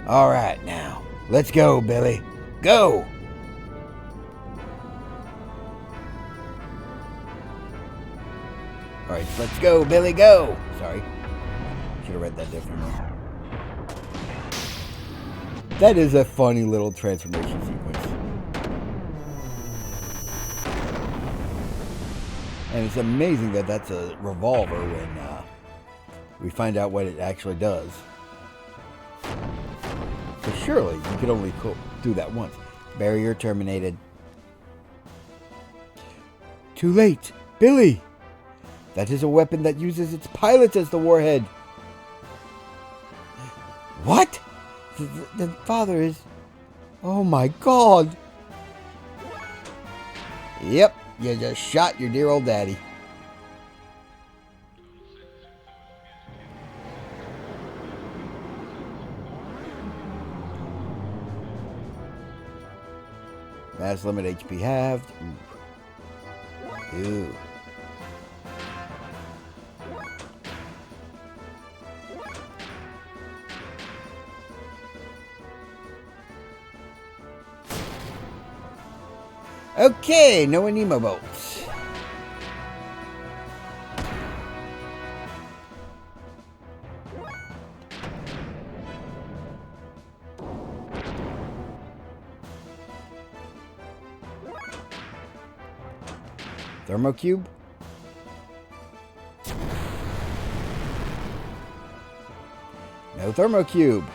All right, now, let's go, Billy. Go! All right, let's go, Billy, go! Sorry. Should have read that differently. That is a funny little transformation sequence. And it's amazing that that's a revolver when we find out what it actually does. So surely you could only do that once. Barrier terminated. Too late. Billy! That is a weapon that uses its pilot as the warhead. What? The father is... Oh my God! Yep, you just shot your dear old daddy. Mass limit HP halved. Ooh. Ew. Okay, no Anemo bolts. Thermocube? No Thermocube.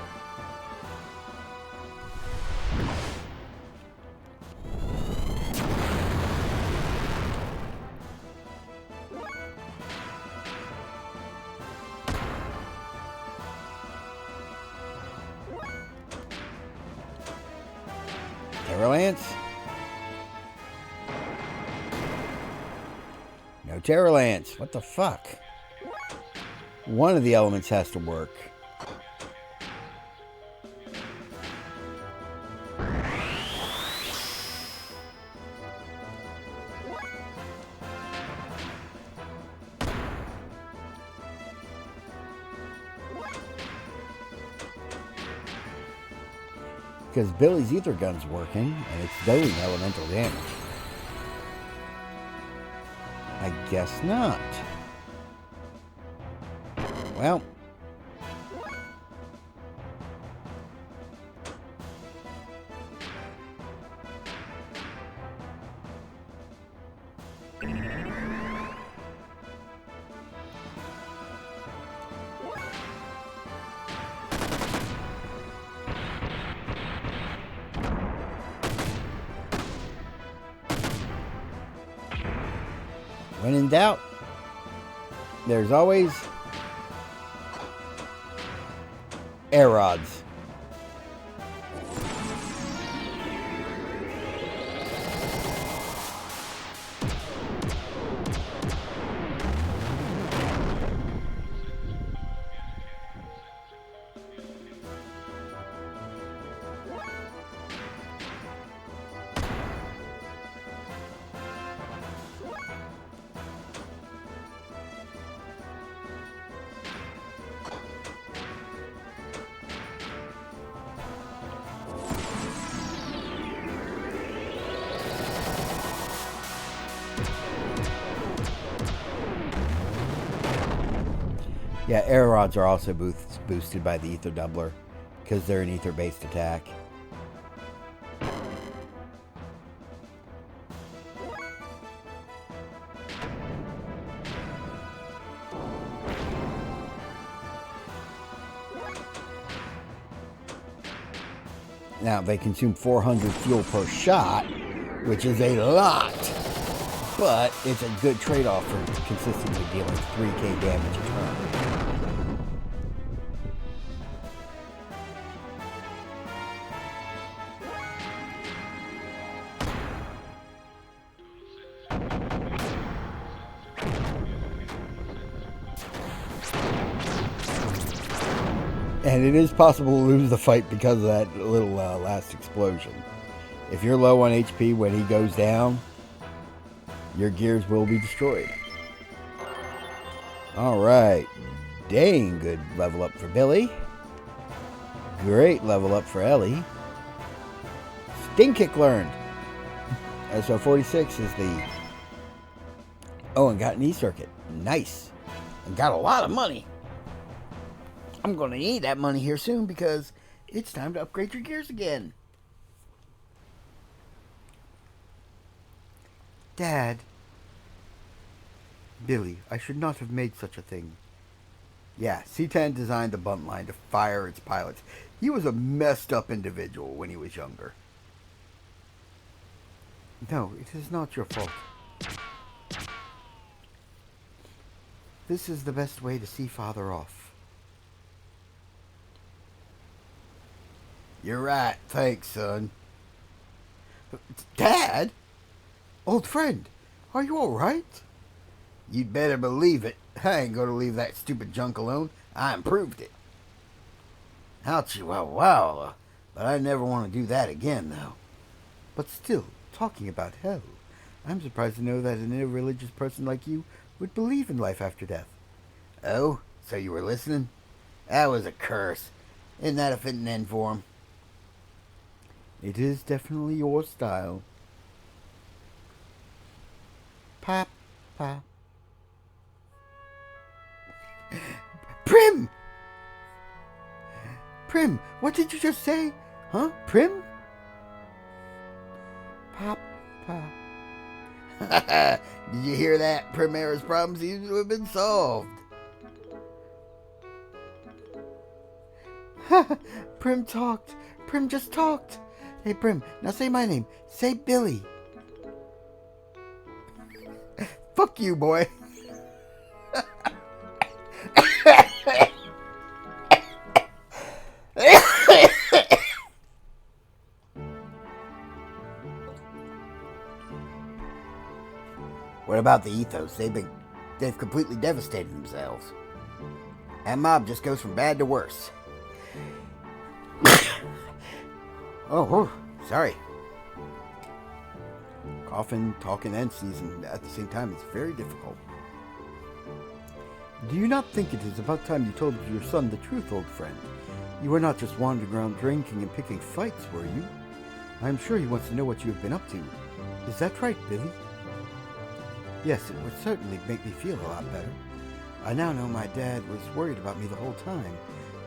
Terralance? No Terralance. What the fuck? One of the elements has to work. Because Billy's ether gun's working, and it's doing elemental damage. I guess not. Well. When in doubt, there's always air rods. Yeah, air rods are also boosted by the ether doubler because they're an ether-based attack. Now, they consume 400 fuel per shot, which is a lot, but it's a good trade-off for consistently dealing 3k damage a turn. And it is possible to lose the fight because of that little last explosion. If you're low on HP when he goes down, your gears will be destroyed. Alright. Dang good level up for Billy. Great level up for Ellie. Sting Kick learned. SO46 is the... Oh, and got an E-Circuit. Nice. And got a lot of money. I'm going to need that money here soon because it's time to upgrade your gears again. Dad. Billy, I should not have made such a thing. Yeah, C-10 designed the bunt line to fire its pilots. He was a messed up individual when he was younger. No, it is not your fault. This is the best way to see Father off. You're right. Thanks, son. Dad? Old friend, are you all right? You'd better believe it. I ain't going to leave that stupid junk alone. I improved it. I'll chihuahua, but I never want to do that again, though. But still, talking about hell, I'm surprised to know that an irreligious person like you would believe in life after death. Oh, so you were listening? That was a curse. Isn't that a fitting end for him? It is definitely your style. Pop. Prim! Prim, what did you just say? Huh? Prim? Pop. Did you hear that? Primera's problems seem to have been solved. Prim talked. Prim just talked. Hey, Prim, now say my name. Say Billy. Fuck you, boy. What about the ethos? They've completely devastated themselves. That mob just goes from bad to worse. Oh, sorry. Coughing, talking, and sneezing at the same time is very difficult. Do you not think it is about time you told your son the truth, old friend? You were not just wandering around drinking and picking fights, were you? I am sure he wants to know what you have been up to. Is that right, Billy? Yes, it would certainly make me feel a lot better. I now know my dad was worried about me the whole time,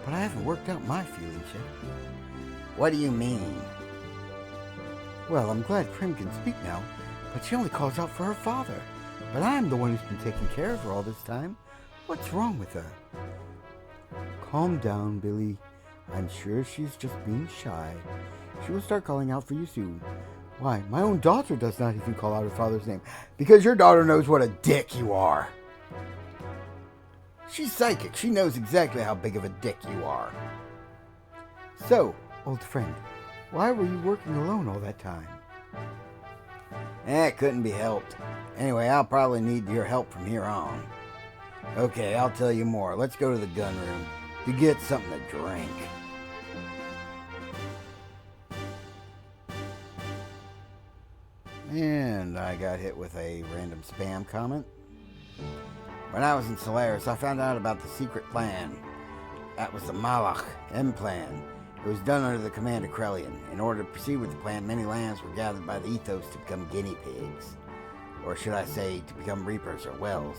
but I haven't worked out my feelings yet. What do you mean? Well, I'm glad Prim can speak now, but she only calls out for her father. But I'm the one who's been taking care of her all this time. What's wrong with her? Calm down, Billy. I'm sure she's just being shy. She will start calling out for you soon. Why, my own daughter does not even call out her father's name. Because your daughter knows what a dick you are. She's psychic. She knows exactly how big of a dick you are. So, old friend, why were you working alone all that time? It couldn't be helped. Anyway, I'll probably need your help from here on. Okay, I'll tell you more. Let's go to the gun room to get something to drink. And I got hit with a random spam comment. When I was in Solaris, I found out about the secret plan. That was the Malach M plan. It was done under the command of Krellian. In order to proceed with the plan, many lands were gathered by the Ethos to become guinea pigs. Or should I say, to become reapers or wells.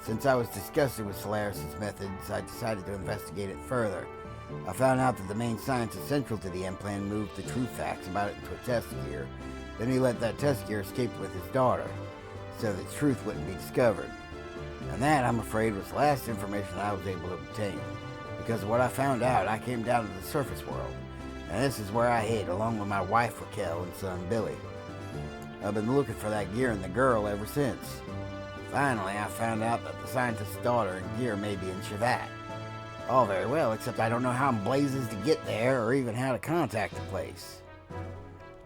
Since I was disgusted with Solaris' methods, I decided to investigate it further. I found out that the main scientist central to the M plan moved the true facts about it into a test gear. Then he let that test gear escape with his daughter, so that truth wouldn't be discovered. And that, I'm afraid, was the last information I was able to obtain. Because of what I found out, I came down to the surface world. And this is where I hid, along with my wife Raquel and son Billy. I've been looking for that gear and the girl ever since. Finally, I found out that the scientist's daughter and gear may be in Shevat. All very well, except I don't know how in blazes to get there or even how to contact the place.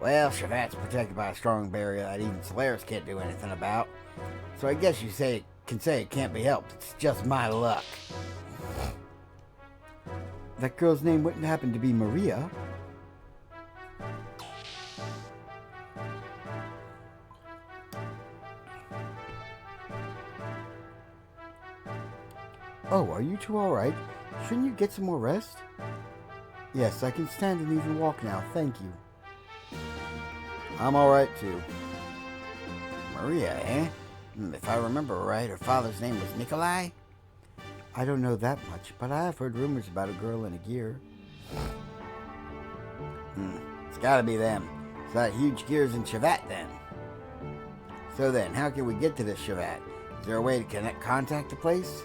Well, Shevat's protected by a strong barrier that even Solaris can't do anything about. So I guess you can say it can't be helped. It's just my luck. That girl's name wouldn't happen to be Maria. Oh, are you two all right? Shouldn't you get some more rest? Yes, I can stand and even walk now, thank you. I'm all right, too. Maria, eh? If I remember right, her father's name was Nikolai? I don't know that much, but I have heard rumors about a girl in a gear. It's gotta be them. It's that huge gears in Shevat, then. So then, how can we get to this Shevat? Is there a way to contact the place?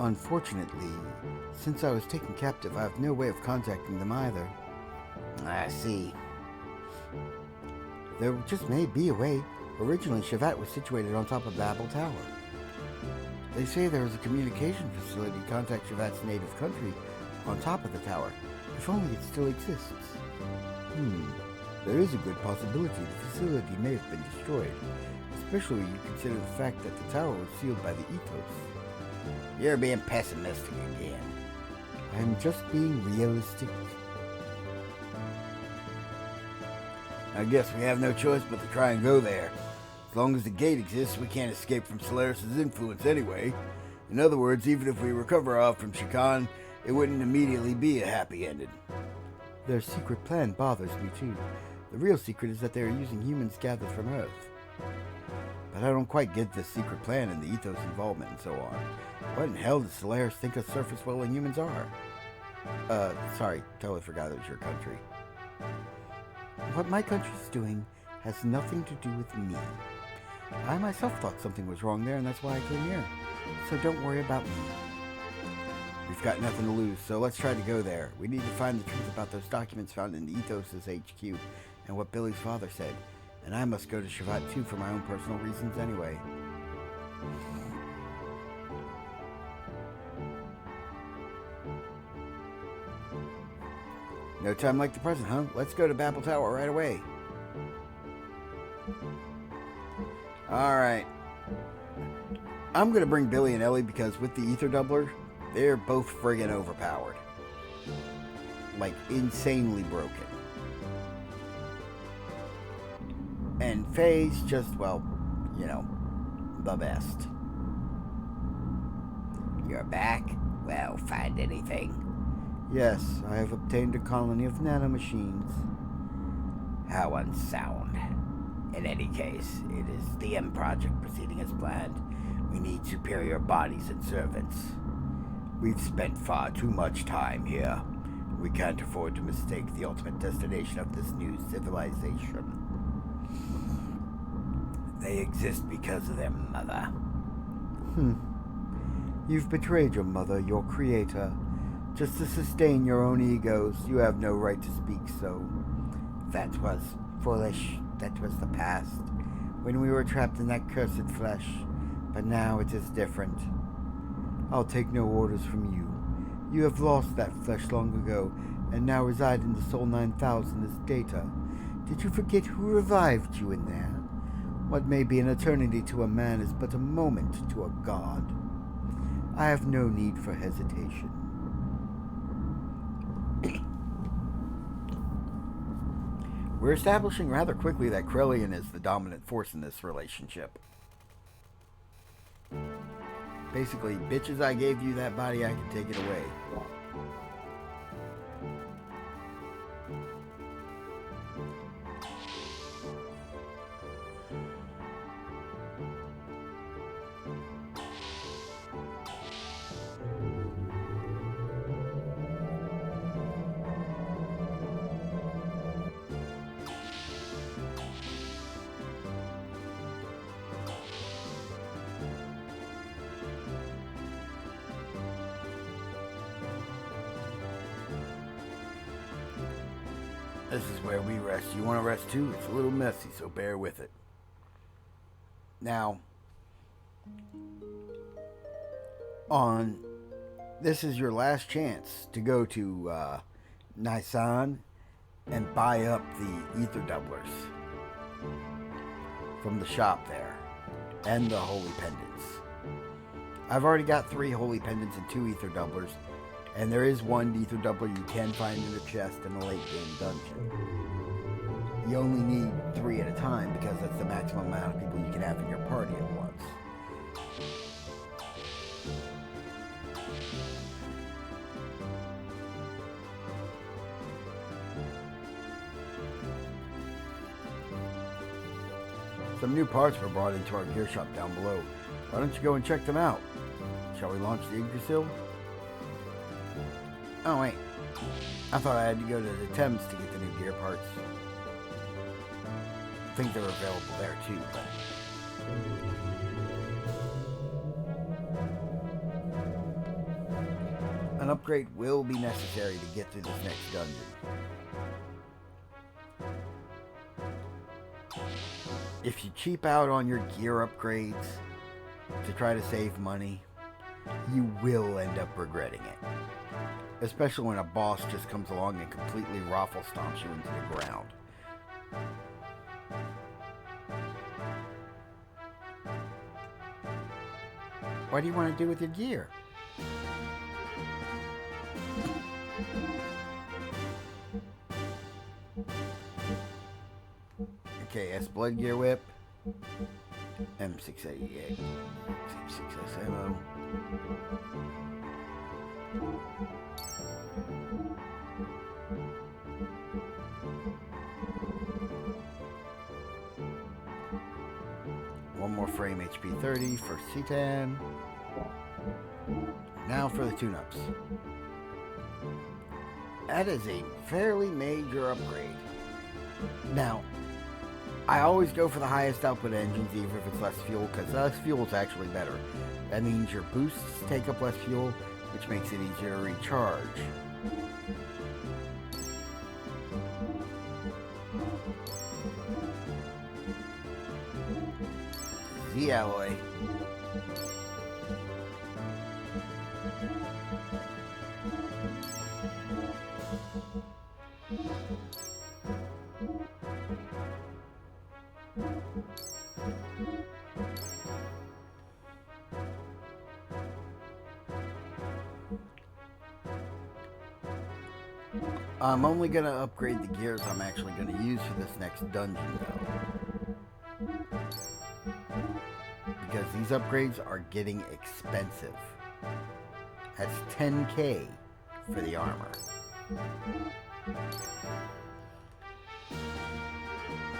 Unfortunately, since I was taken captive, I have no way of contacting them either. I see. There just may be a way. Originally, Shevat was situated on top of Babel Tower. They say there is a communication facility to contact Shevat's native country on top of the tower, if only it still exists. There is a good possibility the facility may have been destroyed, especially when you consider the fact that the tower was sealed by the Ethos. You're being pessimistic again. I'm just being realistic. I guess we have no choice but to try and go there. As long as the gate exists, we can't escape from Solaris' influence anyway. In other words, even if we recover off from Shikan, it wouldn't immediately be a happy ending. Their secret plan bothers me too. The real secret is that they are using humans gathered from Earth. But I don't quite get the secret plan and the Ethos involvement and so on. What in hell does Solaris think us surface-dwelling humans are? Sorry, totally forgot it was your country. What my country's doing has nothing to do with me. I myself thought something was wrong there, and that's why I came here. So don't worry about me. We've got nothing to lose, so let's try to go there. We need to find the truth about those documents found in the Ethos' HQ and what Billy's father said. And I must go to Shevat too for my own personal reasons anyway. No time like the present, huh? Let's go to Babel Tower right away. Alright. I'm going to bring Billy and Ellie because with the Ether Doubler, they're both friggin' overpowered. Like, insanely broken. And Faye's just, well, you know, the best. You're back? Well, find anything? Yes, I have obtained a colony of nanomachines. How unsound. In any case, it is the M project proceeding as planned. We need superior bodies and servants. We've spent far too much time here. We can't afford to mistake the ultimate destination of this new civilization. They exist because of their mother. You've betrayed your mother, your creator. Just to sustain your own egos, you have no right to speak so. That was foolish. That was the past, when we were trapped in that cursed flesh. But now it is different. I'll take no orders from you. You have lost that flesh long ago, and now reside in the Soul 9000 as data. Did you forget who revived you in there? What may be an eternity to a man is but a moment to a god. I have no need for hesitation. We're establishing rather quickly that Krellian is the dominant force in this relationship. Basically, bitches, I gave you that body, I can take it away. This is where we rest. You want to rest too? It's a little messy, so bear with it. Now, this is your last chance to go to Nisan and buy up the ether doublers from the shop there, and the holy pendants. I've already got 3 holy pendants and 2 ether doublers. And there is 1 ether doubler you can find in a chest in a late game dungeon. You only need 3 at a time because that's the maximum amount of people you can have in your party at once. Some new parts were brought into our gear shop down below. Why don't you go and check them out? Shall we launch the Yggdrasil? Oh wait, I thought I had to go to the Thames to get the new gear parts. I think they're available there too, but... An upgrade will be necessary to get through this next dungeon. If you cheap out on your gear upgrades to try to save money, you will end up regretting it. Especially when a boss just comes along and completely raffle stomps you into the ground. What do you want to do with your gear? Okay, S Blood Gear Whip. M688. 6S ammo. One more frame HP 30 for Citan. Now for the tune-ups. That is a fairly major upgrade. Now, I always go for the highest output engines even if it's less fuel, because less fuel is actually better. That means your boosts take up less fuel, which makes it easier to recharge. Z-alloy. I'm only going to upgrade the gears I'm actually going to use for this next dungeon, though. Because these upgrades are getting expensive. That's 10K for the armor.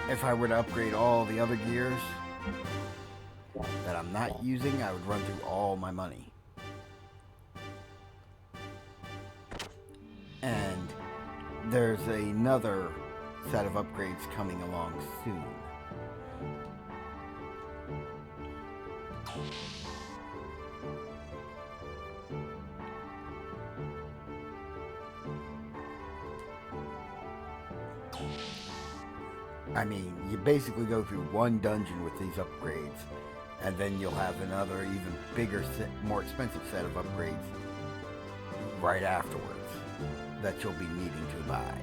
If I were to upgrade all the other gears, that I'm not using, I would run through all my money. And there's another set of upgrades coming along soon. I mean, you basically go through one dungeon with these upgrades, and then you'll have another even bigger, more expensive set of upgrades right afterwards that you'll be needing to buy.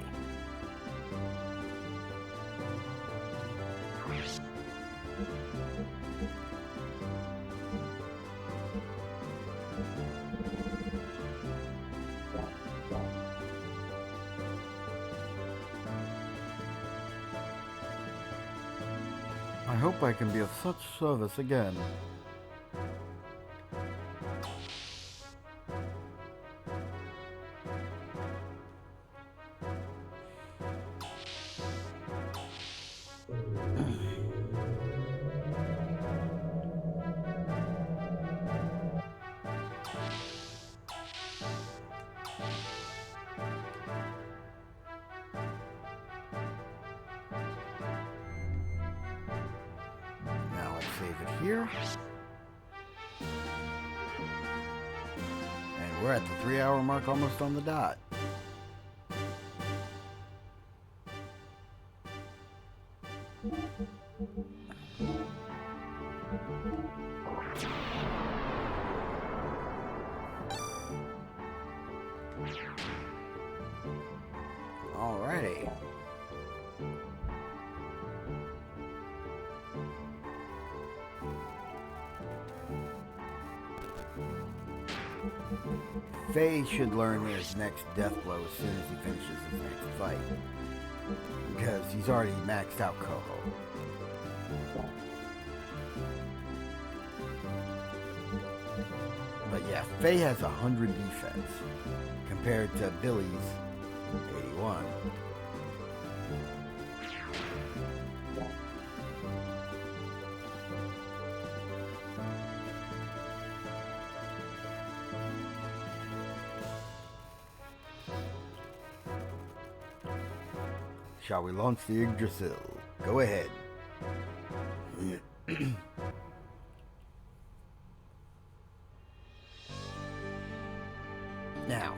I hope I can be of such service again. Now let's save it here. And we're at the 3-hour mark, almost on the dot. Alrighty. Faye should learn his next death blow as soon as he finishes his next fight, because he's already maxed out Coho. But yeah, Faye has 100 defense compared to Billy's 81. Shall we launch the Yggdrasil? Go ahead. Now,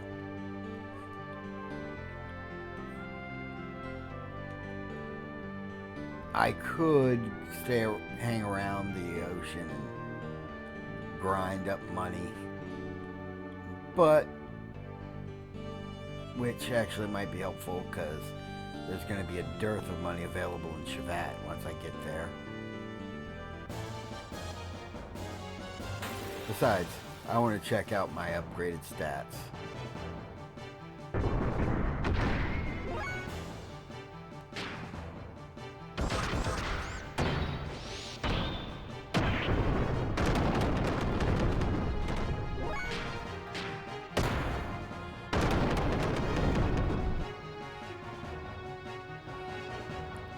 I could hang around the ocean and grind up money, but which actually might be helpful because there's going to be a dearth of money available in Shavat once I get there. Besides, I want to check out my upgraded stats.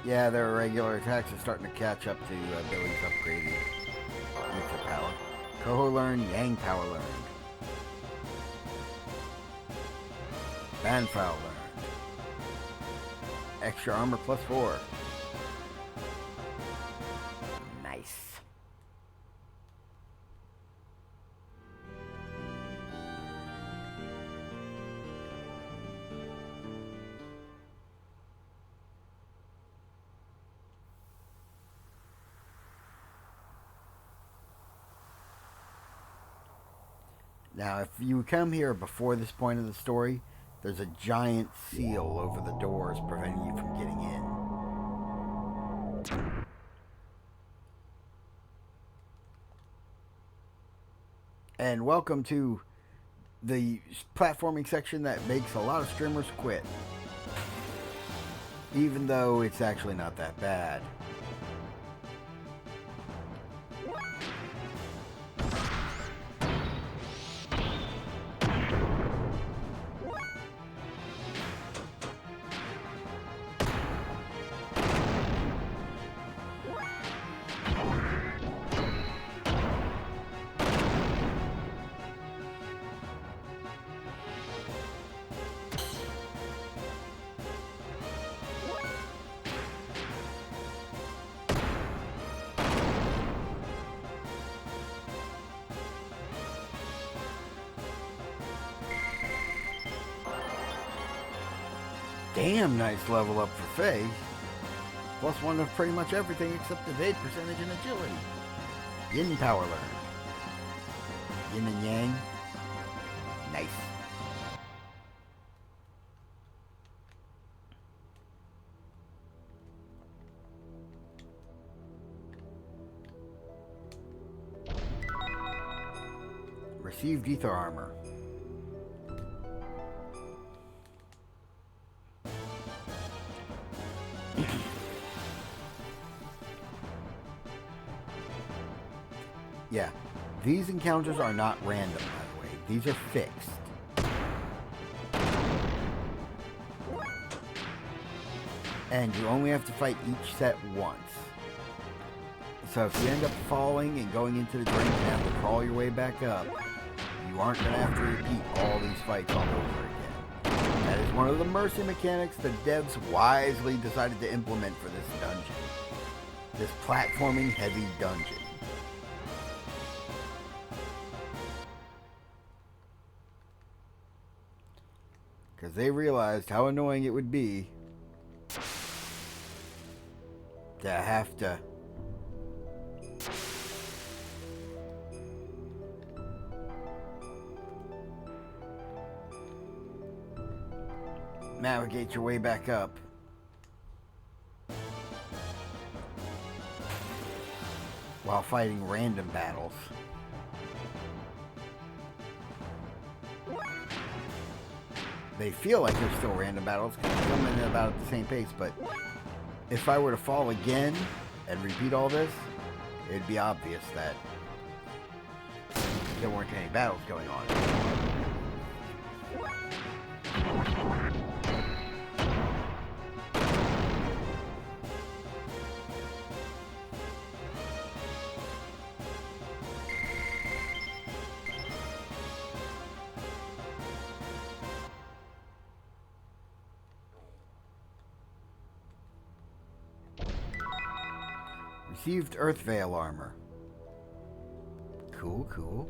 Yeah, their regular attacks are starting to catch up to Billy's upgraded Ether power. Coho learned, Yang power learned. Banfao learned. Extra armor +4. Nice. Now, if you come here before this point of the story, there's a giant seal over the doors preventing you from getting in. And welcome to the platforming section that makes a lot of streamers quit. Even though it's actually not that bad. damn nice level up for Faye. Plus one of pretty much everything except evade percentage and agility. Yin power learned. Yin and yang. Nice. Received ether armor. Yeah, these encounters are not random, by the way. These are fixed. And you only have to fight each set once. So if you end up falling and going into the drain and have to crawl your way back up, you aren't going to have to repeat all these fights all over again. That is one of the mercy mechanics the devs wisely decided to implement for this dungeon. This platforming heavy dungeon. Because they realized how annoying it would be to have to navigate your way back up. While fighting random battles. They feel like they're still random battles because they come in about at the same pace, but if I were to fall again and repeat all this, it'd be obvious that there weren't any battles going on. Received Earth Veil armor. Cool, cool.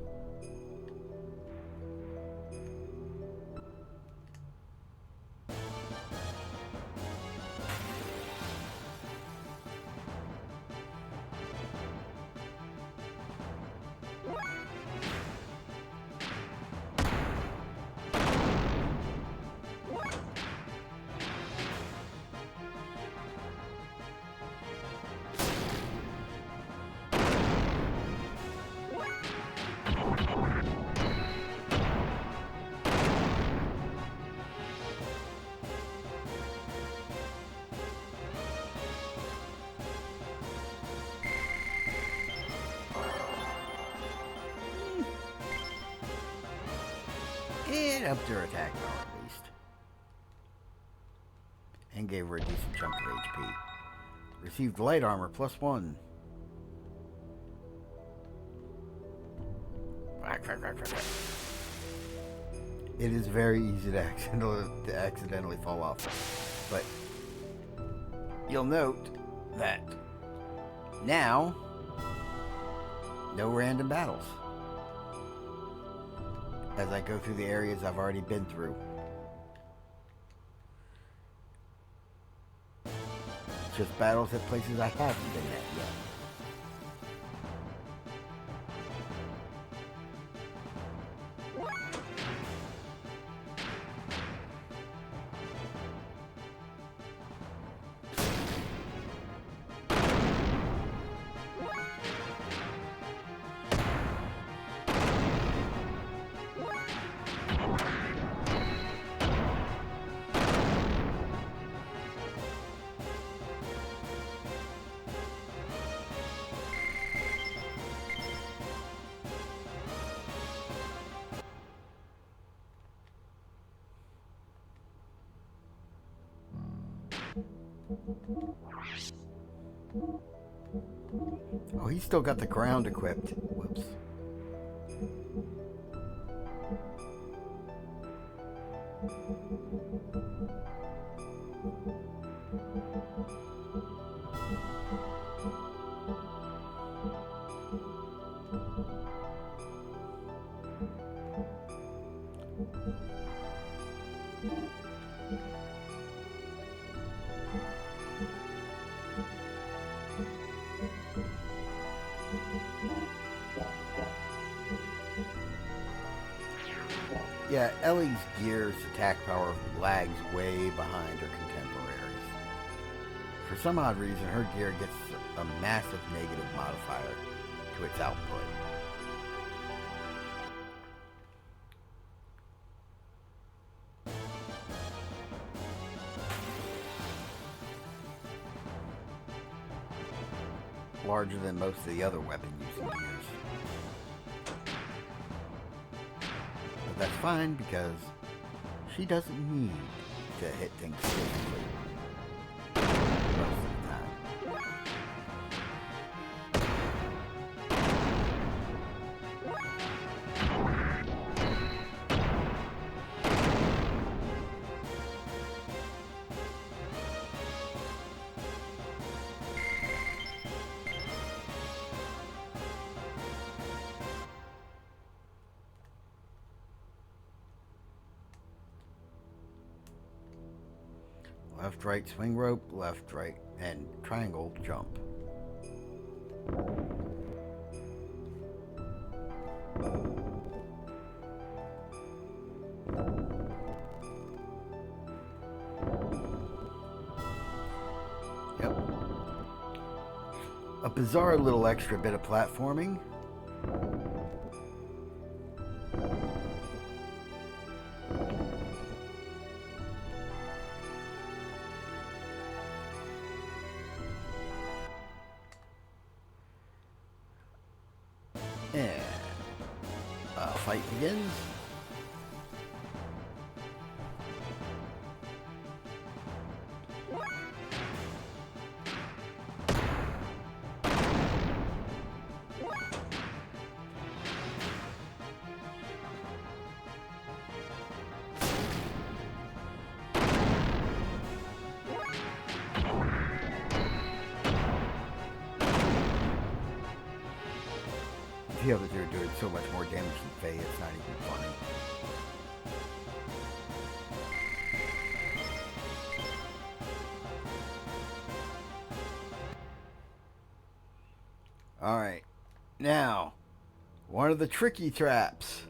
And upped her attack power at least. And gave her a decent chunk of HP. Received light armor +1. It is very easy to accidentally fall off. But you'll note that now, no random battles. As I go through the areas I've already been through. Just battles at places I haven't been at yet. Oh, he's still got the ground equipped. Whoops. Yeah, Ellie's Gears attack power lags way behind her contemporaries. For some odd reason, her gear gets a massive negative modifier to its output. Larger than most of the other weapon-using gears. But that's fine because she doesn't need to hit things physically most of the time. Left, right, swing rope, left, right, and triangle jump. Yep. A bizarre little extra bit of platforming. And fight begins. The other two are doing so much more damage than Faye, it's not even funny. Alright, now, one of the tricky traps.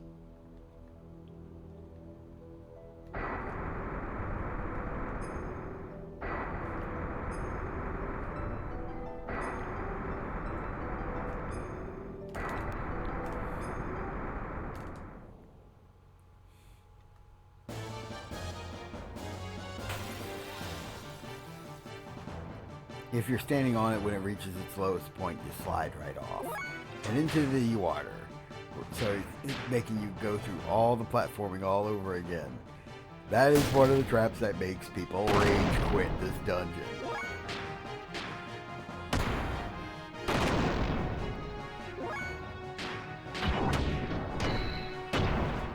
If you're standing on it when it reaches its lowest point, you slide right off and into the water. So it's making you go through all the platforming all over again. That is one of the traps that makes people rage quit this dungeon.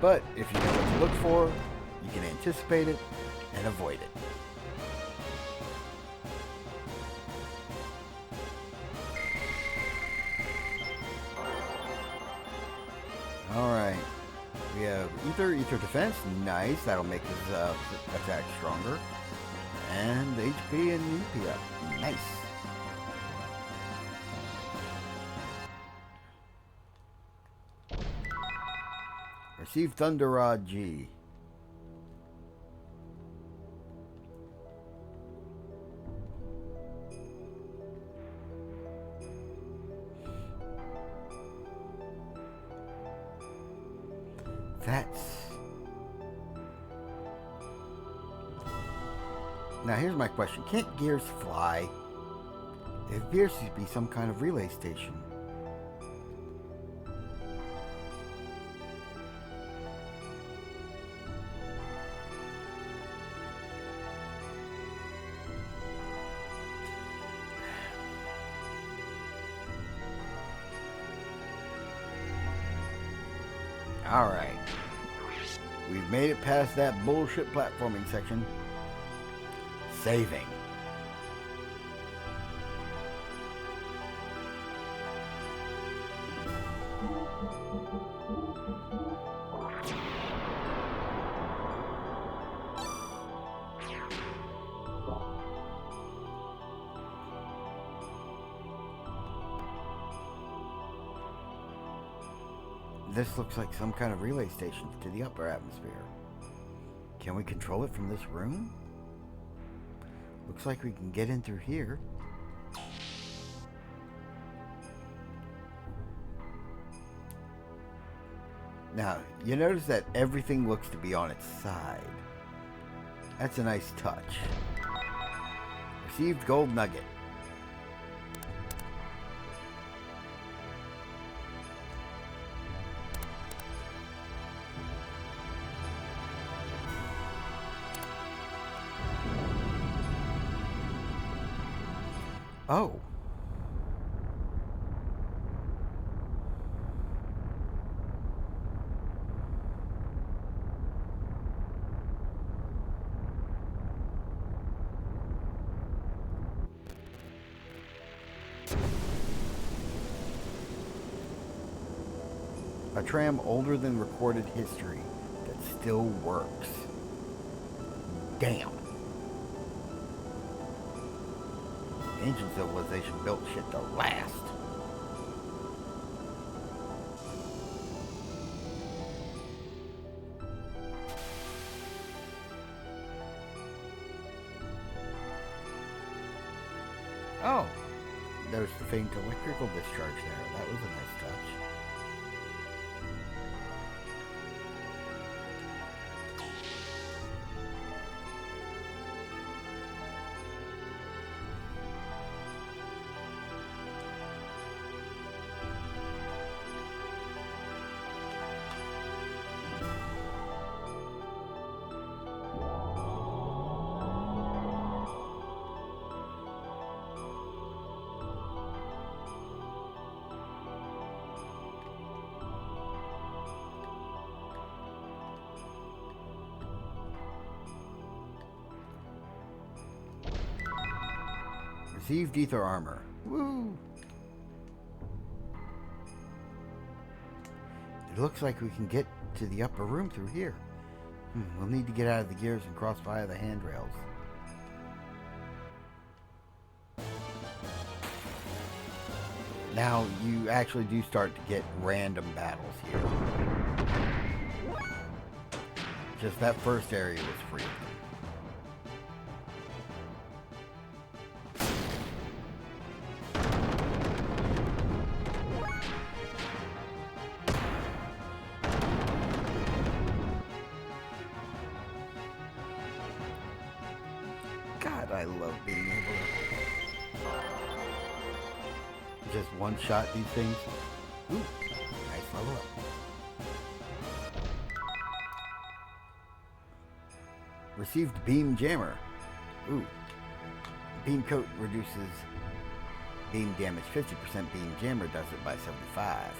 But if you know what to look for, you can anticipate it and avoid it. Alright, we have Ether Defense, nice, that'll make his attack stronger. And HP and EP up, nice. Receive Thunder Rod G. Now here's my question. Can't gears fly? It appears to be some kind of relay station. Alright. We've made it past that bullshit platforming section. Saving. This looks like some kind of relay station to the upper atmosphere. Can we control it from this room? Looks like we can get in through here. Now, you notice that everything looks to be on its side. That's a nice touch. Received gold nugget. Oh. A tram older than recorded history that still works. Damn. Ancient civilization built shit to last. Oh, there's the faint electrical discharge there. That was a nice touch. Received ether armor. Woo! It looks like we can get to the upper room through here. We'll need to get out of the gears and cross via the handrails. Now, you actually do start to get random battles here. Just that first area was free. God, I love being able to just one-shot these things. Ooh, nice level up. Received beam jammer. Ooh. Beam coat reduces beam damage 50%. Beam jammer does it by 75.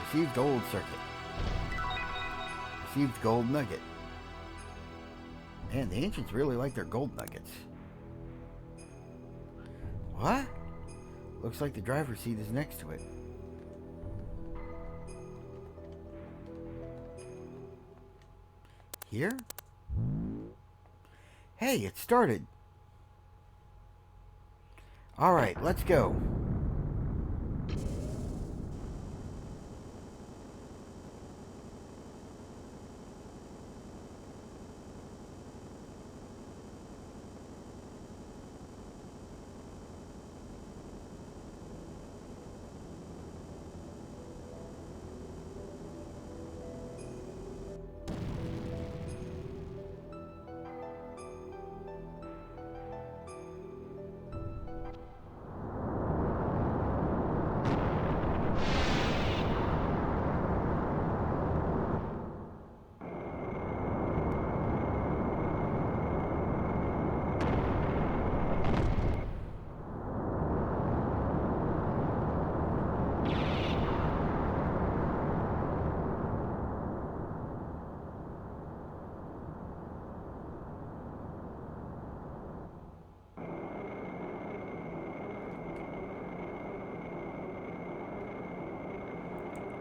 Received gold circuit. Received gold nugget. Man, the ancients really like their gold nuggets. What? Looks like the driver's seat is next to it. Here? Hey, it started. Alright, let's go.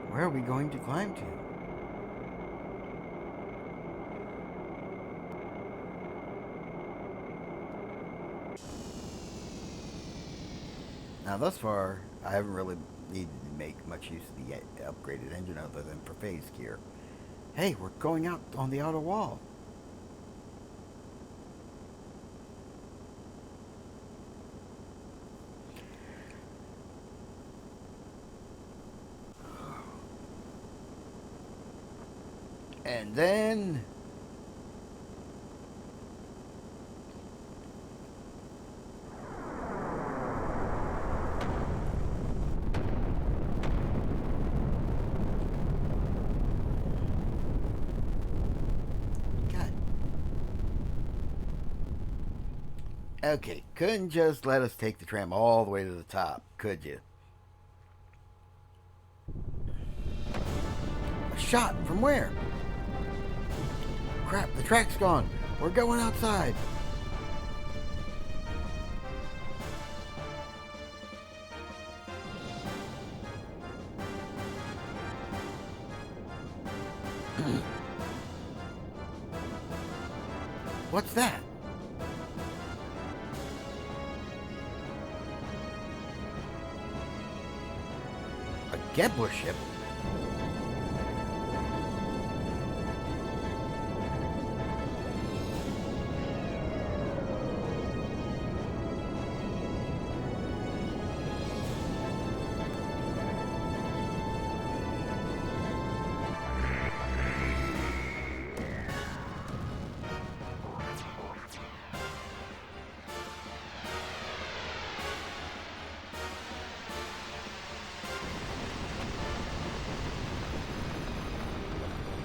Where are we going to climb to? Now, thus far, I haven't really needed to make much use of the upgraded engine other than for phase gear. Hey, we're going out on the outer wall. And then... God. Okay, couldn't just let us take the tram all the way to the top, could you? A shot from where? Crap, the track's gone. We're going outside. What's that? A Gebler ship?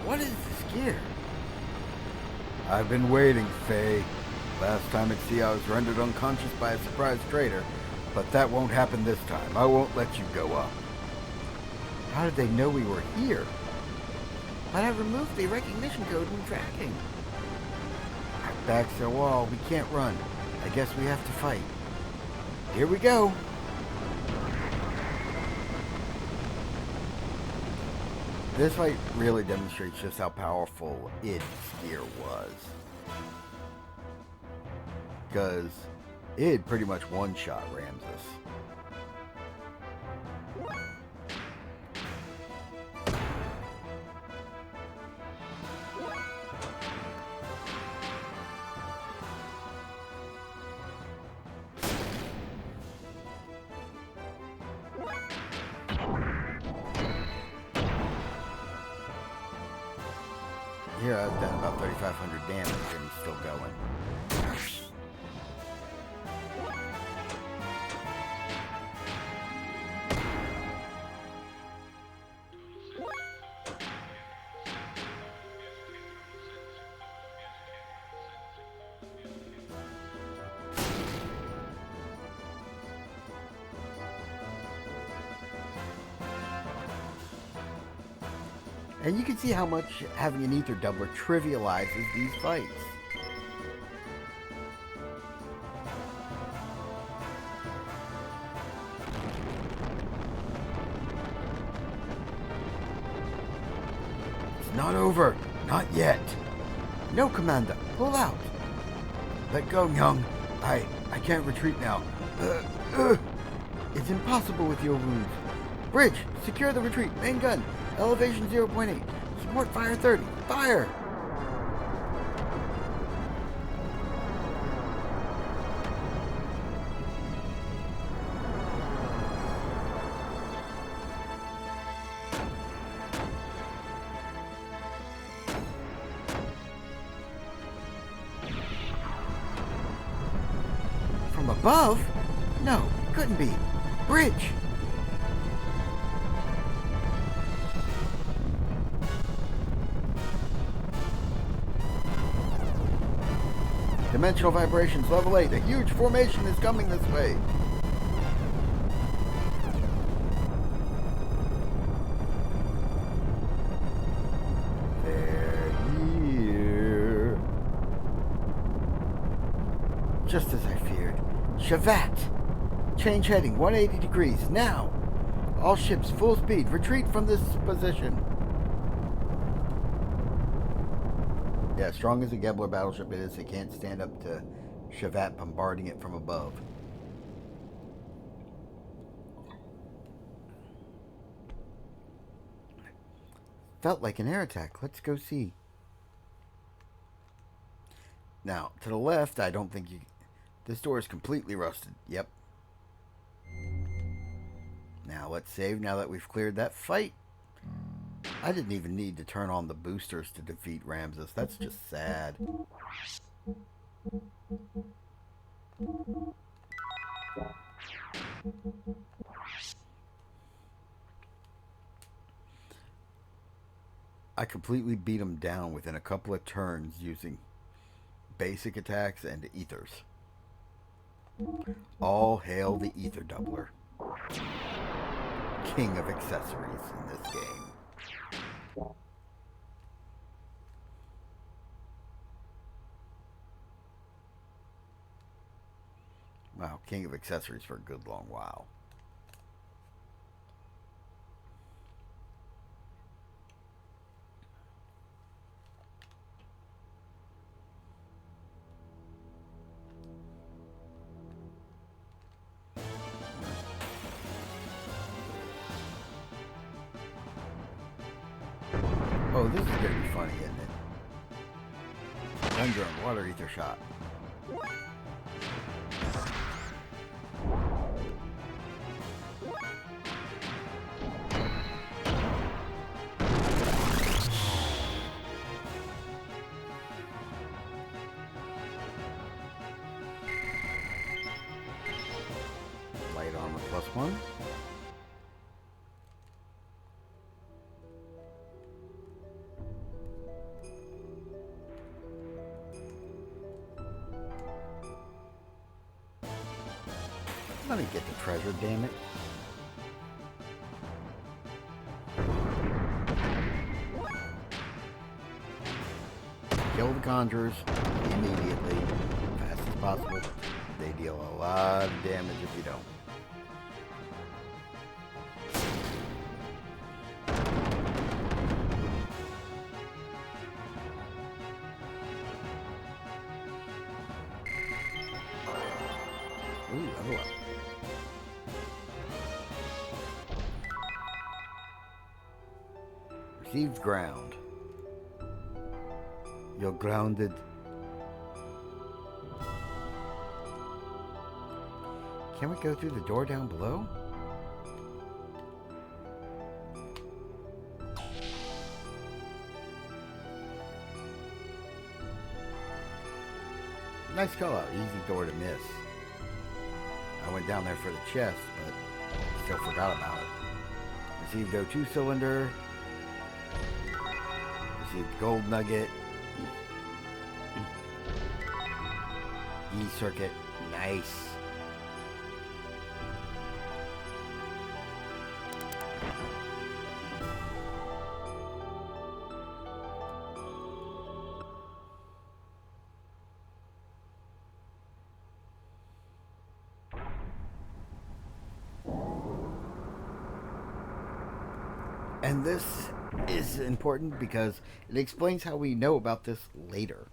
What is this gear? I've been waiting, Faye. Last time at sea I was rendered unconscious by a surprise traitor, but that won't happen this time. I won't let you go up. How did they know we were here? But I removed the recognition code when tracking. Our backs are wall. We can't run. I guess we have to fight. Here we go. This fight really demonstrates just how powerful its gear was. Because it pretty much one-shot Ramses. Here I've done about 3,500 damage and he's still going. And you can see how much having an ether doubler trivializes these fights. It's not over. Not yet. No, Commander. Pull out. Let go, Young. I can't retreat now. It's impossible with your wounds. Bridge, secure the retreat. Main gun. Elevation 0.8. Support fire 30. Fire! From above? No, couldn't be. Bridge! Dimensional vibrations, level 8. A huge formation is coming this way. They're here. Just as I feared. Shavat! Change heading, 180 degrees, now! All ships, full speed, retreat from this position. Yeah, strong as a Gebler battleship is, it can't stand up to Shavat bombarding it from above. Felt like an air attack. Let's go see. Now, to the left, I don't think you... This door is completely rusted. Yep. Now, let's save now that we've cleared that fight. I didn't even need to turn on the boosters to defeat Ramses. That's just sad. I completely beat him down within a couple of turns using basic attacks and ethers. All hail the ether doubler. King of accessories in this game. Wow, king of accessories for a good long while. Oh, this is going to be funny, isn't it? Thunder and water ether shot. Light armor +1. Let me get the treasure, damn it. Kill the conjurers immediately, as fast as possible. They deal a lot of damage if you don't. Ooh, level up. Received ground. You're grounded. Can we go through the door down below? Nice call out. Easy door to miss. I went down there for the chest, but still forgot about it. Received O2 cylinder. Received gold nugget. E-circuit. Nice. And this is important because it explains how we know about this later.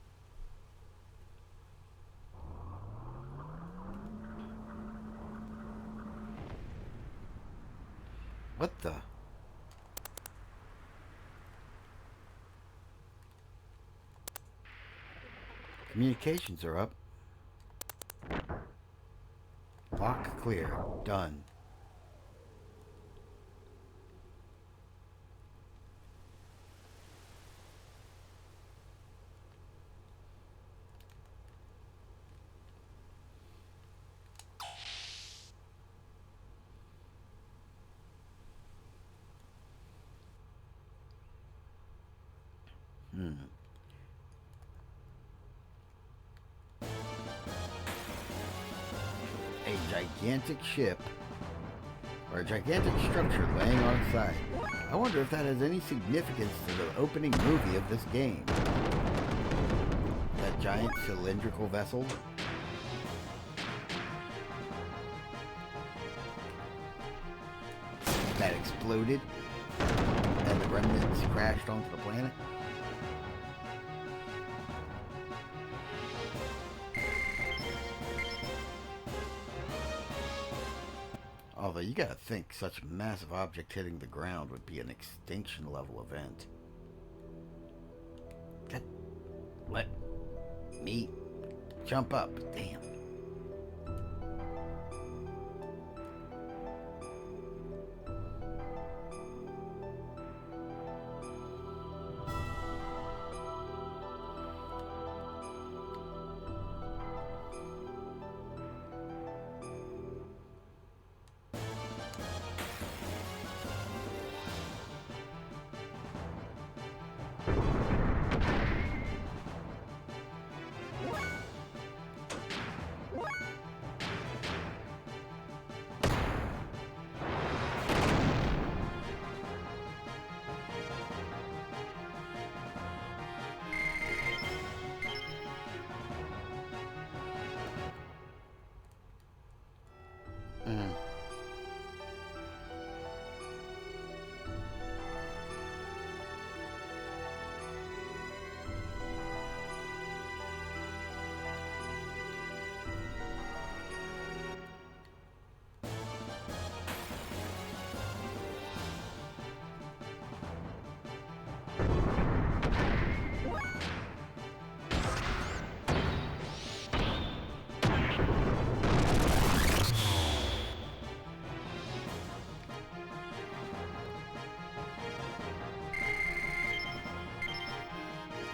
What the? Communications are up. Lock clear. Done. A gigantic ship, or a gigantic structure laying on its side. I wonder if that has any significance to the opening movie of this game. That giant cylindrical vessel. That exploded, and the remnants crashed onto the planet. Although you gotta think such a massive object hitting the ground would be an extinction level event. Let me jump up. Damn. Mm.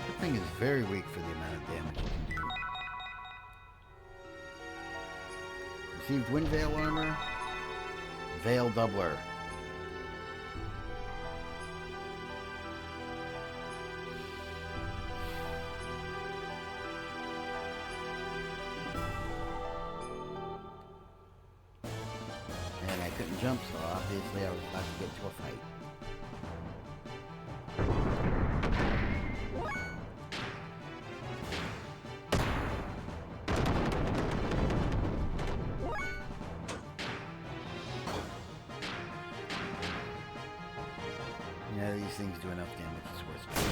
That thing is very weak for the amount of damage it can do. Received Wind Veil Armor. Veil Doubler. And I couldn't jump, so obviously I was about to get into a fight. Yeah, these things do enough damage, it's worth it.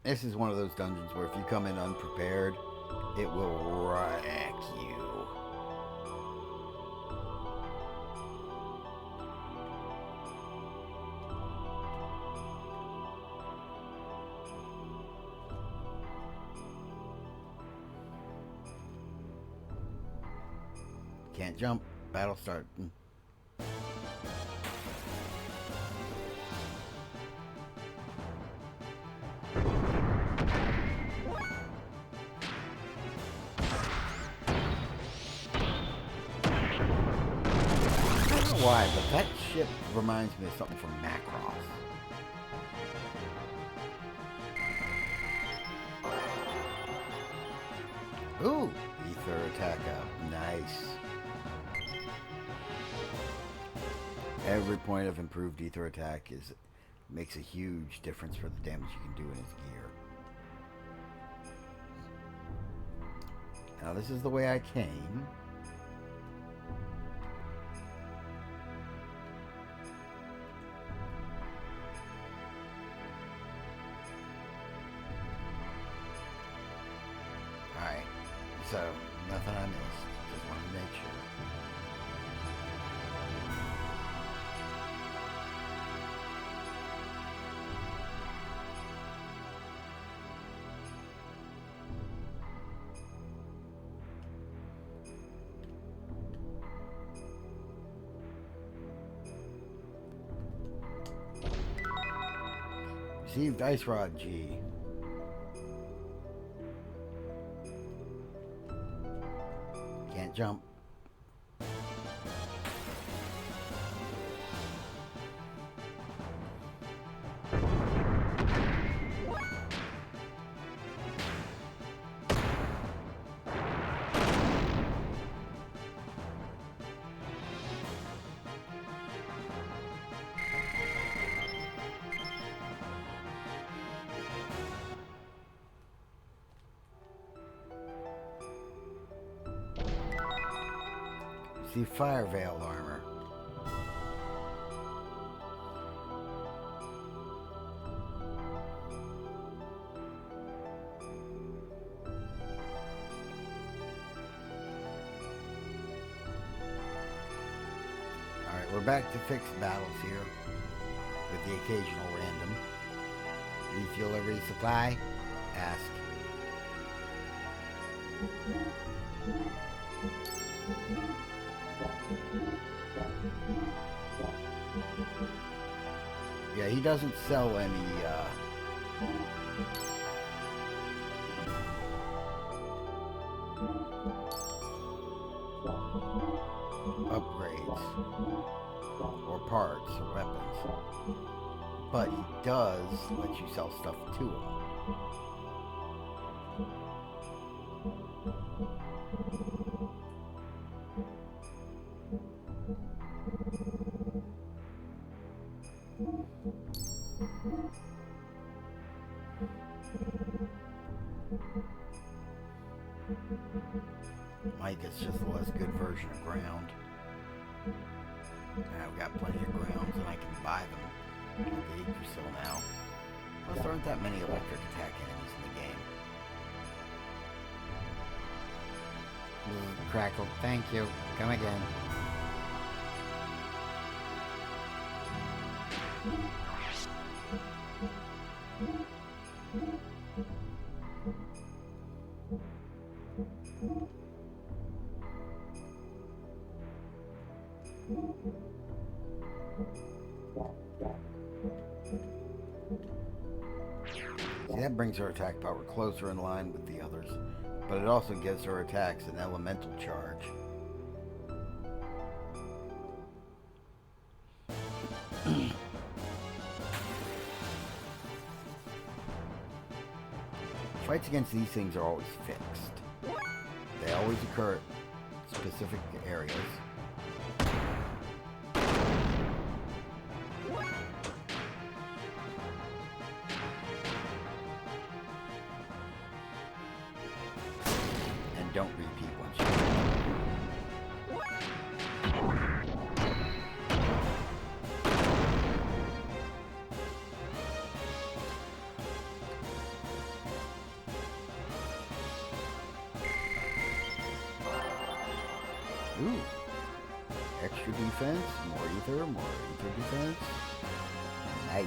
This is one of those dungeons where if you come in unprepared, it will wreck you. Can't jump. Battle start. Why, but that ship reminds me of something from Macross. Ooh, ether attack up. Nice. Every point of improved ether attack makes a huge difference for the damage you can do in his gear. Now this is the way I came. So, nothing I missed. Just wanted to make sure. Received Ice Rod G. Can't jump. See Fire Veil armor. back to fixed battles here, with the occasional random. Refuel every supply? Ask. Yeah, he doesn't sell any, upgrades or parts or weapons, but he does let you sell stuff to him. Mike is just a less good version of ground. And I've got plenty of grounds and I can buy them at the Yggdrasil now. Plus there aren't that many electric attack enemies in the game. Crackle, thank you. Come again. See, that brings her attack power closer in line with the others, but it also gives her attacks an elemental charge. Fights against these things are always fixed. They always occur at specific areas. And don't repeat once you Ooh. Extra defense, more ether defense. Nice.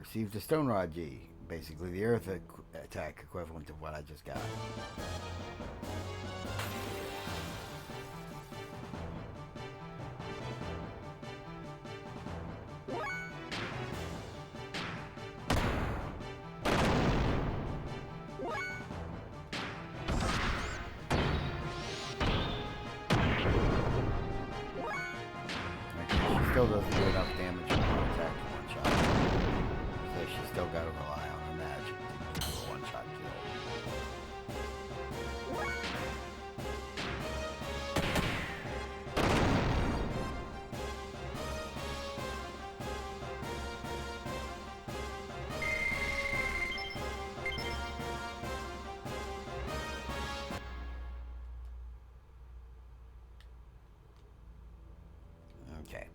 Received a Stone Rod G, basically the Earth attack equivalent of what I just got. Still doesn't do enough damage to one attack to one shot. So she's still got to rely on her magic to do a one-shot kill. Okay.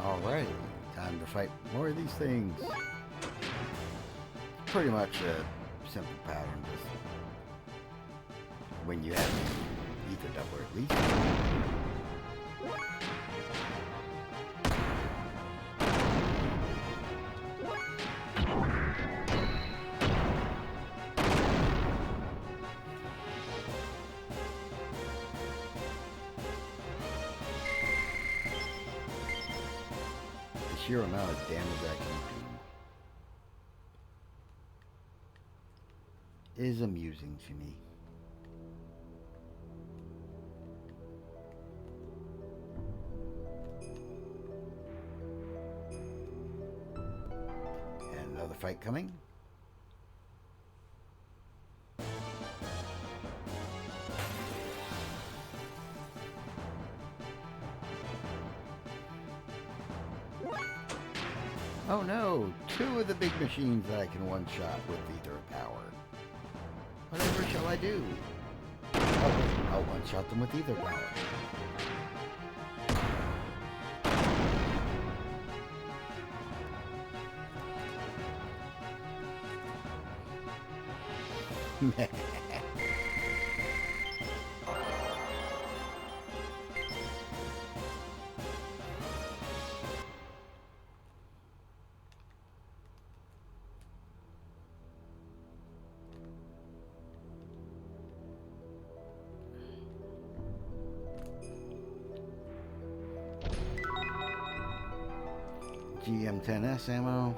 Alright, time to fight more of these things. Pretty much a simple pattern, just when you have ether doubler at least. The sheer amount of damage I can do is amusing to me. And another fight coming. Oh no, 2 of the big machines that I can one-shot with ether power. Whatever shall I do? Oh wait, I'll one-shot them with ether power. GM10S ammo.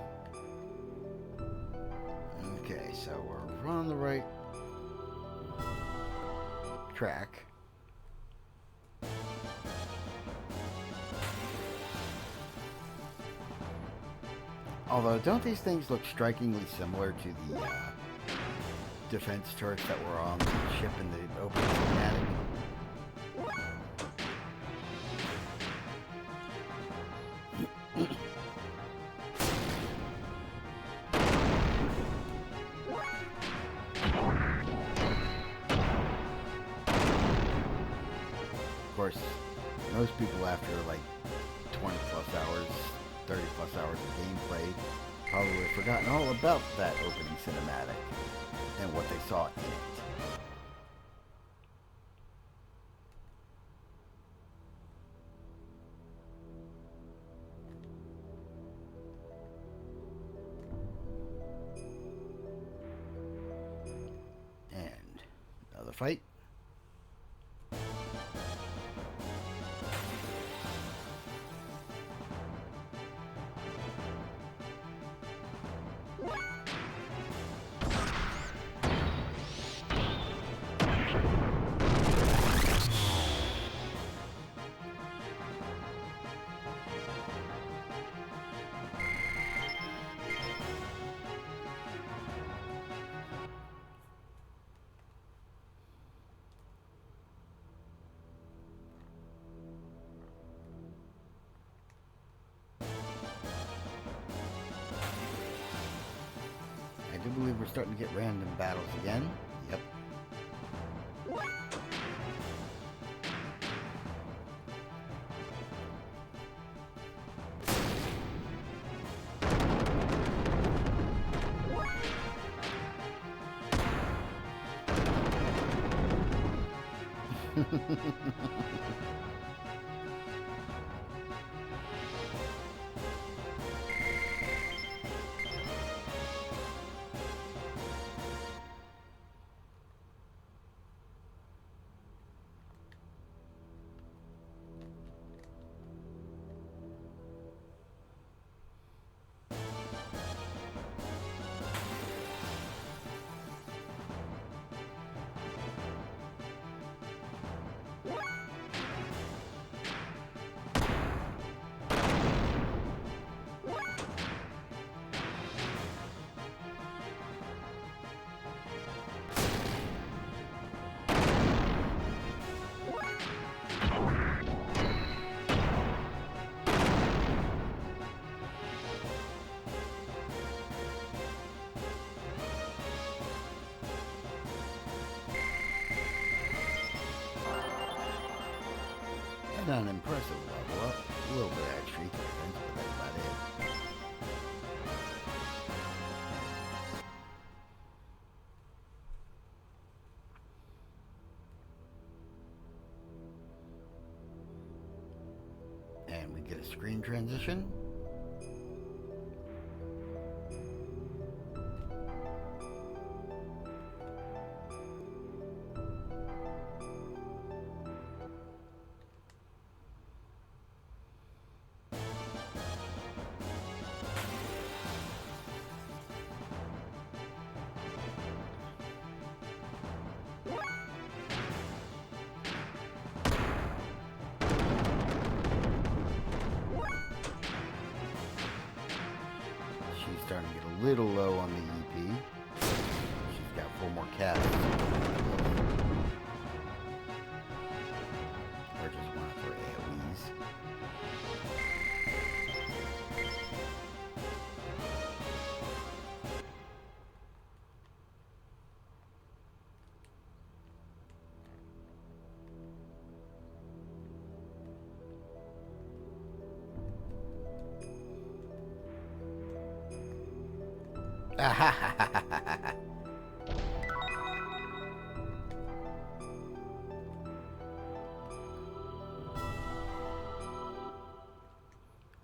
Okay, so we're on the right track. Although, don't these things look strikingly similar to the defense turrets that were on the ship in the opening schematic? Of course, most people after like 20 plus hours, 30 plus hours of gameplay probably have forgotten all about that opening cinematic and what they saw in it. And another fight. I do believe we're starting to get random battles again. Yep. Not an impressive level up. A little bit of extra defense, but that's about it. screen transition. Starting to get a little low on the EP. She's got 4 more casts. Or just one for AoEs.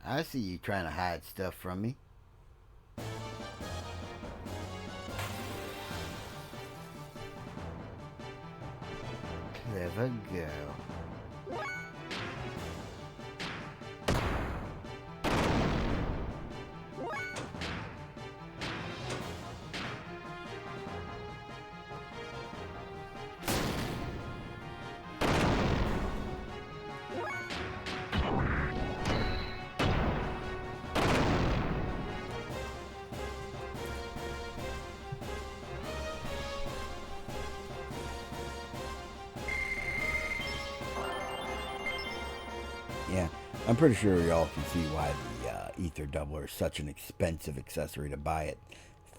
I see you trying to hide stuff from me. Clever girl. Yeah, I'm pretty sure y'all can see why the Ether Doubler is such an expensive accessory to buy at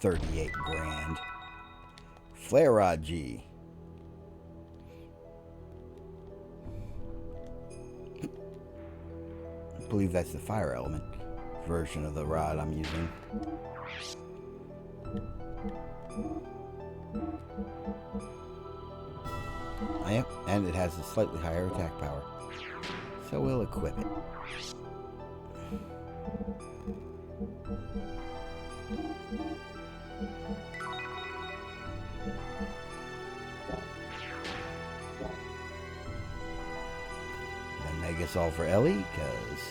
38 grand. Flare Rod G. I believe that's the fire element version of the rod I'm using. Oh, yep, and it has a slightly higher attack power. So we'll equip it. Then Mega Solve for Ellie, because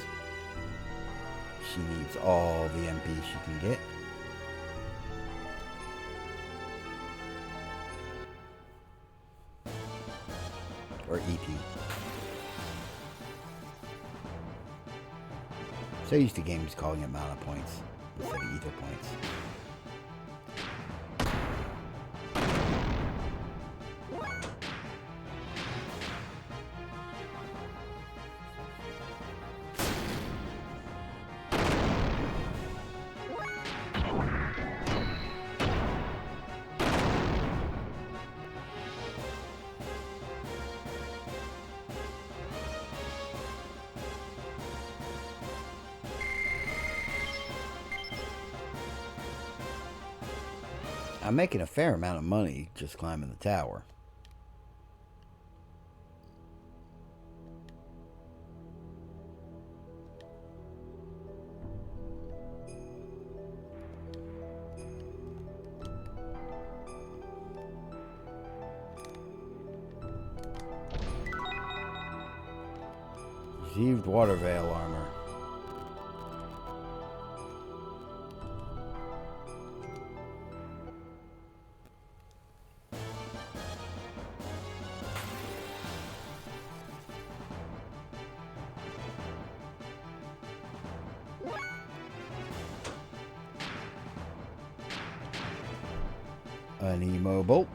she needs all the MP she can get. Or EP. So used to games calling it mana points instead of ether points. I'm making a fair amount of money just climbing the tower. Received water veil armor. An emo bolt.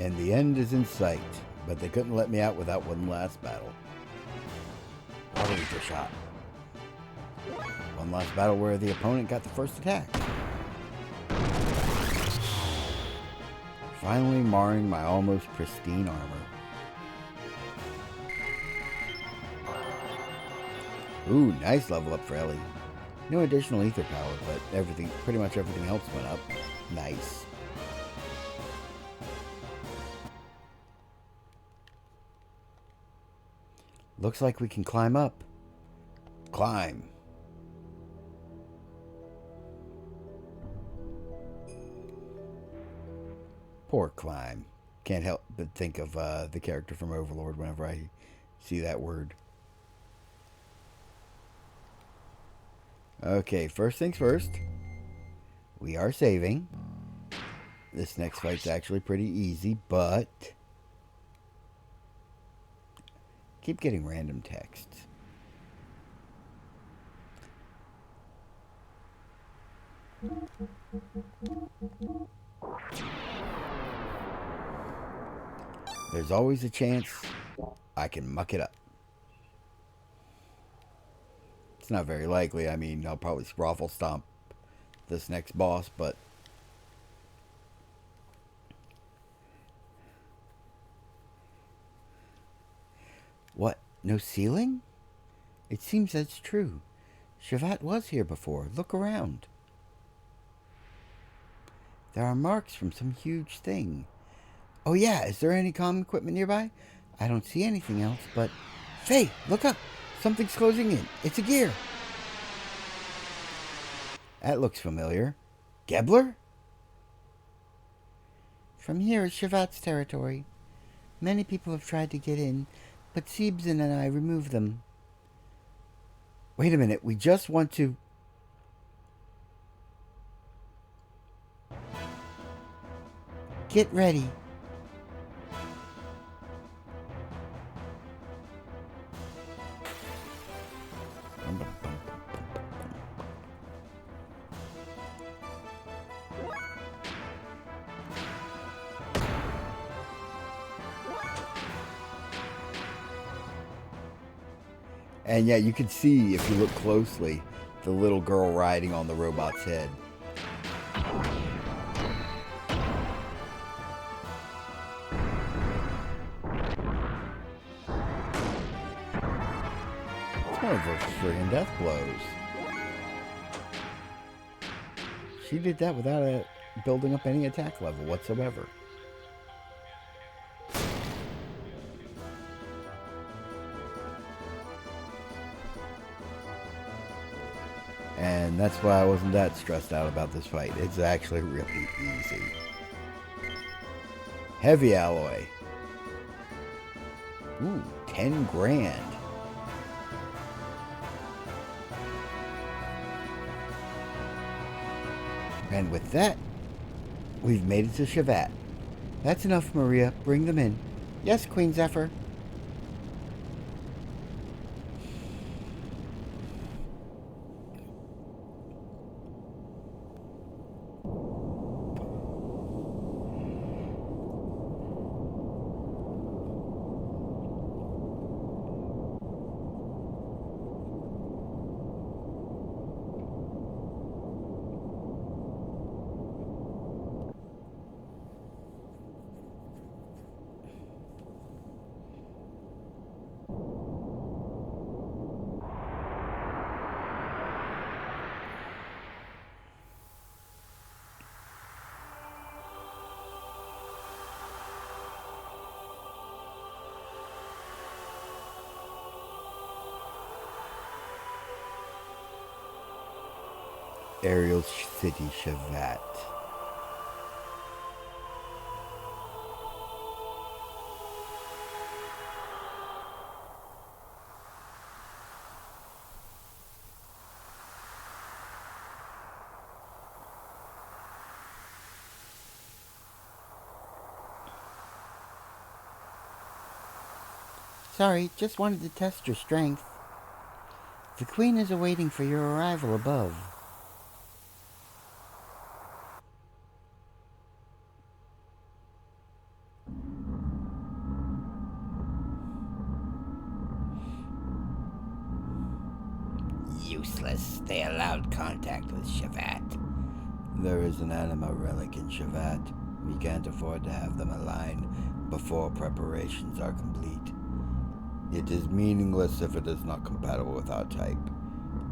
And the end is in sight, but they couldn't let me out without one last battle. Water Ether shot. One last battle where the opponent got the first attack. Finally marring my almost pristine armor. Ooh, nice level up for Ellie. No additional ether power, but pretty much everything else went up. Nice. Looks like we can climb up. Climb. Poor Climb. Can't help but think of the character from Overlord whenever I see that word. Okay, first things first. We are saving. This next fight's actually pretty easy, but keep getting random texts. There's always a chance I can muck it up. It's not very likely. I mean, I'll probably Raffle Stomp this next boss, but what? No ceiling? It seems that's true. Shevat was here before. Look around. There are marks from some huge thing. Oh yeah, is there any comm equipment nearby? I don't see anything else, but... Faye, look up! Something's closing in. It's a gear. That looks familiar. Gebler? From here is Shevat's territory. Many people have tried to get in, but Siebsen and I removed them. Wait a minute, we just want to... Get ready. And yeah, you can see, if you look closely, the little girl riding on the robot's head. It's one of those friggin' death blows. She did that without building up any attack level whatsoever. And that's why I wasn't that stressed out about this fight. It's actually really easy. Heavy alloy. Ooh, 10 grand. And with that, we've made it to Shevat. That's enough, Maria. Bring them in. Yes, Queen Zephyr. Aerial City Shevat. Sorry, just wanted to test your strength. The Queen is awaiting for your arrival above. they allowed contact with Shavat. There is an anima relic in Shavat. We can't afford to have them aligned before preparations are complete. It is meaningless if it is not compatible with our type.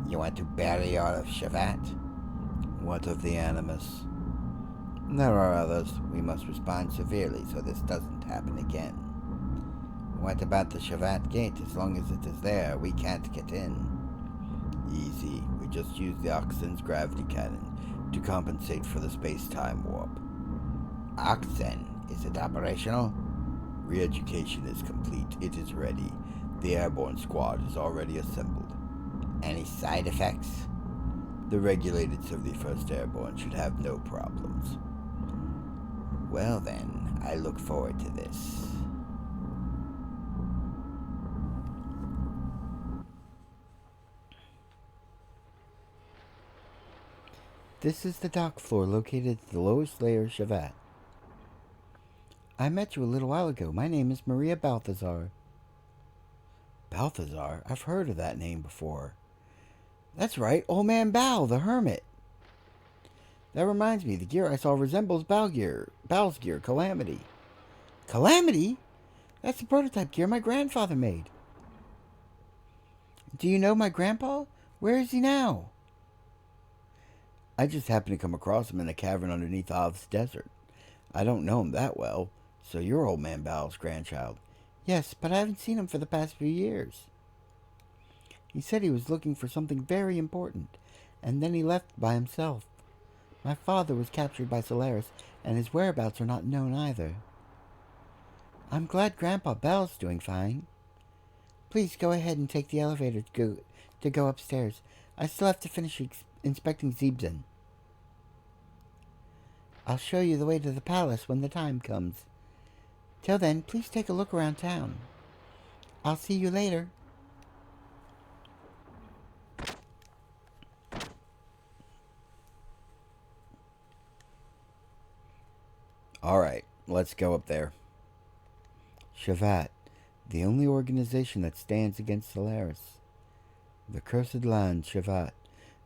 You want to bury all of Shavat? What of the Animus? There are others. We must respond severely so this doesn't happen again. What about the Shavat gate? As long as it is there, we can't get in. Easy. We just use the Oxen's gravity cannon to compensate for the space-time warp. Oxen, is it operational? Re-education is complete. It is ready. The airborne squad is already assembled. Any side effects? The regulated 71st Airborne should have no problems. Well then, I look forward to this. This is the dock floor located at the lowest layer of Shavat. I met you a little while ago. My name is Maria Balthazar. Balthazar? I've heard of that name before. That's right, Old Man Bal, the hermit. That reminds me, the gear I saw resembles Bal's gear, Calamity. Calamity? That's the prototype gear my grandfather made. Do you know my grandpa? Where is he now? I just happened to come across him in a cavern underneath Ov's desert. I don't know him that well, so you're Old Man Bal's grandchild. Yes, but I haven't seen him for the past few years. He said he was looking for something very important, and then he left by himself. My father was captured by Solaris, and his whereabouts are not known either. I'm glad Grandpa Bal's doing fine. Please go ahead and take the elevator to go upstairs. I still have to finish inspecting Zebzen. I'll show you the way to the palace when the time comes. Till then, please take a look around town. I'll see you later. Alright, let's go up there. Shavat, the only organization that stands against Solaris. The cursed land, Shavat.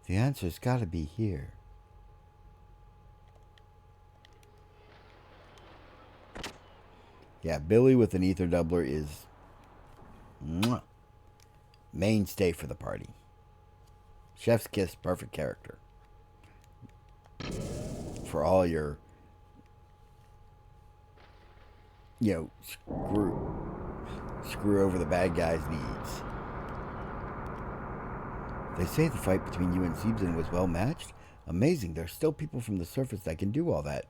The answer's gotta be here. Yeah, Billy with an ether doubler is mainstay for the party. Chef's kiss, perfect character. For all your, screw over the bad guys' needs. They say the fight between you and Zebzen was well matched. Amazing, there's still people from the surface that can do all that.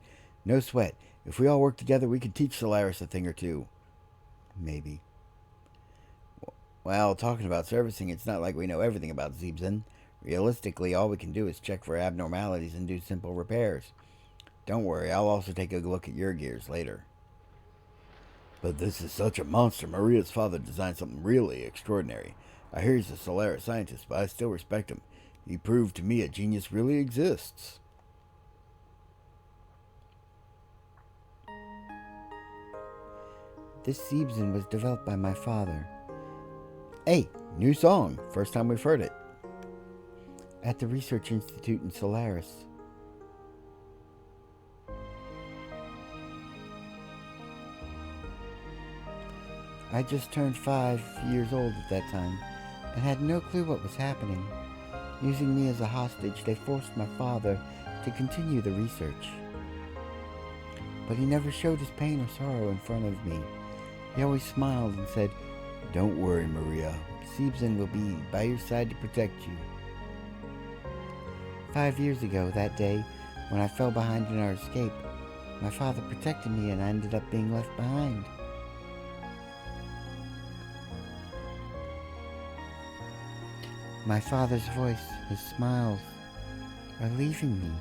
No sweat. If we all work together, we could teach Solaris a thing or two. Maybe. Well, talking about servicing, it's not like we know everything about Zebzen. Realistically, all we can do is check for abnormalities and do simple repairs. Don't worry, I'll also take a look at your gears later. But this is such a monster. Maria's father designed something really extraordinary. I hear he's a Solaris scientist, but I still respect him. He proved to me a genius really exists. This Zebzen was developed by my father. Hey, new song. First time we've heard it. At the Research Institute in Solaris. I just turned 5 years old at that time and had no clue what was happening. Using me as a hostage, they forced my father to continue the research. But he never showed his pain or sorrow in front of me. He always smiled and said, "Don't worry, Maria. Zebzen will be by your side to protect you." 5 years ago, that day, when I fell behind in our escape, my father protected me and I ended up being left behind. My father's voice, his smiles, are leaving me.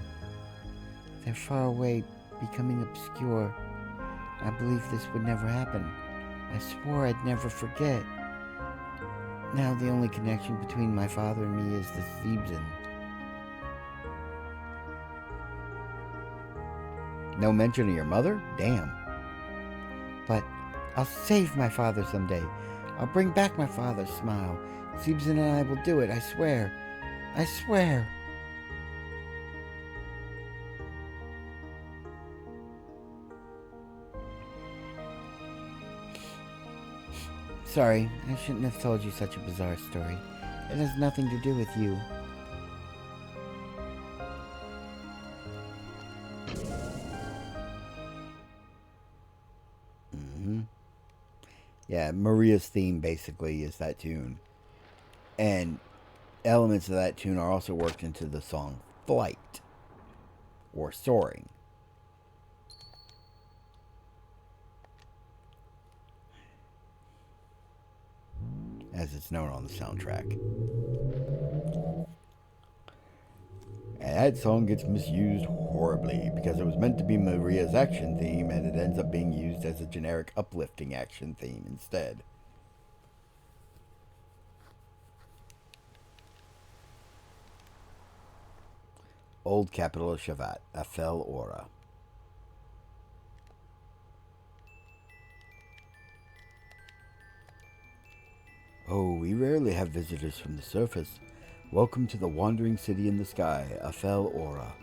They're far away, becoming obscure. I believed this would never happen. I swore I'd never forget. Now the only connection between my father and me is the Zebzen. No mention of your mother? Damn. But I'll save my father someday. I'll bring back my father's smile. Zebzen and I will do it, I swear. I swear. Sorry, I shouldn't have told you such a bizarre story. It has nothing to do with you. Yeah, Maria's theme basically is that tune. And elements of that tune are also worked into the song Flight or Soaring, as it's known on the soundtrack. And that song gets misused horribly because it was meant to be Maria's action theme and it ends up being used as a generic uplifting action theme instead. Old capital of Shavat, Afel Aura. Oh, we rarely have visitors from the surface. Welcome to the wandering city in the sky, Afel Aura.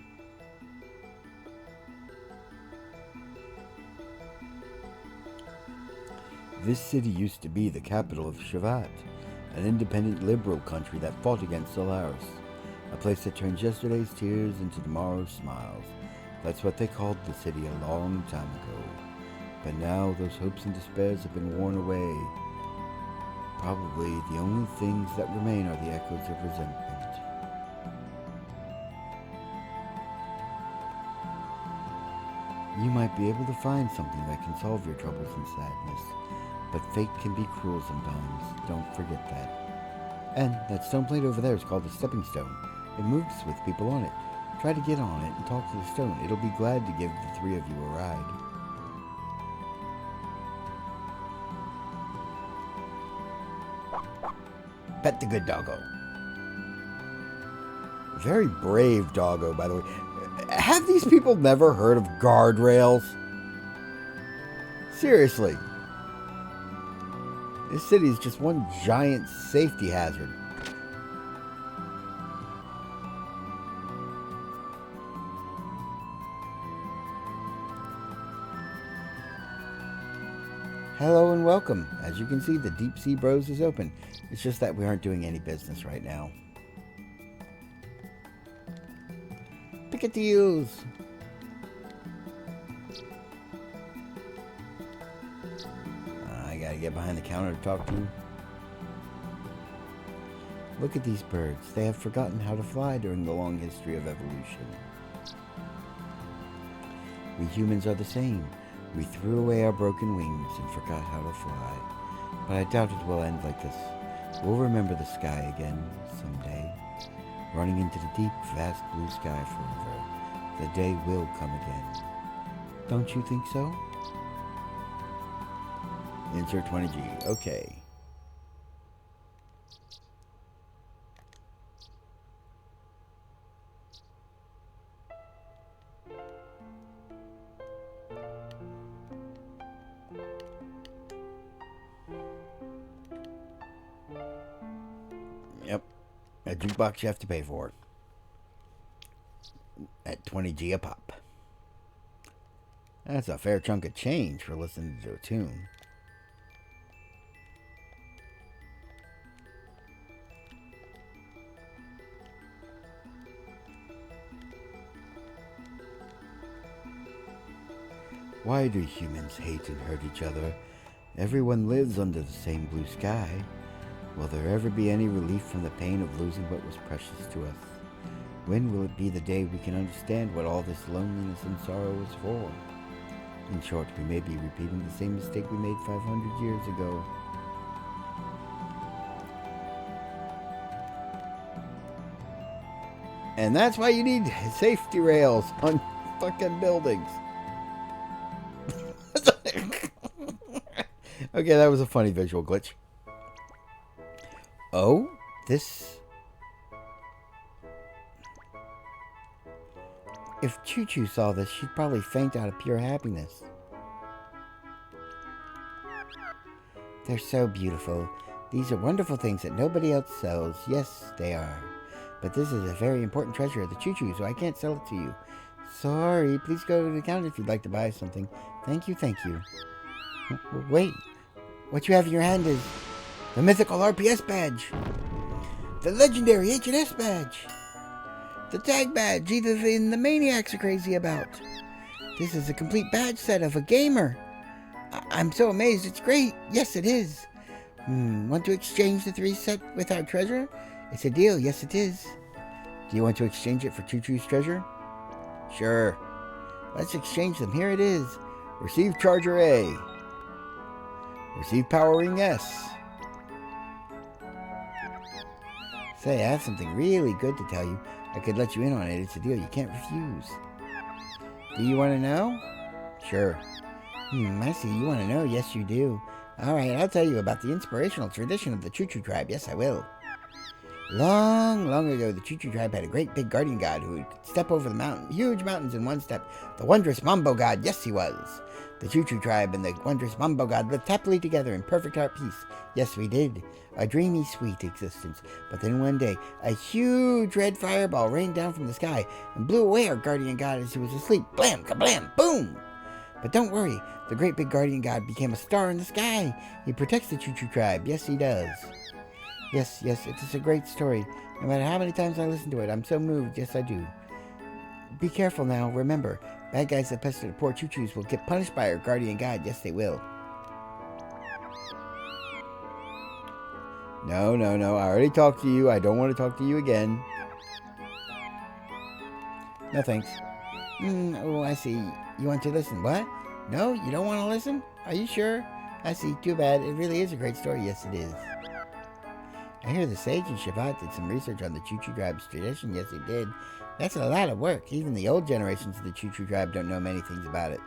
This city used to be the capital of Shavat, an independent liberal country that fought against Solaris, a place that turns yesterday's tears into tomorrow's smiles. That's what they called the city a long time ago. But now those hopes and despairs have been worn away. Probably the only things that remain are the echoes of resentment. You might be able to find something that can solve your troubles and sadness, but fate can be cruel sometimes. Don't forget that. And that stone plate over there is called a stepping stone. It moves with people on it. Try to get on it and talk to the stone. It'll be glad to give the three of you a ride. Pet the good doggo. Very brave doggo, by the way. Have these people never heard of guardrails? Seriously. This city is just one giant safety hazard. Hello and welcome. As you can see, the Deep Sea Bros is open. It's just that we aren't doing any business right now. Pikachu's. I gotta get behind the counter to talk to you. Look at these birds. They have forgotten how to fly during the long history of evolution. We humans are the same. We threw away our broken wings and forgot how to fly. But I doubt it will end like this. We'll remember the sky again someday. Running into the deep, vast blue sky forever. The day will come again. Don't you think so? Insert 20G. Okay. Yep. A jukebox you have to pay for. At 20G a pop. That's a fair chunk of change for listening to a tune. Why do humans hate and hurt each other? Everyone lives under the same blue sky. Will there ever be any relief from the pain of losing what was precious to us? When will it be the day we can understand what all this loneliness and sorrow is for? In short, we may be repeating the same mistake we made 500 years ago. And that's why you need safety rails on fucking buildings. Okay, that was a funny visual glitch. Oh, this... If Choo Choo saw this, she'd probably faint out of pure happiness. They're so beautiful. These are wonderful things that nobody else sells. Yes, they are. But this is a very important treasure of the Choo-Choo, so I can't sell it to you. Sorry, please go to the counter if you'd like to buy something. Thank you, thank you. Wait, what you have in your hand is the mythical RPS badge, the legendary H&S badge, the tag badge either the maniacs are crazy about. This is a complete badge set of a gamer. I'm so amazed, it's great. Yes, it is. Want to exchange the 3 set with our treasure? It's a deal, yes it is. Do you want to exchange it for Choo-Choo's treasure? Sure. Let's exchange them. Here it is. Receive Charger A. Receive Power Ring S. Say, I have something really good to tell you. I could let you in on it. It's a deal you can't refuse. Do you want to know? Sure. I see. You want to know? Yes, you do. All right, I'll tell you about the inspirational tradition of the Choo-Choo tribe. Yes, I will. Long, long ago, the Choo-Choo tribe had a great big guardian god who would step over the huge mountains in one step. The wondrous Mambo god, yes, he was. The Choo-Choo tribe and the wondrous Mambo god lived happily together in perfect heart peace. Yes, we did. A dreamy, sweet existence. But then one day, a huge red fireball rained down from the sky and blew away our guardian god as he was asleep. Blam, kablam, boom! But don't worry, the great big guardian god became a star in the sky. He protects the Choo-Choo tribe. Yes, he does. Yes, it is a great story. No matter how many times I listen to it, I'm so moved. Yes, I do. Be careful now. Remember, bad guys that pester the poor Choo-Choos will get punished by our guardian god. Yes, they will. No. I already talked to you. I don't want to talk to you again. No, thanks. Oh, I see. You want to listen? What? No, you don't want to listen? Are you sure? I see. Too bad. It really is a great story. Yes, it is. I hear the sage and Shabbat did some research on the Choo-Choo tribe's tradition. Yes, he did. That's a lot of work. Even the old generations of the Choo-Choo tribe don't know many things about it.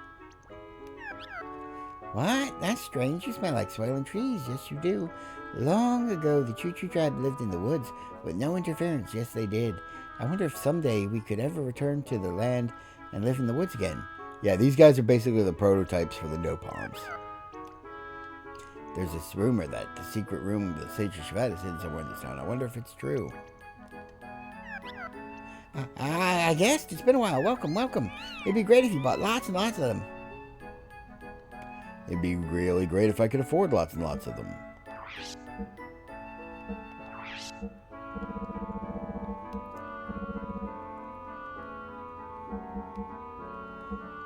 What? That's strange. You smell like swaying trees. Yes, you do. Long ago, the Choo-Choo tribe lived in the woods with no interference. Yes, they did. I wonder if someday we could ever return to the land and live in the woods again. Yeah, these guys are basically the prototypes for the Nopoms. There's this rumor that the secret room of the Sage of Shabbat is hidden somewhere in this town. I wonder if it's true. I guess. It's been a while. Welcome. It'd be great if you bought lots and lots of them. It'd be really great if I could afford lots and lots of them.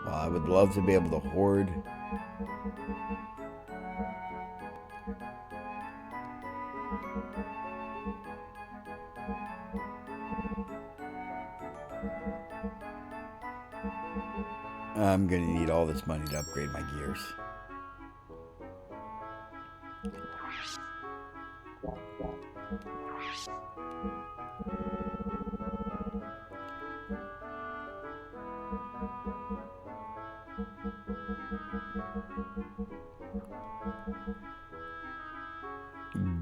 Well, I would love to be able to hoard. I'm going to need all this money to upgrade my gears.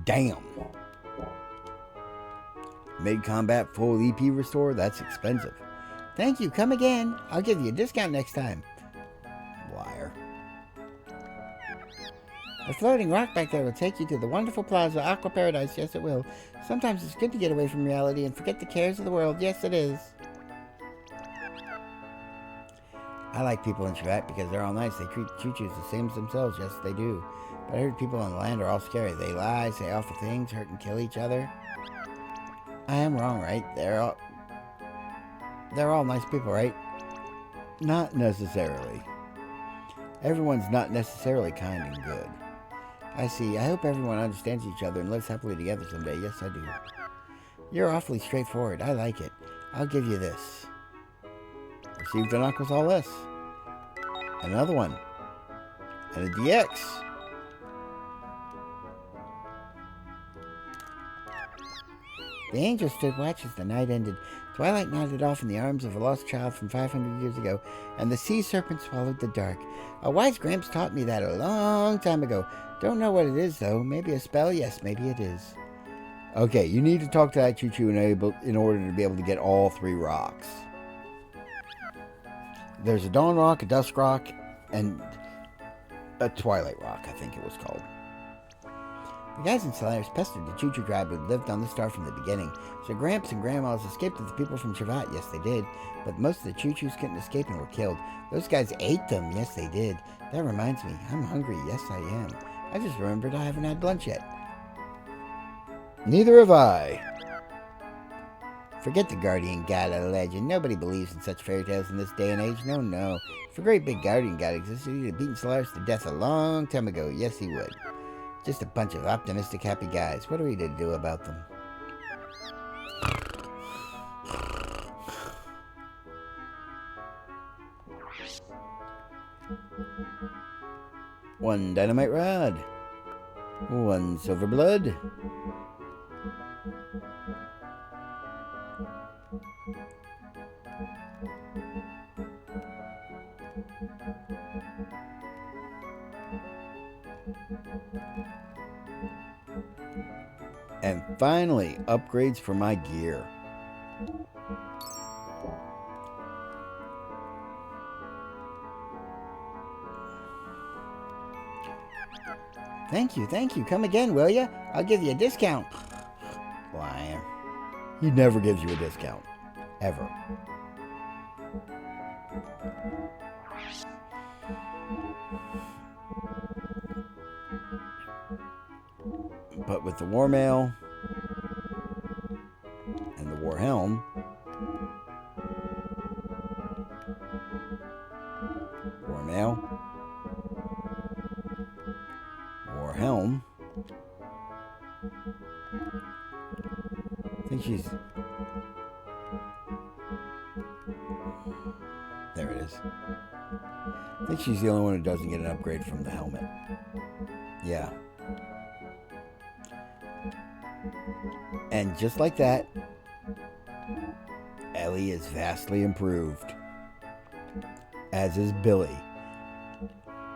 Damn. Mid-combat full EP restore? That's expensive. Thank you. Come again. I'll give you a discount next time. Liar. The floating rock back there will take you to the wonderful plaza, Aqua Paradise. Yes, it will. Sometimes it's good to get away from reality and forget the cares of the world. Yes, it is. I like people in Shabbat because they're all nice. They treat Choo-Choos the same as themselves. Yes, they do. But I heard people on the land are all scary. They lie, say awful things, hurt and kill each other. I am wrong, right? They're all nice people, right? Not necessarily. Everyone's not necessarily kind and good. I see. I hope everyone understands each other and lives happily together someday. Yes, I do. You're awfully straightforward. I like it. I'll give you this. Received an Aquas All S. Another one. And a DX. The angel stood watch as the night ended. Twilight nodded off in the arms of a lost child from 500 years ago, and the sea serpent swallowed the dark. A wise Gramps taught me that a long time ago. Don't know what it is, though. Maybe a spell? Yes, maybe it is. Okay, you need to talk to that Choo-Choo in order to be able to get all 3 rocks. There's a Dawn Rock, a Dusk Rock, and a Twilight Rock, I think it was called. The guys in Solaris pestered the choo-choo tribe who lived on the star from the beginning, so Gramps and Grandmas escaped with the people from Shavat. Yes, they did. But most of the choo-choos couldn't escape and were killed. Those guys ate them. Yes, they did. That reminds me, I'm hungry. Yes, I am. I just remembered I haven't had lunch yet. Neither have I. Forget the guardian god of the legend. Nobody believes in such fairy tales in this day and age. No, no. If a great big guardian god existed, he'd have beaten Solaris to death a long time ago. Yes, he would. Just a bunch of optimistic, happy guys. What are we to do about them? One dynamite rod. One silver blood. And finally, upgrades for my gear. Thank you. Come again, will ya? I'll give you a discount. Liar. He never gives you a discount. Ever. But with the War Mail and the War Helm, War Mail, War Helm, I think she's... There it is. I think she's the only one who doesn't get an upgrade from the helmet. Yeah. And just like that, Ellie is vastly improved, as is Billy.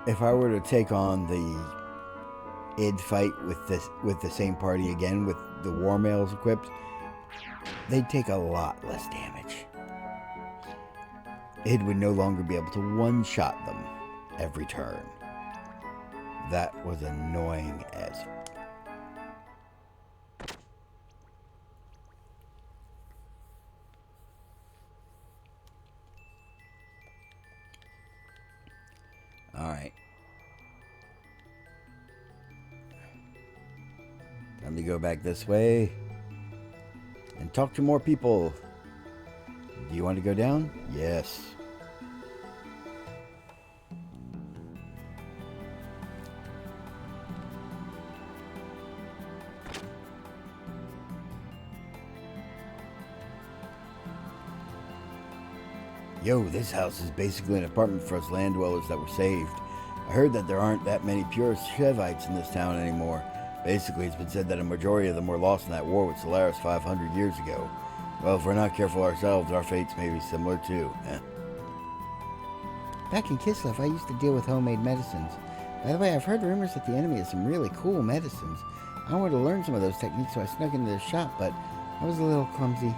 If I were to take on the id fight with the same party again with the War Mails equipped, they'd take a lot less damage. Id would no longer be able to one-shot them every turn. That was annoying as... Alright. Time to go back this way and talk to more people. Do you want to go down? Yes. Yo, this house is basically an apartment for us land dwellers that were saved. I heard that there aren't that many pure Shevites in this town anymore. Basically, it's been said that a majority of them were lost in that war with Solaris 500 years ago. Well, if we're not careful ourselves, our fates may be similar too. Back in Kislev, I used to deal with homemade medicines. By the way, I've heard rumors that the enemy has some really cool medicines. I wanted to learn some of those techniques, so I snuck into the shop, but I was a little clumsy.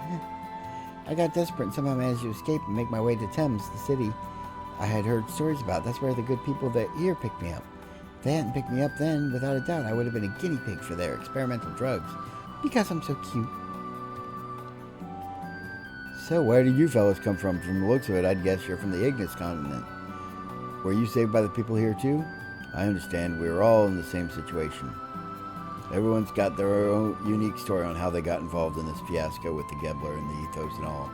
I got desperate and somehow managed to escape and make my way to Thames, the city I had heard stories about. That's where the good people that here picked me up. If they hadn't picked me up then, without a doubt, I would have been a guinea pig for their experimental drugs. Because I'm so cute. So, where did you fellas come from? From the looks of it, I'd guess you're from the Ignis continent. Were you saved by the people here too? I understand we were all in the same situation. Everyone's got their own unique story on how they got involved in this fiasco with the Gebler and the Ethos and all.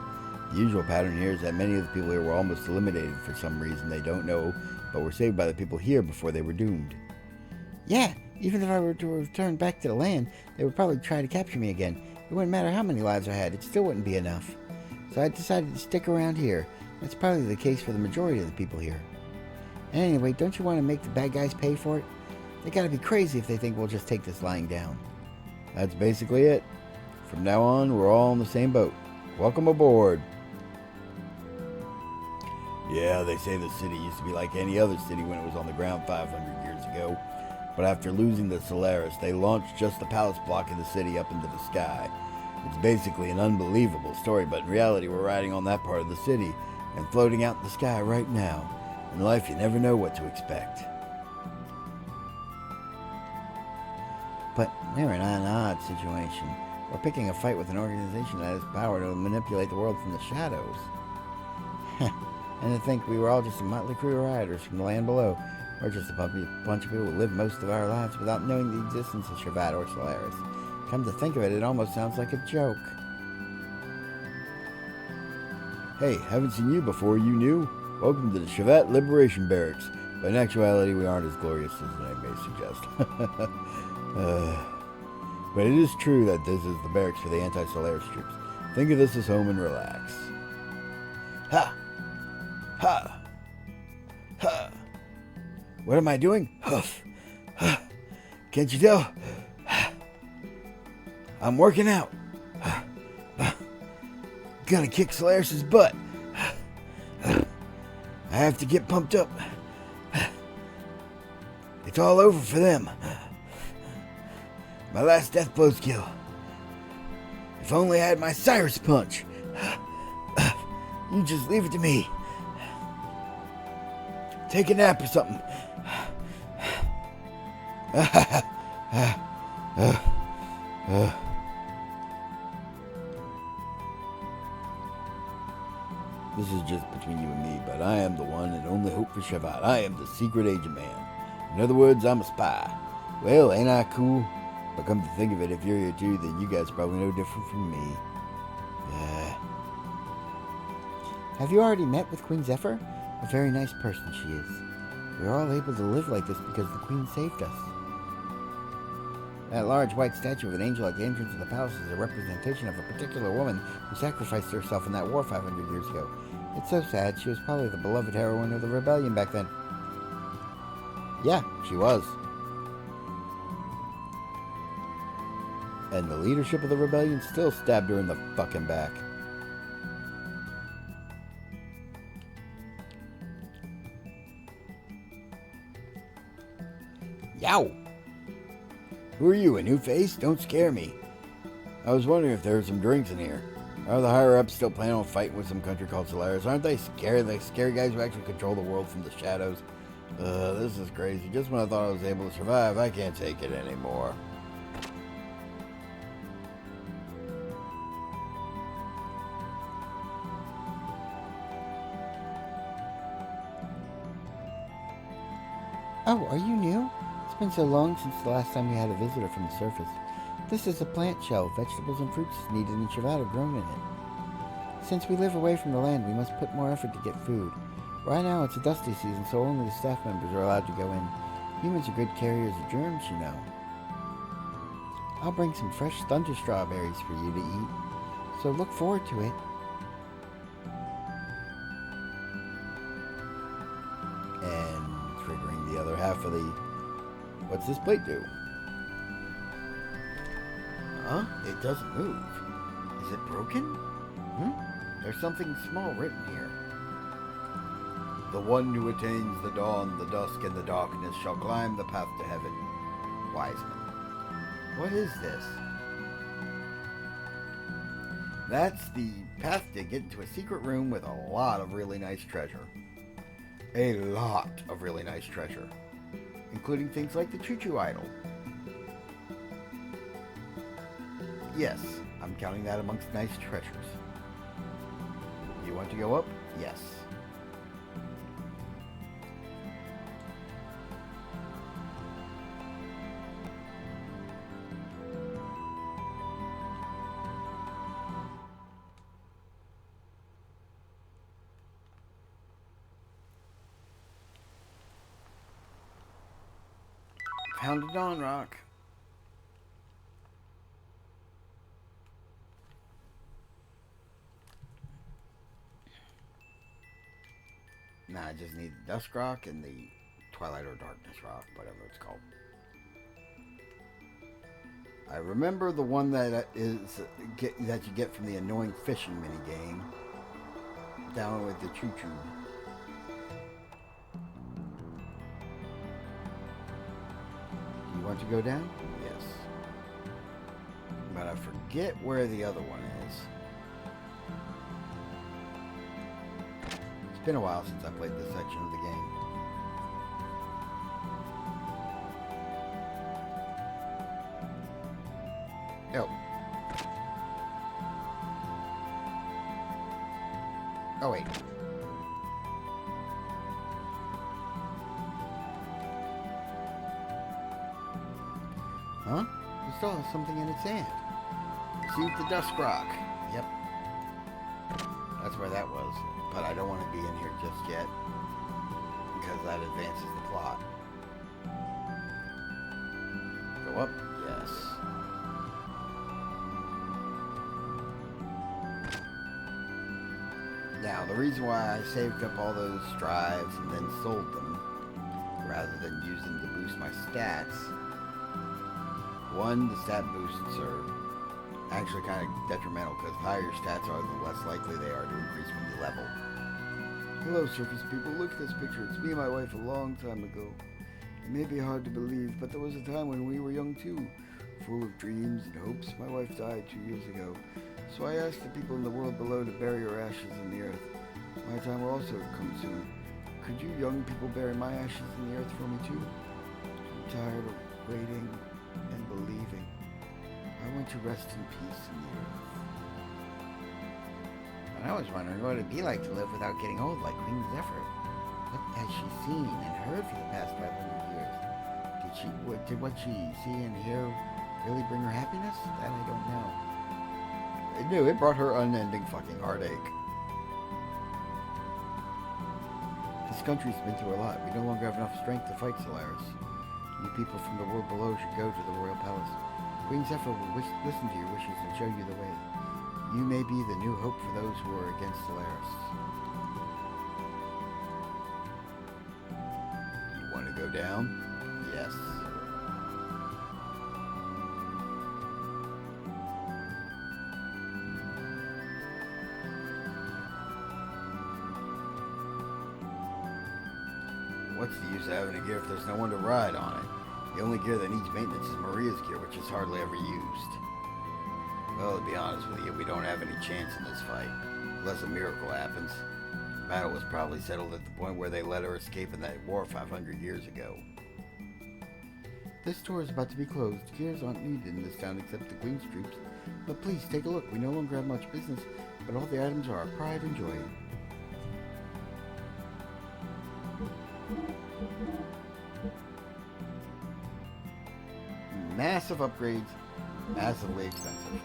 The usual pattern here is that many of the people here were almost eliminated for some reason they don't know, but were saved by the people here before they were doomed. Yeah, even if I were to return back to the land, they would probably try to capture me again. It wouldn't matter how many lives I had, it still wouldn't be enough. So I decided to stick around here. That's probably the case for the majority of the people here. And anyway, don't you want to make the bad guys pay for it? They gotta be crazy if they think we'll just take this lying down. That's basically it. From now on, we're all in the same boat. Welcome aboard. Yeah, they say the city used to be like any other city when it was on the ground 500 years ago. But after losing the Solaris, they launched just the palace block of the city up into the sky. It's basically an unbelievable story, but in reality, we're riding on that part of the city and floating out in the sky right now. In life, you never know what to expect. But we're in an odd situation. We're picking a fight with an organization that has power to manipulate the world from the shadows. And to think we were all just a motley crew of rioters from the land below. We're just a bunch of people who live most of our lives without knowing the existence of Shevat or Solaris. Come to think of it, it almost sounds like a joke. Hey, haven't seen you before, you knew? Welcome to the Shevat Liberation Barracks. But in actuality, we aren't as glorious as the name may suggest. But it is true that this is the barracks for the anti-Solaris troops. Think of this as home and relax. Ha! Ha! Ha! What am I doing? Huff! Huh. Can't you tell? I'm working out. Gonna kick Solaris' butt. I have to get pumped up. It's all over for them. My last death blow's kill. If only I had my Cyrus punch. You just leave it to me. Take a nap or something. This is just between you and me, but I am the one and only hope for Shevat. I am the secret agent man. In other words, I'm a spy. Well, ain't I cool? But come to think of it, if you're here too, then you guys are probably no different from me. Have you already met with Queen Zephyr? A very nice person she is. We're all able to live like this because the Queen saved us. That large white statue of an angel at the entrance of the palace is a representation of a particular woman who sacrificed herself in that war 500 years ago. It's so sad. She was probably the beloved heroine of the rebellion back then. Yeah, she was. And the leadership of the rebellion still stabbed her in the fucking back. Yow! Who are you, a new face? Don't scare me. I was wondering if there were some drinks in here. Are the higher-ups still planning on fighting with some country called Solaris? Aren't they scary? The scary guys who actually control the world from the shadows? This is crazy. Just when I thought I was able to survive, I can't take it anymore. Oh, are you new? It's been so long since the last time we had a visitor from the surface. This is a plant shell. Vegetables and fruits needed in Shevat are grown in it. Since we live away from the land, we must put more effort to get food. Right now it's a dusty season, so only the staff members are allowed to go in. Humans are good carriers of germs, you know. I'll bring some fresh thunder strawberries for you to eat, so look forward to it. And triggering the other half of the... What's this plate do? Huh? It doesn't move. Is it broken? There's something small written here. The one who attains the dawn, the dusk, and the darkness shall climb the path to heaven. Wiseman. What is this? That's the path to get into a secret room with a lot of really nice treasure. A lot of really nice treasure. Including things like the choo-choo idol. Yes, I'm counting that amongst nice treasures. You want to go up? Yes. Found a dawn rock. Nah, I just need the dusk rock and the twilight or darkness rock, whatever it's called. I remember the one that that you get from the annoying fishing mini game down with the choo-choo. Do you want to go down? Yes. But I forget where the other one is. It's been a while since I played this section of the game. Oh, wait. Huh? We still have something in its hand. Receive the Dusk Rock. Yep. That's where that was. But I don't want to be in here just yet, because that advances the plot. Go up? Yes. Now, the reason why I saved up all those drives and then sold them, rather than use them to boost my stats, one, the stat boosts are actually kind of detrimental, because the higher your stats are, the less likely they are to increase when you level. Hello, surface people. Look at this picture. It's me and my wife a long time ago. It may be hard to believe, but there was a time when we were young too, full of dreams and hopes. My wife died 2 years ago, so I asked the people in the world below to bury her ashes in the earth. My time will also come soon. Could you young people bury my ashes in the earth for me too? I'm tired of waiting and believing. I want to rest in peace in the earth. And I was wondering what it'd be like to live without getting old like Queen Zephyr. What has she seen and heard for the past 500 years? Did what she see and hear really bring her happiness? That I don't know. It knew it brought her unending fucking heartache. This country's been through a lot. We no longer have enough strength to fight Solaris. You people from the world below should go to the royal palace. Queen Zephyr will listen to your wishes and show you the way. You may be the new hope for those who are against Solaris. You want to go down? Yes. What's the use of having a gear if there's no one to ride on it? The only gear that needs maintenance is Maria's gear, which is hardly ever used. Well, to be honest with you, we don't have any chance in this fight, unless a miracle happens. The battle was probably settled at the point where they let her escape in that war 500 years ago. This store is about to be closed. Gears aren't needed in this town except the Queen's troops. But please, take a look. We no longer have much business, but all the items are our pride and joy. Massive upgrades, massively expensive.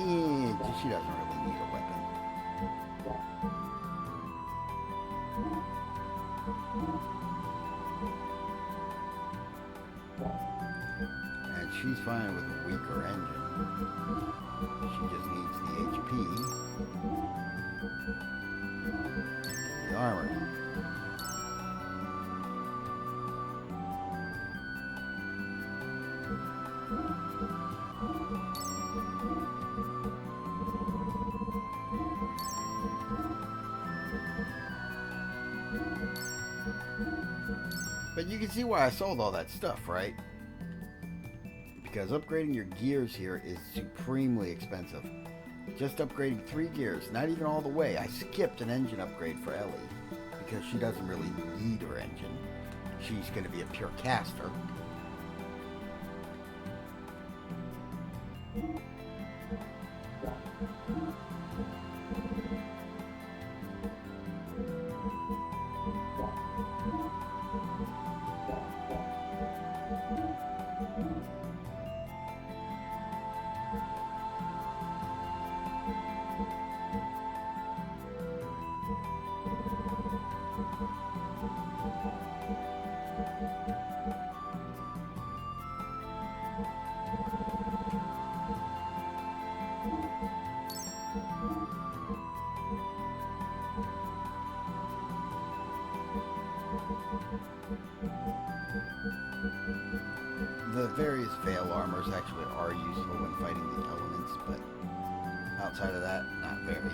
And she doesn't really need a weapon. And she's fine with a weaker engine. She just needs the HP, the armor. But you can see why I sold all that stuff, right? Because upgrading your gears here is supremely expensive. Just upgrading 3 gears, not even all the way. I skipped an engine upgrade for Ellie because she doesn't really need her engine. She's going to be a pure caster. The various veil armors actually are useful when fighting the elements, but outside of that, not very.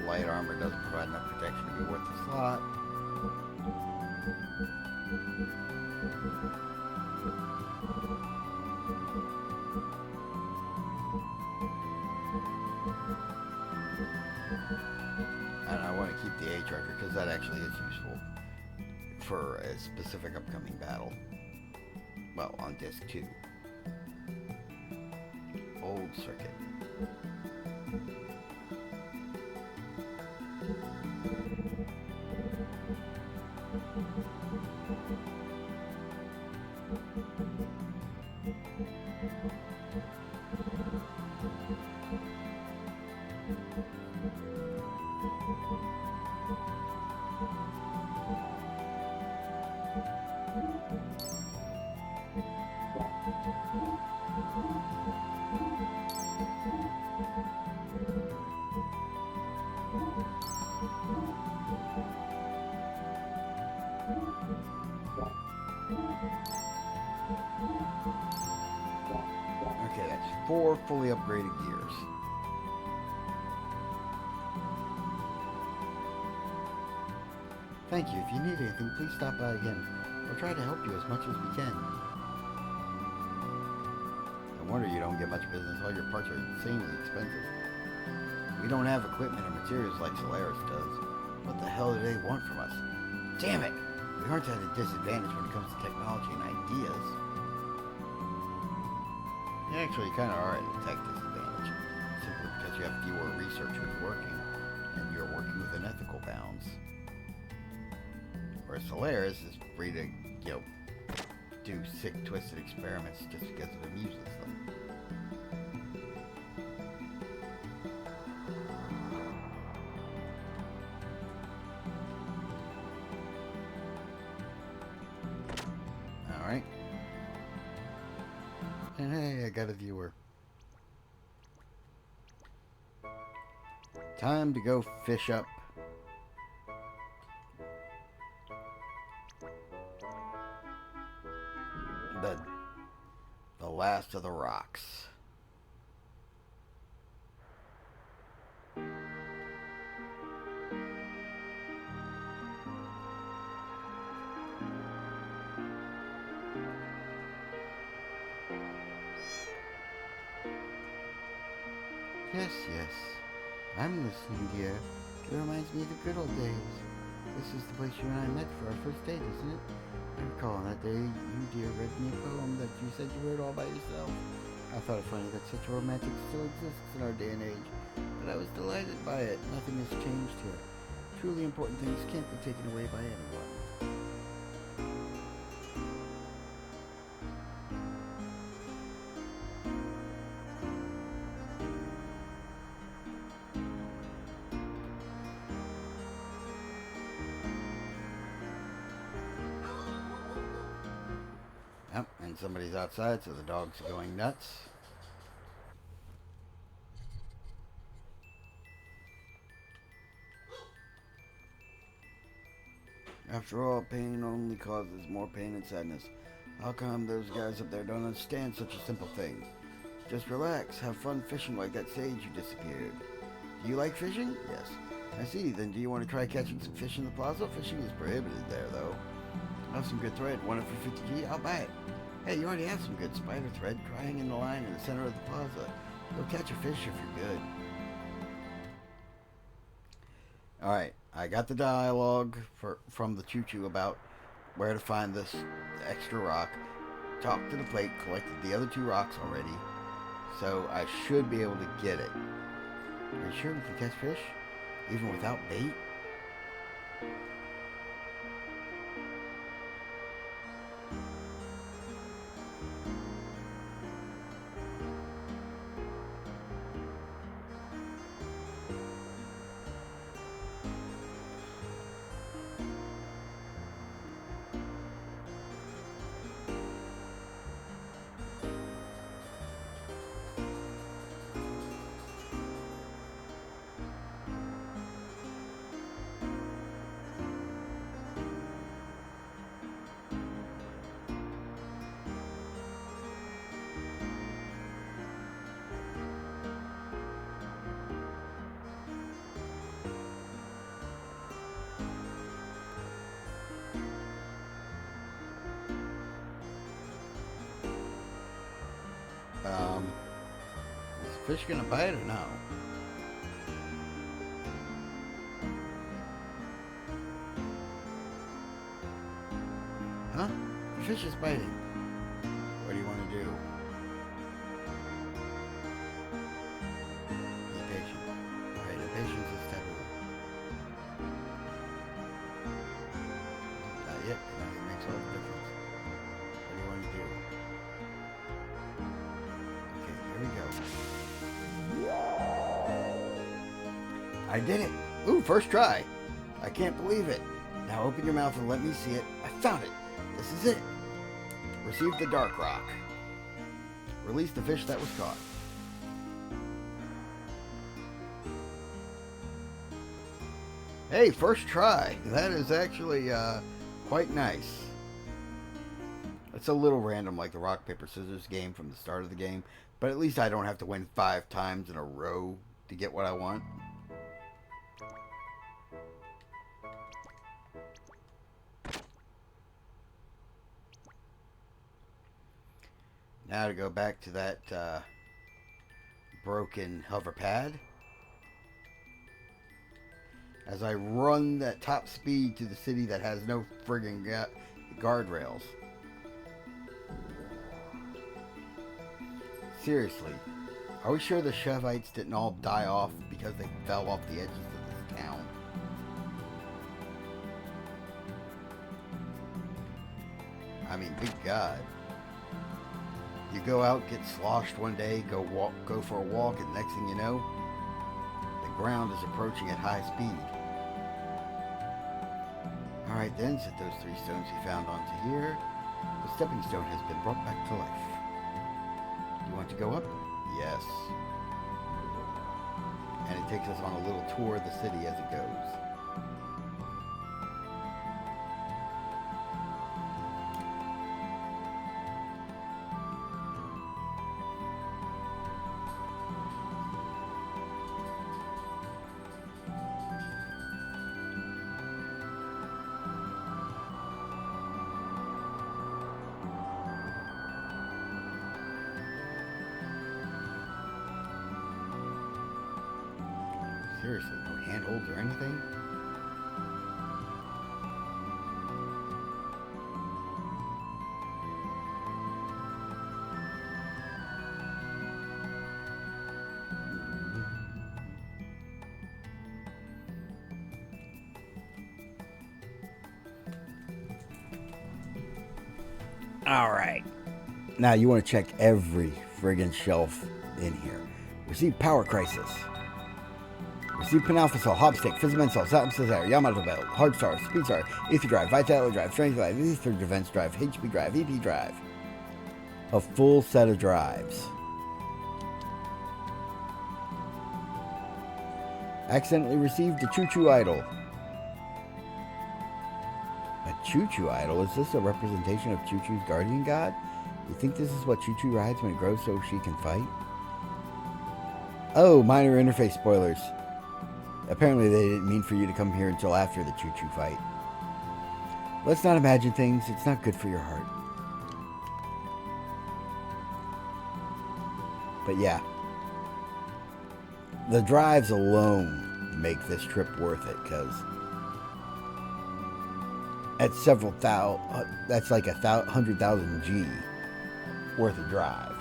Light armor doesn't provide enough protection to be worth the slot. because that actually is useful for a specific upcoming battle. Well, on disc 2. Old circuit. Okay, that's 4 fully upgraded gears. Thank you. If you need anything, please stop by again. We'll try to help you as much as we can. No wonder you don't get much business. All your parts are insanely expensive. We don't have equipment or materials like Solaris does. What the hell do they want from us? Damn it! We aren't at a disadvantage when it comes to technology and ideas. Actually, you kind of are at a tech disadvantage, simply because you have fewer researchers working, and you're working within ethical bounds. Whereas Solaris is free to, do sick, twisted experiments just because it amuses them. Alright. And hey, I got a viewer. Time to go fish up. The last of the rocks. Yes, I'm listening, dear. It reminds me of the good old days. This is the place you and I met for our first date, isn't it? I recall on that day you, dear, read me a poem that you said you wrote all by yourself. I thought it funny that such a romantic still exists in our day and age, but I was delighted by it. Nothing has changed here. Truly important things can't be taken away by anyone. Yep, and somebody's outside, so the dogs are going nuts. After all, pain only causes more pain and sadness. How come those guys up there don't understand such a simple thing? Just relax, have fun fishing like that sage you disappeared. Do you like fishing? Yes. I see, then do you want to try catching some fish in the plaza? Fishing is prohibited there, though. I have some good thread, want it for 50G? I'll buy it. Hey, you already have some good spider thread. Try hanging the line in the center of the plaza. You'll catch a fish if you're good. Alright, I got the dialogue from the choo-choo about where to find this extra rock. Talked to the plate, collected the other 2 rocks already. So I should be able to get it. Are you sure we can catch fish? Even without bait? Is the fish gonna bite or no? fish is biting. What do you want to do? Be patient. Alright, impatience is taboo. Not yet. That makes all the difference. What do you want to do? Okay, here we go. I did it! Ooh, first try! I can't believe it. Now open your mouth and let me see it. I found it! This is it! Receive the dark rock. Release the fish that was caught. Hey, first try! That is actually quite nice. It's a little random like the rock, paper, scissors game from the start of the game, but at least I don't have to win 5 times in a row to get what I want. Now to go back to that broken hover pad. As I run at top speed to the city that has no friggin' guardrails. Seriously, are we sure the Chevites didn't all die off because they fell off the edges of this town? I mean, big God. You go out, get sloshed one day, go for a walk, and next thing you know, the ground is approaching at high speed. Alright then, set those 3 stones you found onto here. The stepping stone has been brought back to life. You want to go up? Yes. And it takes us on a little tour of the city as it goes. Seriously, no handholds or anything? Alright. Now you want to check every friggin' shelf in here. Receive Power Crisis. Receive Penalphasol, Hopstick, Fizzmensol, Zapsazar, Yamato Belt, Hard Star, Speed Star, Ether Drive, Vitality Drive, Strength Drive, Ether Defense Drive, HP Drive, EP Drive. A full set of drives. Accidentally received a Choo-Choo Idol. A Choo-Choo Idol? Is this a representation of Choo-Choo's guardian god? You think this is what Choo-Choo rides when it grows so she can fight? Oh, minor interface spoilers. Apparently they didn't mean for you to come here until after the Choo-Choo fight. Let's not imagine things. It's not good for your heart. But yeah. The drives alone make this trip worth it, because at several thousand, that's like 100,000 G worth of drive.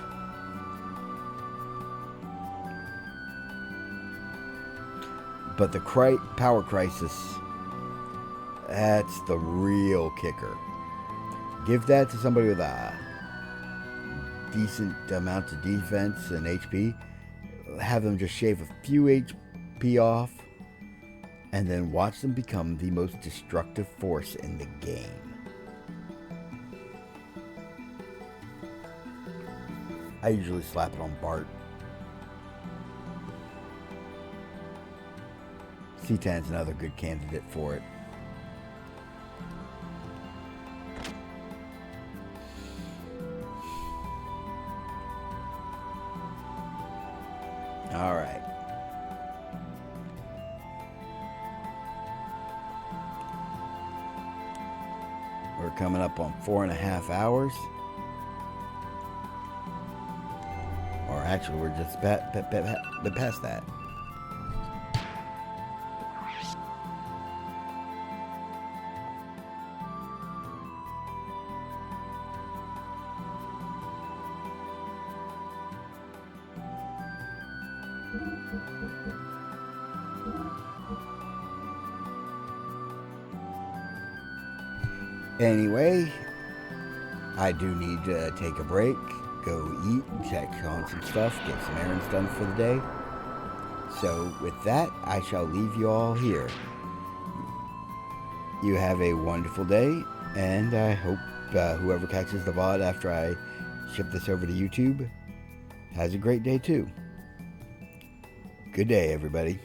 But the Power Crisis, that's the real kicker. Give that to somebody with a decent amount of defense and HP. Have them just shave a few HP off, and then watch them become the most destructive force in the game. I usually slap it on Bart. C-Tan's another good candidate for it. All right. We're coming up on 4.5 hours. Or actually, we're just past that. Anyway, I do need to take a break, go eat, check on some stuff, get some errands done for the day. So with that, I shall leave you all here. You have a wonderful day, and I hope whoever catches the VOD after I ship this over to YouTube has a great day too. Good day, everybody.